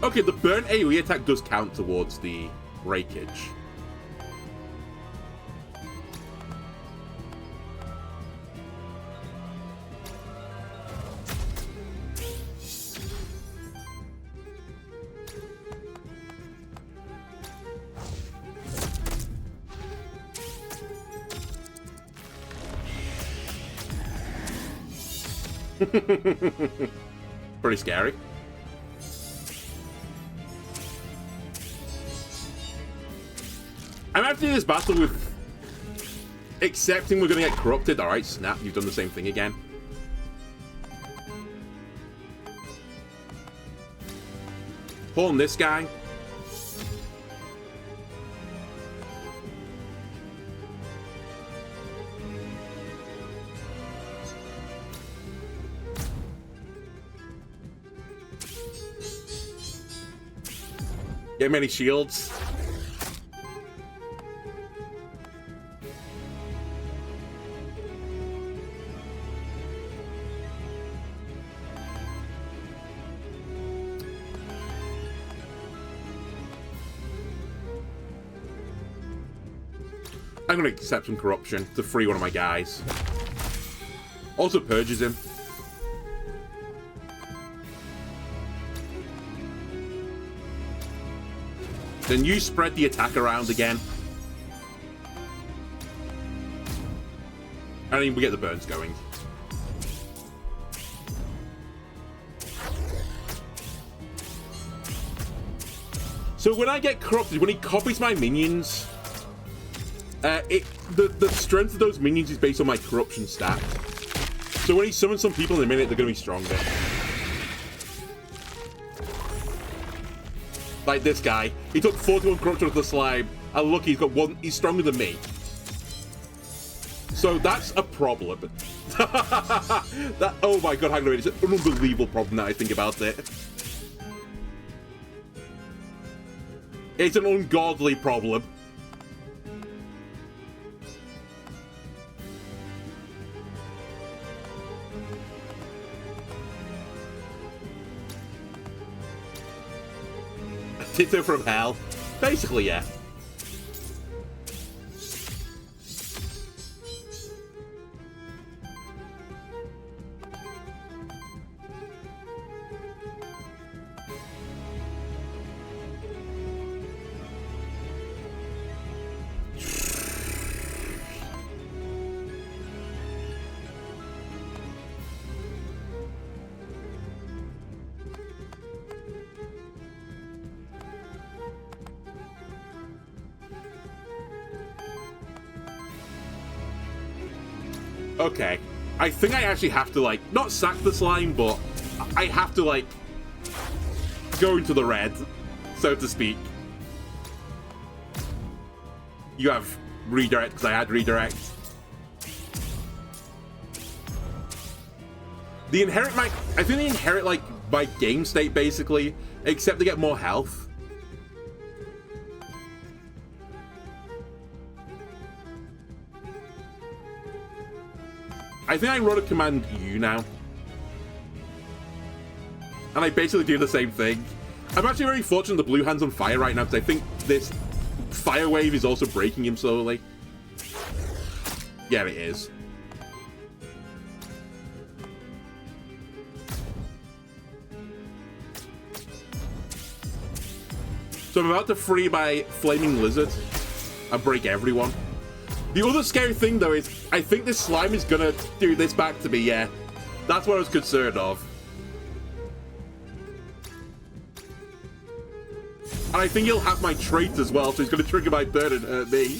Okay, the burn AoE attack does count towards the breakage. Pretty scary. I'm after this battle with accepting we're going to get corrupted. Alright, snap, you've done the same thing again. Pulling this guy. Get many shields. I'm going to accept some corruption to free one of my guys. Also purges him. Then you spread the attack around again. And then we get the burns going. So when I get corrupted, when he copies my minions... the strength of those minions is based on my corruption stat. So when he summons some people in a minute, they're going to be stronger. Like this guy. He took 41 corruption of the slime, and look, he's got one. He's stronger than me. So that's a problem. That, oh my god, hang on a minute. It's an unbelievable problem now I think about it. It's an ungodly problem. Tito from hell. Basically, yeah. Okay. I think I actually have to, like, not sack the slime, but I have to, like, go into the red, so to speak. You have redirect, because I had redirect. The inherit, I think they inherit, like, by game state, basically, except they get more health. I think I wrote a command U now. And I basically do the same thing. I'm actually very fortunate the blue hand's on fire right now, because I think this fire wave is also breaking him slowly. Yeah, it is. So I'm about to free my flaming lizard and break everyone. The other scary thing, though, is I think this slime is gonna do this back to me, yeah. That's what I was concerned of. And I think he'll have my trait as well, so he's gonna trigger my burn and hurt me.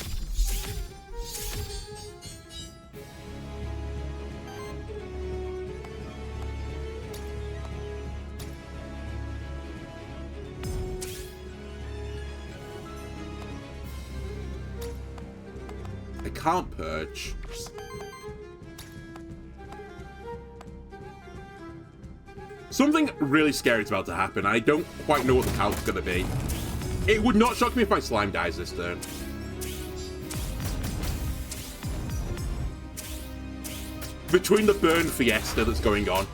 I can't purge. Something really scary is about to happen. I don't quite know what the count's gonna be. It would not shock me if my slime dies this turn. Between the burn fiesta that's going on.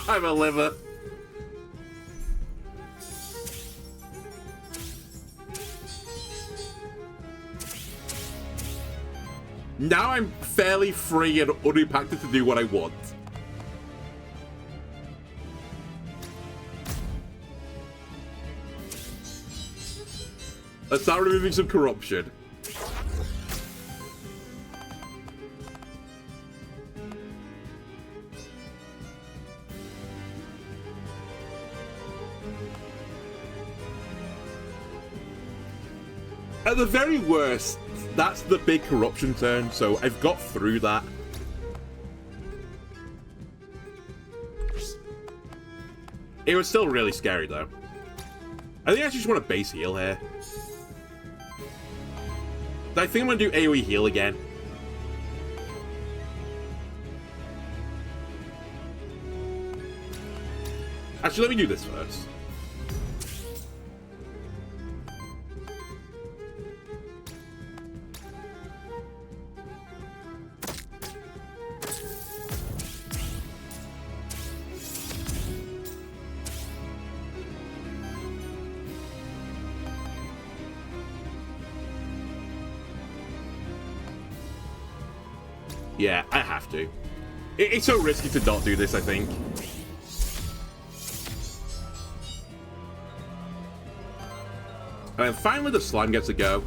I'm a liver. Now I'm fairly free and unimpacted to do what I want. Let's start removing some corruption. At the very worst, that's the big corruption turn, so I've got through that. It was still really scary, though. I think I just want to base heal here. I think I'm going to do AoE heal again. Actually, let me do this first. Yeah, I have to. It's so risky to not do this, I think. And finally the slime gets a go.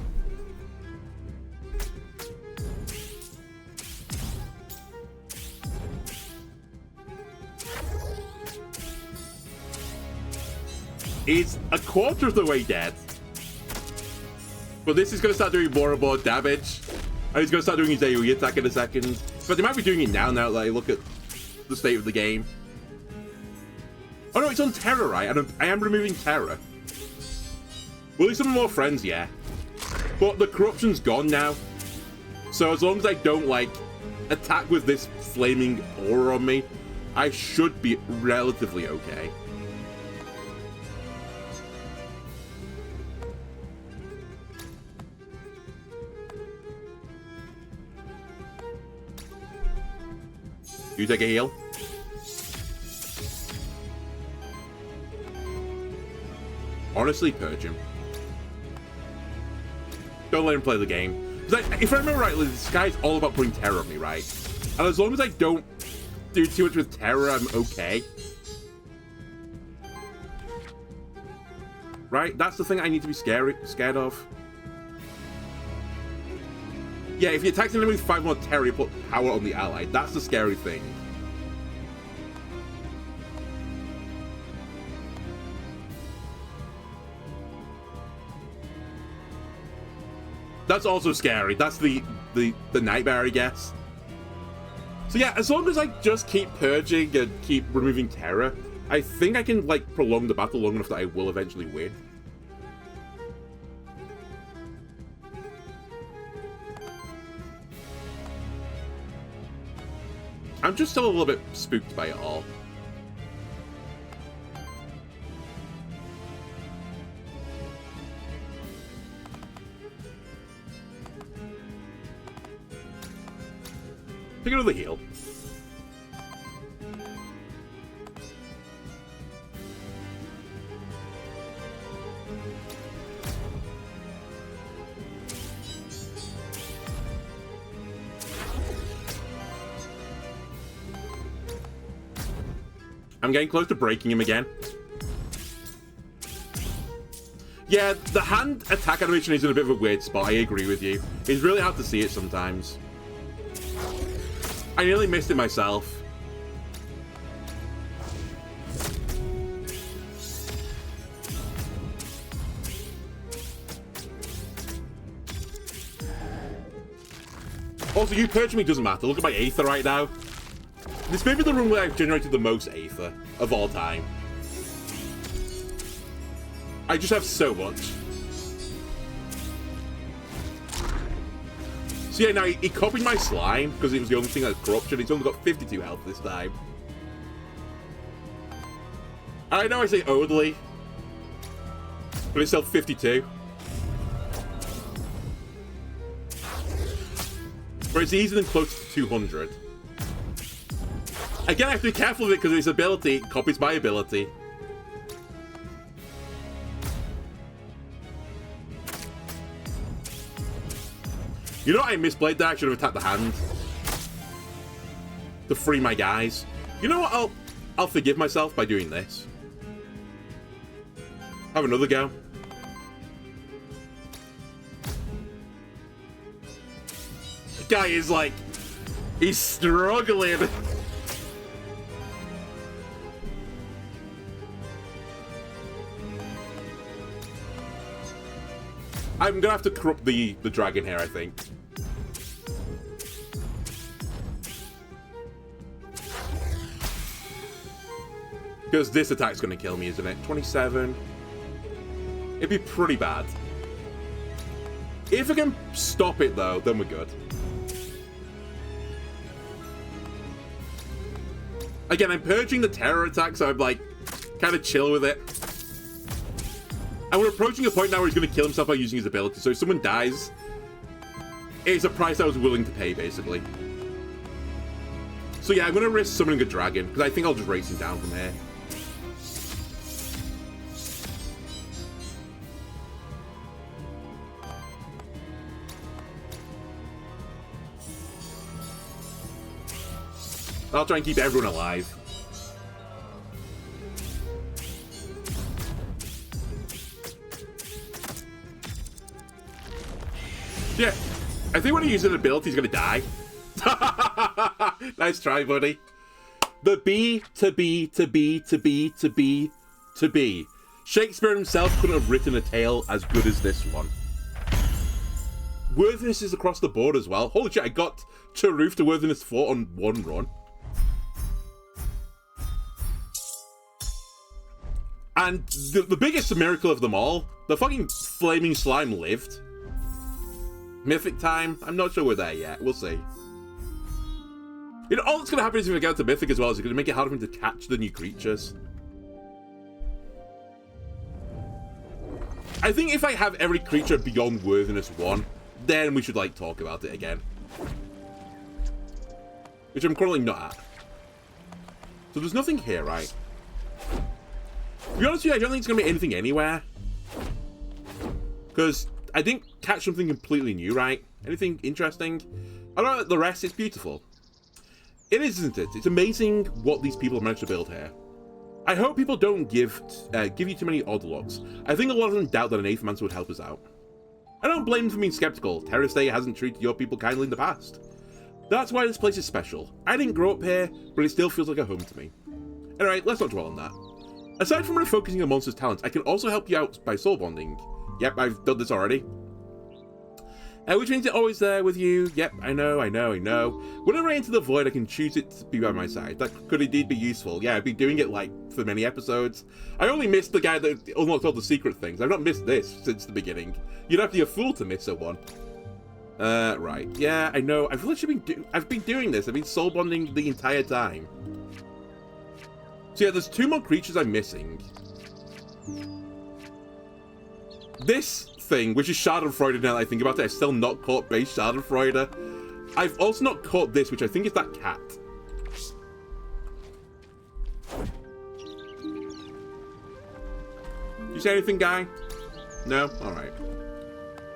He's a quarter of the way dead. But this is going to start doing more and more damage. And he's going to start doing his AoE attack in a second. But they might be doing it now that I look at the state of the game. Oh no, it's on Terror, right? I am removing Terror. Will he summon more friends? Yeah. But the corruption's gone now. So as long as I don't, like, attack with this flaming aura on me, I should be relatively okay. You take a heal. Honestly, purge him. Don't let him play the game. If I remember rightly, this guy's all about putting terror on me, right? And as long as I don't do too much with terror, I'm okay. Right? That's the thing I need to be scared of. Yeah, if you attack an enemy with 5 more terror, you put power on the ally. That's the scary thing. That's also scary. That's the nightmare, I guess. So yeah, as long as I just keep purging and keep removing terror, I think I can, like, prolong the battle long enough that I will eventually win. I'm just still a little bit spooked by it all. Take another heal. I'm getting close to breaking him again. Yeah, the hand attack animation is in a bit of a weird spot, I agree with you. It's really hard to see it sometimes. I nearly missed it myself. Also, you purging me doesn't matter. Look at my Aether right now. This may be the room where I've generated the most Aether of all time. I just have so much. So yeah, now he copied my slime because it was the only thing that's corruption. He's only got 52 health this time. I know I say Odely, but it's still 52. But it's easier than close to 200. Again, I have to be careful of it because his ability copies my ability. You know what I misplayed there? I should have attacked the hand. To free my guys. You know what? I'll forgive myself by doing this. Have another go. The guy is like... He's struggling. I'm gonna have to corrupt the dragon here, I think. Because this attack's gonna kill me, isn't it? 27. It'd be pretty bad. If I can stop it, though, then we're good. Again, I'm purging the terror attack, so I'm, like, kind of chill with it. And we're approaching a point now where he's going to kill himself by using his ability. So if someone dies, it's a price I was willing to pay, basically. So yeah, I'm going to risk summoning a dragon, because I think I'll just race him down from here. I'll try and keep everyone alive. Yeah, I think when he uses an ability, he's gonna die. Nice try, buddy. The B to B to B to B to B to B. Shakespeare himself couldn't have written a tale as good as this one. Worthiness is across the board as well. Holy shit, I got to Roof to Worthiness 4 on one run. And the biggest miracle of them all, the fucking flaming slime lived. Mythic time? I'm not sure we're there yet. We'll see. You know, all that's going to happen is if we get to Mythic as well, is it's going to make it harder for him to catch the new creatures. I think if I have every creature beyond Worthiness 1, then we should, like, talk about it again. Which I'm currently not at. So there's nothing here, right? To be honest with you, I don't think it's going to be anything anywhere. Because I didn't catch something completely new, right? Anything interesting? I don't know, the rest is beautiful. It is, isn't it? It's amazing what these people have managed to build here. I hope people don't give you too many odd looks. I think a lot of them doubt that an Aethermancer would help us out. I don't blame them for being skeptical. Terra State hasn't treated your people kindly in the past. That's why this place is special. I didn't grow up here, but it still feels like a home to me. Anyway, let's not dwell on that. Aside from refocusing on monster's talents, I can also help you out by soul bonding. Yep, I've done this already. Which means it's always there with you. Yep, I know. Whenever I enter the void, I can choose it to be by my side. That could indeed be useful. Yeah, I've been doing it, like, for many episodes. I only missed the guy that unlocked all the secret things. I've not missed this since the beginning. You'd have to be a fool to miss a one. Right. Yeah, I know. I've literally been doing this. I've been soul bonding the entire time. So yeah, there's 2 more creatures I'm missing. This thing, which is Schadenfreude now that I think about it, I've still not caught base Schadenfreude. I've also not caught this, which I think is that cat. You say anything, guy? No? Alright.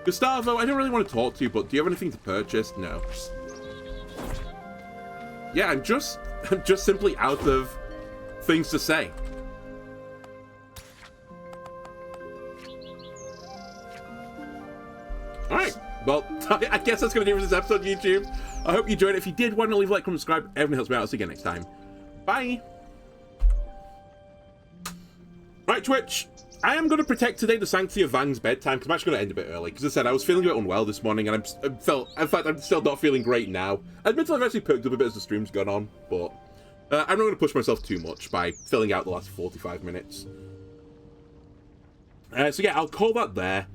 Gustavo, I don't really want to talk to you, but do you have anything to purchase? No. Yeah, I'm just simply out of things to say. Alright, well, I guess that's going to do for this episode, YouTube. I hope you enjoyed it. If you did, why not leave a like, comment, subscribe. Everything helps me out. I'll see you again next time. Bye. Right, Twitch. I am going to protect today the sanctity of Vang's bedtime, because I'm actually going to end a bit early. Because I said, I was feeling a bit unwell this morning, and in fact, I'm still not feeling great now. Admittedly, I've actually perked up a bit as the stream's gone on, but I'm not going to push myself too much by filling out the last 45 minutes. So yeah, I'll call that there.